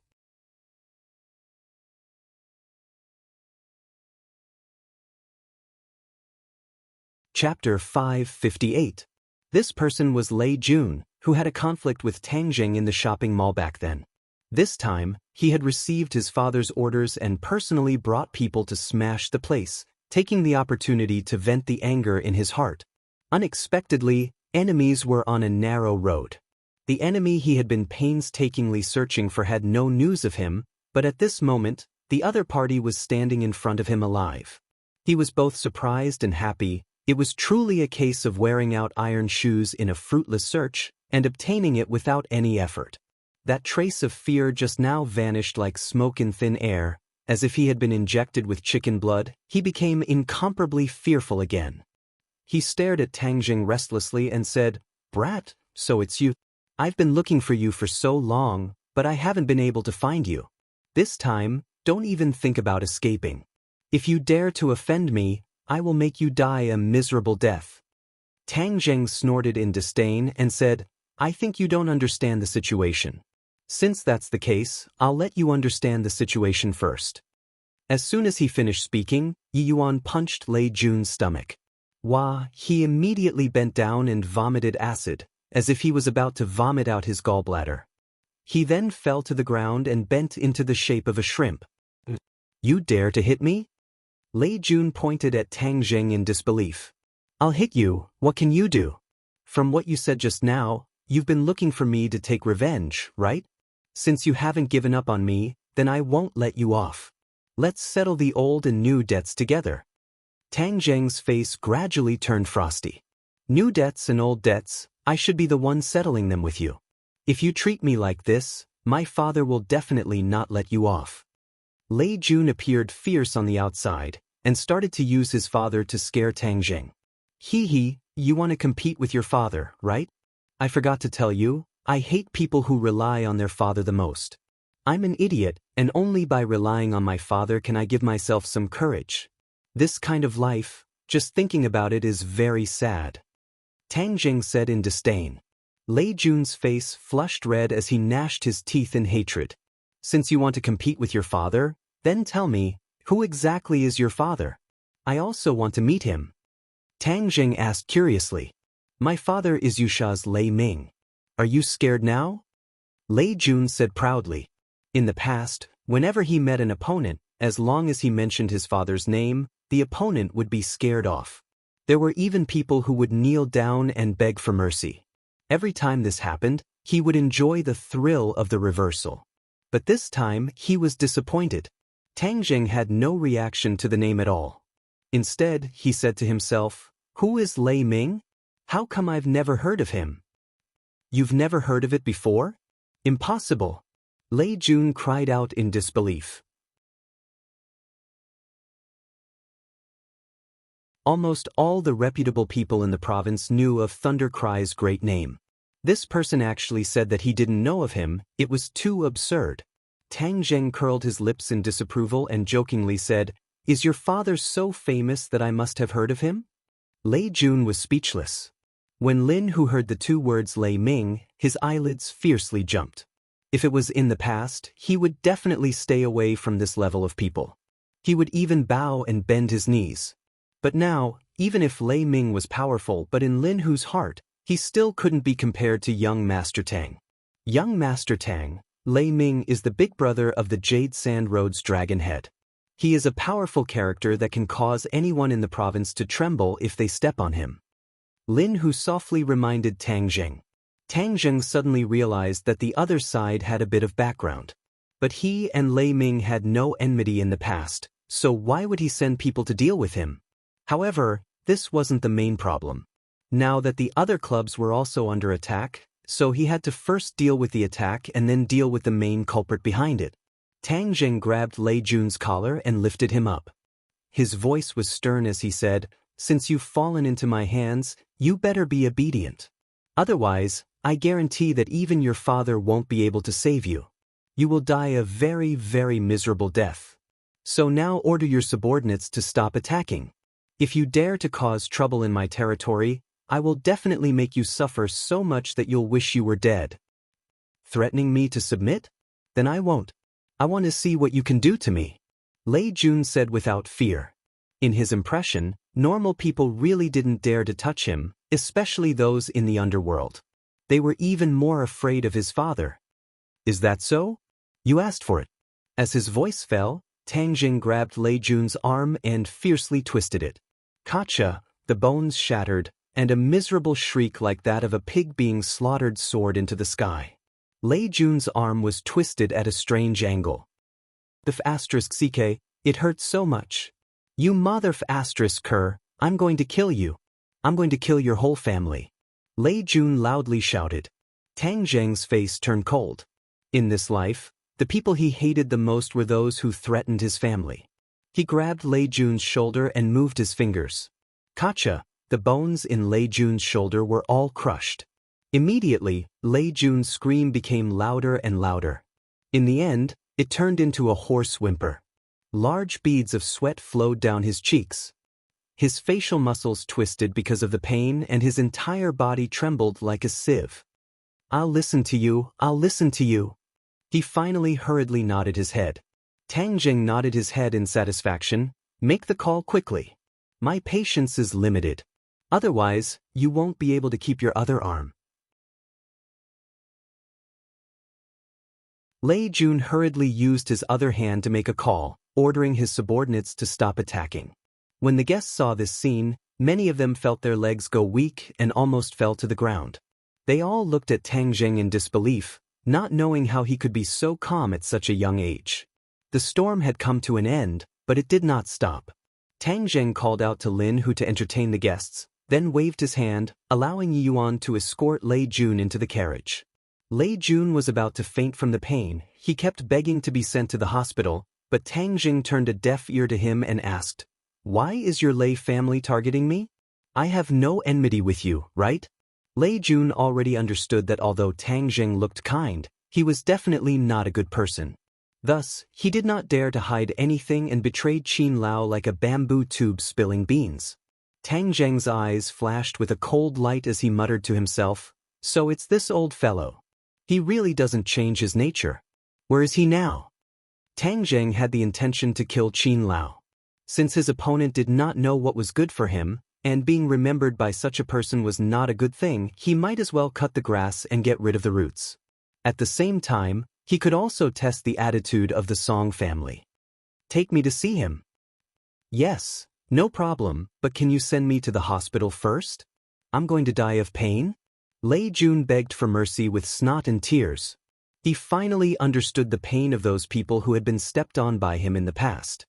Chapter 558. This person was Lei Jun, who had a conflict with Tang Zheng in the shopping mall back then. This time, he had received his father's orders and personally brought people to smash the place, taking the opportunity to vent the anger in his heart. Unexpectedly, enemies were on a narrow road. The enemy he had been painstakingly searching for had no news of him, but at this moment, the other party was standing in front of him alive. He was both surprised and happy. It was truly a case of wearing out iron shoes in a fruitless search and obtaining it without any effort. That trace of fear just now vanished like smoke in thin air. As if he had been injected with chicken blood, he became incomparably fearful again. He stared at Tang Zheng restlessly and said, "Brat, so it's you. I've been looking for you for so long, but I haven't been able to find you. This time, don't even think about escaping. If you dare to offend me, I will make you die a miserable death." Tang Zheng snorted in disdain and said, "I think you don't understand the situation. Since that's the case, I'll let you understand the situation first." As soon as he finished speaking, Yi Yuan punched Lei Jun's stomach. He immediately bent down and vomited acid, as if he was about to vomit out his gallbladder. He then fell to the ground and bent into the shape of a shrimp. "You dare to hit me?" Lei Jun pointed at Tang Zheng in disbelief. "I'll hit you, what can you do? From what you said just now, you've been looking for me to take revenge, right? Since you haven't given up on me, then I won't let you off. Let's settle the old and new debts together." Tang Zheng's face gradually turned frosty. "New debts and old debts, I should be the one settling them with you. If you treat me like this, my father will definitely not let you off." Lei Jun appeared fierce on the outside, and started to use his father to scare Tang Zheng. You want to compete with your father, right? I forgot to tell you, I hate people who rely on their father the most. I'm an idiot, and only by relying on my father can I give myself some courage. This kind of life, just thinking about it is very sad." Tang Zheng said in disdain. Lei Jun's face flushed red as he gnashed his teeth in hatred. "Since you want to compete with your father, then tell me, who exactly is your father? I also want to meet him." Tang Zheng asked curiously. "My father is Yusha's Lei Ming. Are you scared now?" Lei Jun said proudly. In the past, whenever he met an opponent, as long as he mentioned his father's name, the opponent would be scared off. There were even people who would kneel down and beg for mercy. Every time this happened, he would enjoy the thrill of the reversal. But this time, he was disappointed. Tang Zheng had no reaction to the name at all. Instead, he said to himself, "Who is Lei Ming? How come I've never heard of him?" "You've never heard of it before? Impossible!" Lei Jun cried out in disbelief. Almost all the reputable people in the province knew of Thunder Cry's great name. This person actually said that he didn't know of him. It was too absurd. Tang Zheng curled his lips in disapproval and jokingly said, "Is your father so famous that I must have heard of him?" Lei Jun was speechless. When Lin Hu heard the two words Lei Ming, his eyelids fiercely jumped. If it was in the past, he would definitely stay away from this level of people. He would even bow and bend his knees. But now, even if Lei Ming was powerful but in Lin Hu's heart, he still couldn't be compared to young Master Tang. Young Master Tang, Lei Ming is the big brother of the Jade Sand Road's dragon head. He is a powerful character that can cause anyone in the province to tremble if they step on him. Lin Hu softly reminded Tang Zheng. Tang Zheng suddenly realized that the other side had a bit of background. But he and Lei Ming had no enmity in the past, so why would he send people to deal with him? However, this wasn't the main problem. Now that the other clubs were also under attack, so he had to first deal with the attack and then deal with the main culprit behind it. Tang Zheng grabbed Lei Jun's collar and lifted him up. His voice was stern as he said, "Since you've fallen into my hands, you better be obedient. Otherwise, I guarantee that even your father won't be able to save you. You will die a very, very miserable death. So now order your subordinates to stop attacking. If you dare to cause trouble in my territory, I will definitely make you suffer so much that you'll wish you were dead." Threatening me to submit? Then I won't. I want to see what you can do to me, Lei Jun said without fear. In his impression, normal people really didn't dare to touch him, especially those in the underworld. They were even more afraid of his father. Is that so? You asked for it. As his voice fell, Tang Jing grabbed Lei Jun's arm and fiercely twisted it. Gotcha, the bones shattered, and a miserable shriek like that of a pig being slaughtered soared into the sky. Lei Jun's arm was twisted at a strange angle. The *CK, it hurts so much. You mother *Ker, I'm going to kill you. I'm going to kill your whole family. Lei Jun loudly shouted. Tang Zheng's face turned cold. In this life, the people he hated the most were those who threatened his family. He grabbed Lei Jun's shoulder and moved his fingers. Gotcha, the bones in Lei Jun's shoulder were all crushed. Immediately, Lei Jun's scream became louder and louder. In the end, it turned into a hoarse whimper. Large beads of sweat flowed down his cheeks. His facial muscles twisted because of the pain and his entire body trembled like a sieve. I'll listen to you, I'll listen to you. He finally hurriedly nodded his head. Tang Jing nodded his head in satisfaction. Make the call quickly. My patience is limited. Otherwise, you won't be able to keep your other arm. Lei Jun hurriedly used his other hand to make a call, ordering his subordinates to stop attacking. When the guests saw this scene, many of them felt their legs go weak and almost fell to the ground. They all looked at Tang Jing in disbelief, not knowing how he could be so calm at such a young age. The storm had come to an end, but it did not stop. Tang Jing called out to Lin Hu to entertain the guests, then waved his hand, allowing Yuan to escort Lei Jun into the carriage. Lei Jun was about to faint from the pain. He kept begging to be sent to the hospital, but Tang Jing turned a deaf ear to him and asked, "Why is your Lei family targeting me? I have no enmity with you, right?" Lei Jun already understood that although Tang Jing looked kind, he was definitely not a good person. Thus, he did not dare to hide anything and betrayed Qin Lao like a bamboo tube spilling beans. Tang Jing's eyes flashed with a cold light as he muttered to himself, "So it's this old fellow. He really doesn't change his nature. Where is he now?" Tang Jing had the intention to kill Qin Lao. Since his opponent did not know what was good for him, and being remembered by such a person was not a good thing, he might as well cut the grass and get rid of the roots. At the same time, he could also test the attitude of the Song family. "Take me to see him." "Yes, no problem, but can you send me to the hospital first? I'm going to die of pain?" Lei Jun begged for mercy with snot and tears. He finally understood the pain of those people who had been stepped on by him in the past.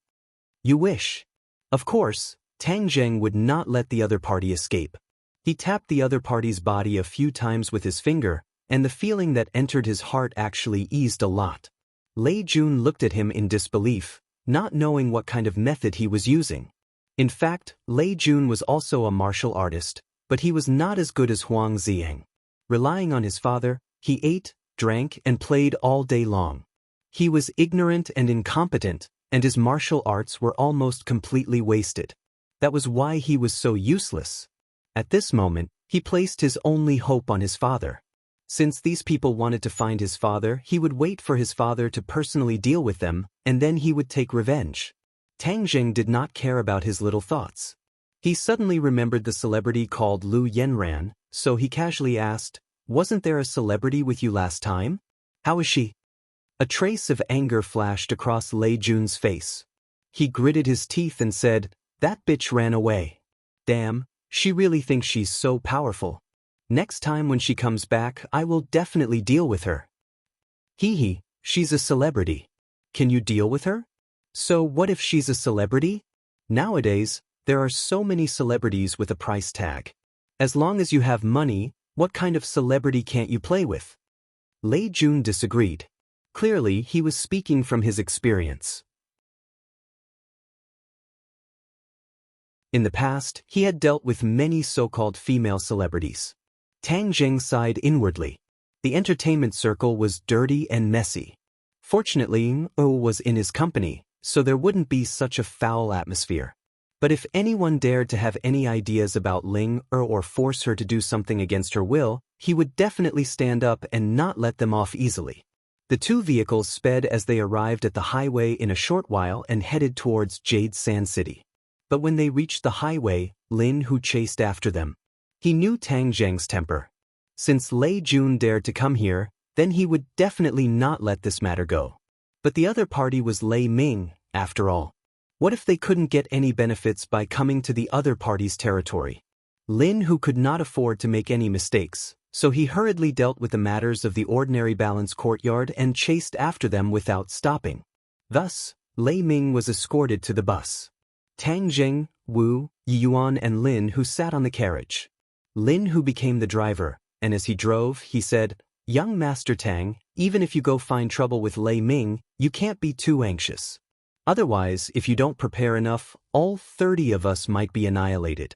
"You wish." Of course, Tang Jing would not let the other party escape. He tapped the other party's body a few times with his finger, and the feeling that entered his heart actually eased a lot. Lei Jun looked at him in disbelief, not knowing what kind of method he was using. In fact, Lei Jun was also a martial artist, but he was not as good as Huang Ziang. Relying on his father, he ate, drank, and played all day long. He was ignorant and incompetent, and his martial arts were almost completely wasted. That was why he was so useless. At this moment, he placed his only hope on his father. Since these people wanted to find his father, he would wait for his father to personally deal with them, and then he would take revenge. Tang Jing did not care about his little thoughts. He suddenly remembered the celebrity called Lu Yenran, so he casually asked, "Wasn't there a celebrity with you last time? How is she?" A trace of anger flashed across Lei Jun's face. He gritted his teeth and said, "That bitch ran away. Damn, she really thinks she's so powerful. Next time when she comes back, I will definitely deal with her." Hee hee, she's a celebrity. Can you deal with her? So what if she's a celebrity? Nowadays, there are so many celebrities with a price tag. As long as you have money, what kind of celebrity can't you play with? Lei Jun disagreed. Clearly, he was speaking from his experience. In the past, he had dealt with many so-called female celebrities. Tang Zheng sighed inwardly. The entertainment circle was dirty and messy. Fortunately, O was in his company, so there wouldn't be such a foul atmosphere. But if anyone dared to have any ideas about Ling or force her to do something against her will, he would definitely stand up and not let them off easily. The two vehicles sped as they arrived at the highway in a short while and headed towards Jade Sand City. But when they reached the highway, Lin Hu chased after them. He knew Tang Zheng's temper. Since Lei Jun dared to come here, then he would definitely not let this matter go. But the other party was Lei Ming, after all. What if they couldn't get any benefits by coming to the other party's territory? Lin Hu could not afford to make any mistakes, so he hurriedly dealt with the matters of the ordinary balance courtyard and chased after them without stopping. Thus, Lei Ming was escorted to the bus. Tang Zheng, Wu, Yuan and Lin Hu sat on the carriage. Lin Hu became the driver, and as he drove, he said, "Young Master Tang, even if you go find trouble with Lei Ming, you can't be too anxious. Otherwise, if you don't prepare enough, all 30 of us might be annihilated."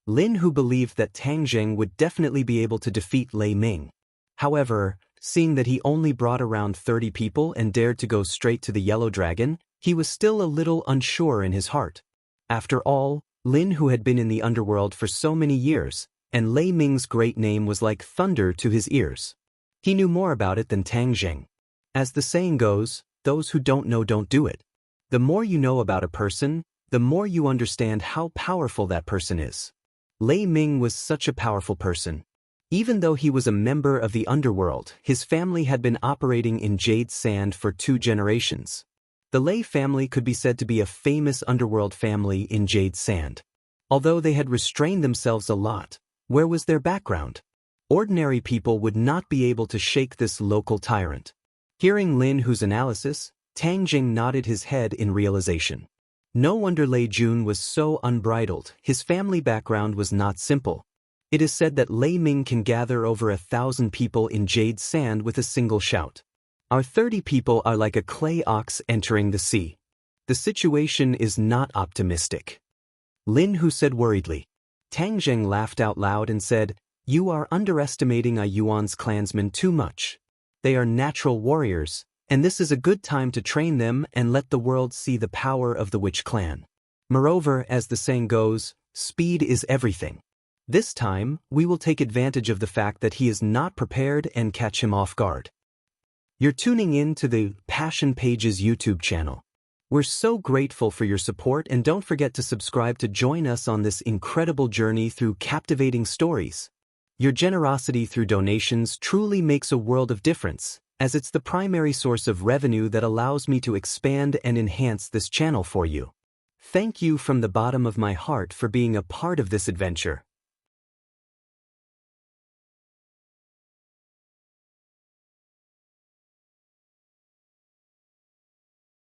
Lin Hu believed that Tang Zheng would definitely be able to defeat Lei Ming. However, seeing that he only brought around 30 people and dared to go straight to the Yellow Dragon, he was still a little unsure in his heart. After all, Lin Hu had been in the underworld for so many years, and Lei Ming's great name was like thunder to his ears. He knew more about it than Tang Zheng. As the saying goes, those who don't know don't do it. The more you know about a person, the more you understand how powerful that person is. Lei Ming was such a powerful person. Even though he was a member of the underworld, his family had been operating in Jade Sand for 2 generations. The Lei family could be said to be a famous underworld family in Jade Sand. Although they had restrained themselves a lot, where was their background? Ordinary people would not be able to shake this local tyrant. Hearing Lin Hu's analysis, Tang Jing nodded his head in realization. No wonder Lei Jun was so unbridled. His family background was not simple. It is said that Lei Ming can gather over 1,000 people in Jade Sand with a single shout. Our 30 people are like a clay ox entering the sea. The situation is not optimistic. Lin Hu said worriedly. Tang Zheng laughed out loud and said, "You are underestimating a Yuan's clansmen too much. They are natural warriors, and this is a good time to train them and let the world see the power of the Witch clan. Moreover, as the saying goes, speed is everything. This time, we will take advantage of the fact that he is not prepared and catch him off guard." You're tuning in to the Passion Pages YouTube channel. We're so grateful for your support, and don't forget to subscribe to join us on this incredible journey through captivating stories. Your generosity through donations truly makes a world of difference, as it's the primary source of revenue that allows me to expand and enhance this channel for you. Thank you from the bottom of my heart for being a part of this adventure.